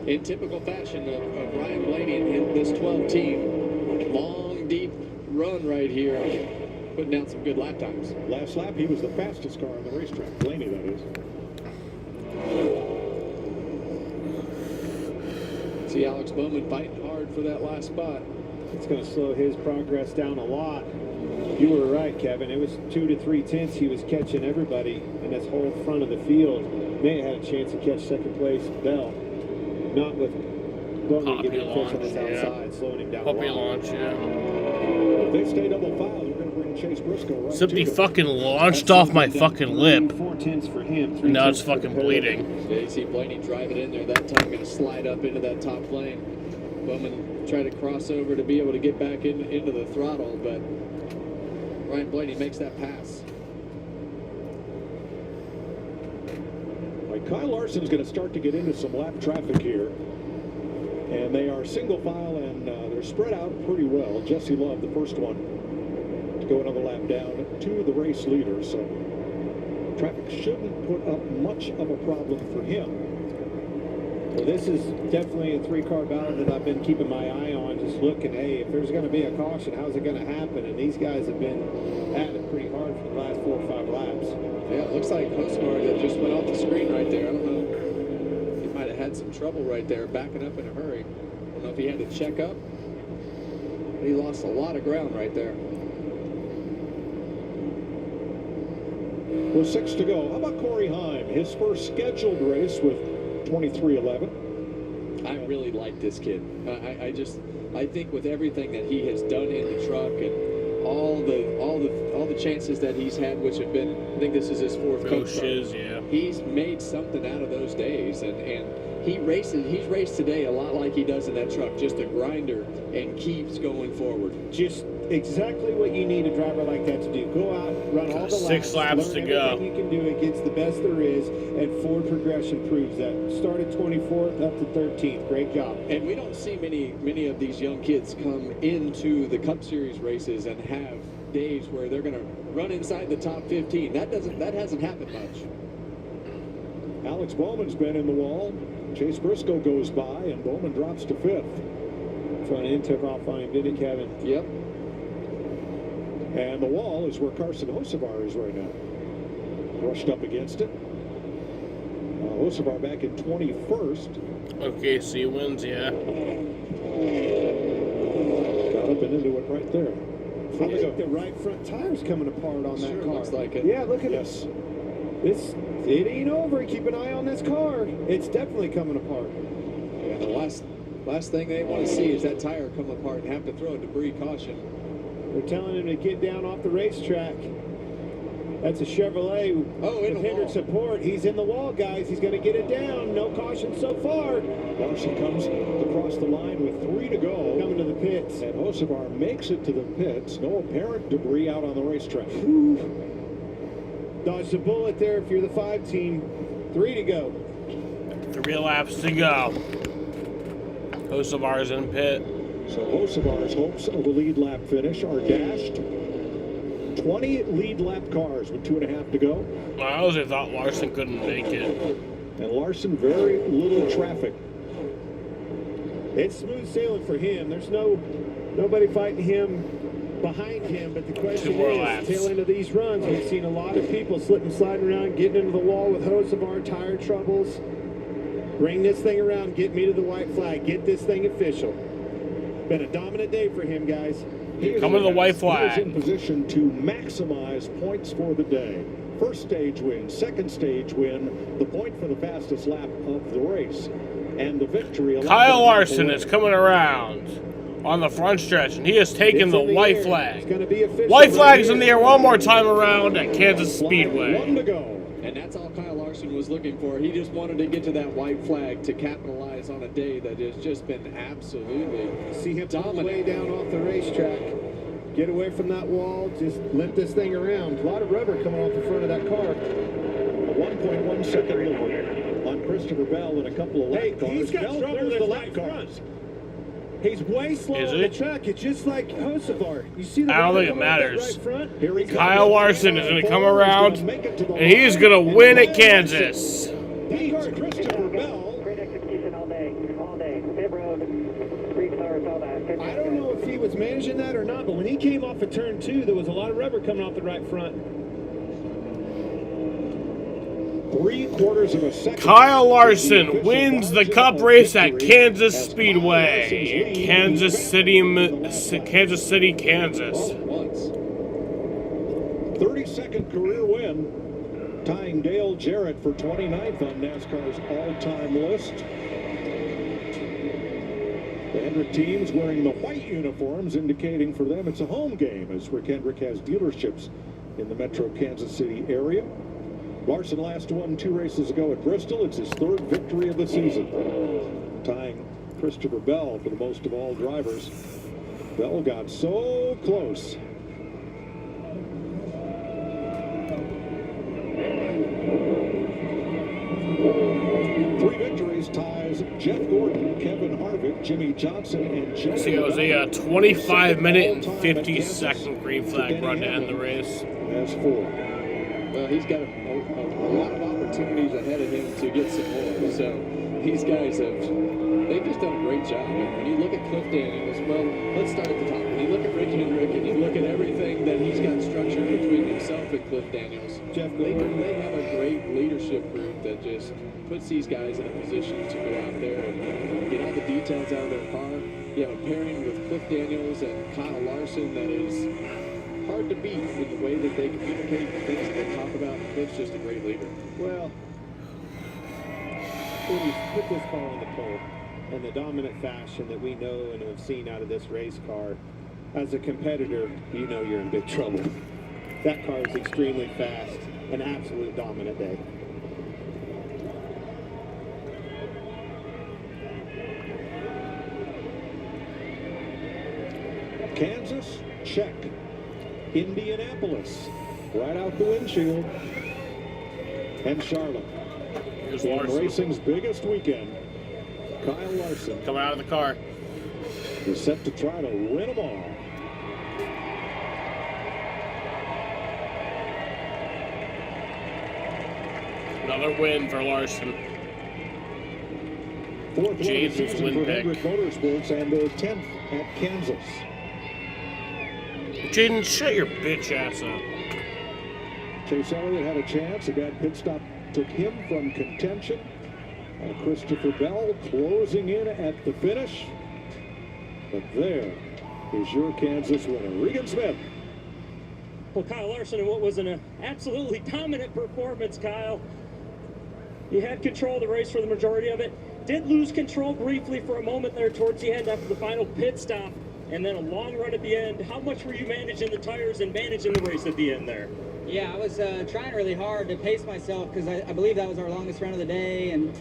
in typical fashion of Ryan Blaney and this 12 team, long, deep run right here, putting out some good lap times. Last lap, he was the fastest car on the racetrack. Blaney, that is. See Alex Bowman fighting hard for that last spot. It's going to slow his progress down a lot. You were right, Kevin. It was 2 to 3 tenths. He was catching everybody in this whole front of the field. May have had a chance to catch 2nd place. Bell, not with Bowman getting a push on his outside, slowing him down. Puppy launch, yeah. If they stay double foul, you're going to bring Chase Briscoe right. Something fucking launched off my fucking lip. 4 tenths for him. And now it's fucking bleeding. Yeah, you see Blaney drive it in there. That time going to slide up into that top lane. Bowman try to cross over to be able to get back into the throttle, but Ryan Blaney makes that pass. Right, Kyle Larson's going to start to get into some lap traffic here. And they are single file and they're spread out pretty well. Jesse Love, the first one to go another lap down to the race leader. So traffic shouldn't put up much of a problem for him. Well, this is definitely a 3-car battle that I've been keeping my eye on, just looking, hey, if there's going to be a caution, how's it going to happen? And these guys have been at it pretty hard for the last 4 or 5 laps. Yeah, it looks like Hosmer that just went off the screen right there. I don't know. He might have had some trouble right there, backing up in a hurry. I don't know if he had to check up. But he lost a lot of ground right there. With 6 to go, how about Corey Heim? His first scheduled race with 23:11. I really like this kid. I think with everything that he has done in the truck and all the chances that he's had, which have been, I think this is his 4th coach. Yeah. He's made something out of those days, and He's raced today a lot like he does in that truck, just a grinder and keeps going forward. Just exactly what you need a driver like that to do. Go out, run all the laps. 6 laps to go. You can do against the best there is, and Ford Progression proves that. Started 24th up to 13th. Great job. And we don't see many of these young kids come into the Cup Series races and have days where they're going to run inside the top 15. That hasn't happened much. Alex Bowman's been in the wall. Chase Briscoe goes by, and Bowman drops to 5th. Front end took off on him, didn't it, Kevin? Yep. And the wall is where Carson Hocevar is right now. Brushed up against it. Hocevar back in 21st. Okay, so he wins, yeah. Got up and into it right there. I think the right front tire's coming apart on that car. Looks like it. Yeah, look at this. It ain't over. Keep an eye on this car. It's definitely coming apart. Yeah, the last thing they want to see is that tire come apart and have to throw a debris caution. They're telling him to get down off the racetrack. That's a Chevrolet with Hendrick support. He's in the wall, guys. He's going to get it down. No caution so far. Larson comes across the line with 3 to go. Coming to the pits. And Hocevar makes it to the pits. No apparent debris out on the racetrack. Dodged a bullet there if you're the 5 team. 3 to go. 3 laps to go. Hocevar's in pit. So Hocevar's hopes of a lead lap finish are dashed. 20 lead lap cars with 2.5 to go. I honestly thought Larson couldn't make it. And Larson, very little traffic. It's smooth sailing for him. There's nobody fighting him behind him, but the question is, tail end of these runs, we've seen a lot of people slipping, sliding around, getting into the wall with Hocevar, tire troubles. Bring this thing around, get me to the white flag, get this thing official. Been a dominant day for him, guys. Coming to the white flag. He is in position to maximize points for the day. First stage win, second stage win, the point for the fastest lap of the race, and the victory. Kyle Larson is coming around on the front stretch, and he has taken the white flag. White flag's in the air one more time around at Kansas Speedway. 1 to go. And that's all Kyle Larson was looking for. He just wanted to get to that white flag to capitalize on a day that has just been absolutely See him dominant. way down off the racetrack. Get away from that wall. Just limp this thing around. A lot of rubber coming off the front of that car. A 1.1 second lead on Christopher Bell and a couple of lap cars. He's got Bell trouble clears with the his lap right cars. He's way slow Is on the it? track. It's just like Hocevar. You see the I don't rubber think it coming off that matters. right front? Here he Kyle Larson is going to come around, and he's going to win at Kansas. Beats Christopher Bell. Great execution all day. All day. Pit road, restarts, all that. Good I don't know if he was managing that or not, but when he came off of turn 2, there was a lot of rubber coming off the right front. 3/4 of a second. Kyle Larson wins the Cup race at Kansas Speedway in Kansas City, Kansas. 32nd career win, tying Dale Jarrett for 29th on NASCAR's all-time list. The Hendrick team's wearing the white uniforms, indicating for them it's a home game, as Rick Hendrick has dealerships in the metro Kansas City area. Larson last won 2 races ago at Bristol. It's his 3rd victory of the season, tying Christopher Bell for the most of all drivers. Bell got so close. Three victories ties Jeff Gordon, Kevin Harvick, Jimmy Johnson, and Joe. So it was a 25-minute and 50-second green flag run to end the race. As 4. Well, he's got a lot of opportunities ahead of him to get some more. So these guys they've just done a great job. And when you look at Cliff Daniels, well, let's start at the top. When you look at Rick Hendrick and you look at everything that he's got structured between himself and Cliff Daniels, they have a great leadership group that just puts these guys in a position to go out there and get all the details out of their car. You have a pairing with Cliff Daniels and Kyle Larson that is hard to beat with the way that they communicate, the things that they talk about. Cliff's just a great leader. Well, when you put this car on the pole in the dominant fashion that we know and have seen out of this race car, as a competitor, you know you're in big trouble. That car is extremely fast, an absolute dominant day. Kansas, check. Indianapolis, right out the windshield. And Charlotte. Here's in Larson. racing's biggest weekend, Kyle Larson Coming out of the car. is set to try to win them all. Another win for Larson. Fourth win of the Jaden's season win for pick. Hendrick Motorsports and their 10th at Kansas. Jaden, shut your bitch ass up. Chase Elliott had a chance. A bad pit stop took him from contention. Christopher Bell closing in at the finish. But there is your Kansas winner, Regan Smith. Well, Kyle Larson, in what was an absolutely dominant performance, Kyle. He had control of the race for the majority of it. Did lose control briefly for a moment there towards the end after the final pit stop, and then a long run at the end. How much were you managing the tires and managing the race at the end there? Yeah, I was trying really hard to pace myself because I believe that was our longest run of the day, and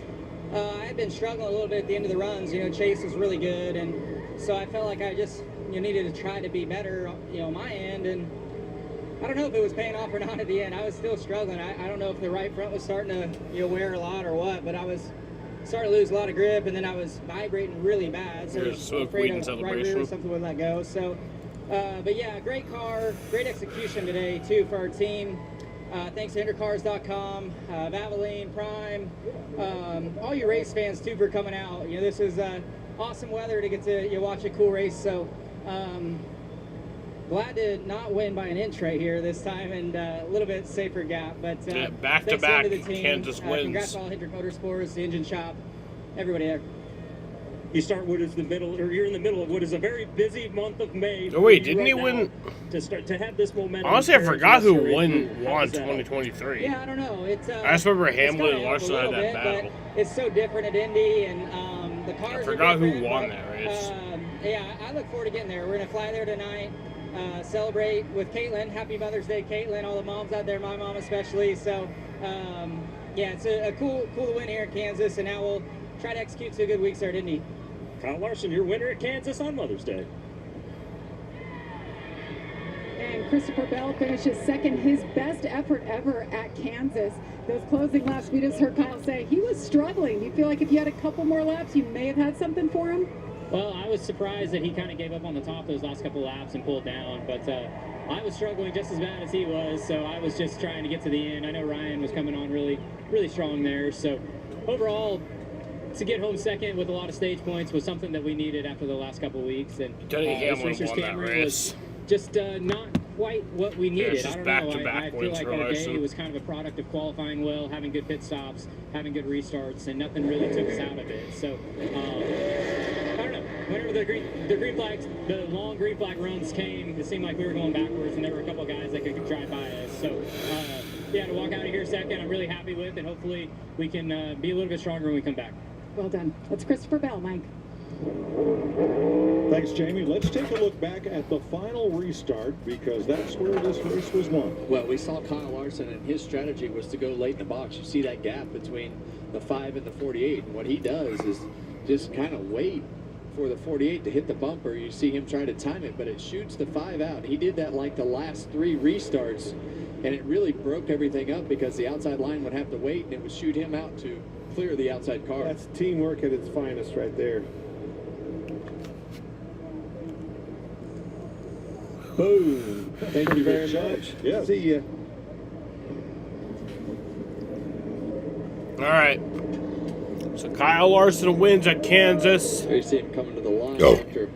I had been struggling a little bit at the end of the runs. You know, Chase was really good, and so I felt like I just needed to try to be better, on my end, and I don't know if it was paying off or not at the end. I was still struggling. I don't know if the right front was starting to wear a lot or what, but I was starting to lose a lot of grip, and then I was vibrating really bad. So I was afraid of right rear or something would let go. So, but yeah, great car, great execution today too for our team. Thanks to HenderCars.com, Valvoline, Prime, all you race fans too for coming out. This is awesome weather to get to watch a cool race. So. Glad to not win by an inch right here this time, and a little bit safer gap. But back-to-back Kansas wins. Congrats to all Hendrick Motorsports, the engine shop, everybody there. You start what is the middle, or you're in the middle of what is a very busy month of May. Oh wait, didn't he win? To have this momentum. Honestly, I forgot who won 2023. Yeah, I don't know. It's I just remember Hamlin and Larson had that battle. It's so different at Indy, and the cars. I forgot are who won that race. Yeah, I look forward to getting there. We're gonna fly there tonight. Celebrate with Caitlin. Happy Mother's Day, Caitlin. All the moms out there, my mom especially. So, yeah, it's a cool win here in Kansas, and now we'll try to execute 2 good weeks there at Indy. Kyle Larson, your winner at Kansas on Mother's Day. And Christopher Bell finishes second, his best effort ever at Kansas. Those closing laps, we just heard Kyle say he was struggling. Do you feel like if you had a couple more laps, you may have had something for him? Well, I was surprised that he kind of gave up on the top those last couple laps and pulled down, but I was struggling just as bad as he was, so I was just trying to get to the end. I know Ryan was coming on really, really strong there, so overall, to get home second with a lot of stage points was something that we needed after the last couple of weeks. And Hamlin won that race. Was just not quite what we needed. It's just I don't know. back-to-back I feel wins like for our day Larson. was kind of a product of qualifying well, having good pit stops, having good restarts, and nothing really took us out of it. So, I don't know. Whenever the green flags, the long green flag runs came, it seemed like we were going backwards, and there were a couple of guys that could drive by us. So, yeah, to walk out of here second, I'm really happy with, and hopefully we can be a little bit stronger when we come back. Well done. That's Christopher Bell, Mike. Thanks, Jamie. Let's take a look back at the final restart, because that's where this race was won. Well, we saw Kyle Larson, and his strategy was to go late in the box. You see that gap between the 5 and the 48, and what he does is just kind of wait for the 48 to hit the bumper. You see him trying to time it, but it shoots the 5 out. He did that like the last 3 restarts, and it really broke everything up because the outside line would have to wait, and it would shoot him out to clear the outside car. That's teamwork at its finest right there. Boom. Thank you very much. Yeah. See ya. All right. So Kyle Larson wins at Kansas. There you see him coming to the line Go. after.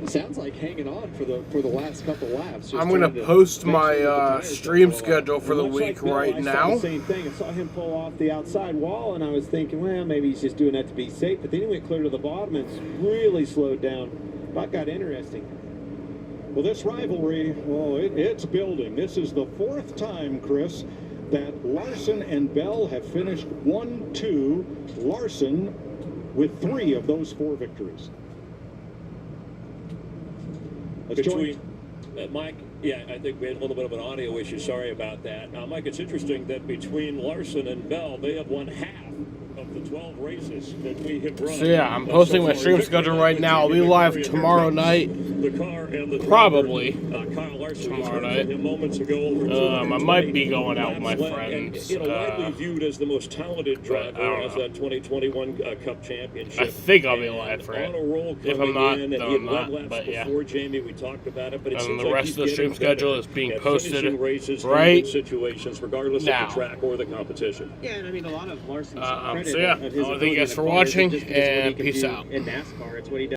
It sounds like hanging on for the last couple laps. I'm going to post my stream schedule for the week right now. Same thing. I saw him pull off the outside wall, and I was thinking, well, maybe he's just doing that to be safe. But then he went clear to the bottom and it's really slowed down. That got interesting. Well, this rivalry, it's building. This is the 4th time, Chris, that Larson and Bell have finished 1-2. Larson with 3 of those 4 victories. Mike, yeah, I think we had a little bit of an audio issue. Sorry about that. Mike, it's interesting that between Larson and Bell, they have won half of the 12 of races that we have run. So yeah, I'm posting my stream schedule right now. I'll be live tomorrow night. The car and the Probably Kyle Larson tomorrow night. Moments ago, I might be going out with my friends. Widely viewed as the most talented driver as that 2021 Cup championship. I think I'll be live for it. If I'm not, then I'm not. But yeah. Before Jamie, we talked about it, but it And the rest of the stream schedule is being posted races right situations, regardless now. of the track or the competition. Yeah, and I mean, a lot of Larson's So yeah, I want to thank you guys for watching, and peace out. In NASCAR, it's what he does.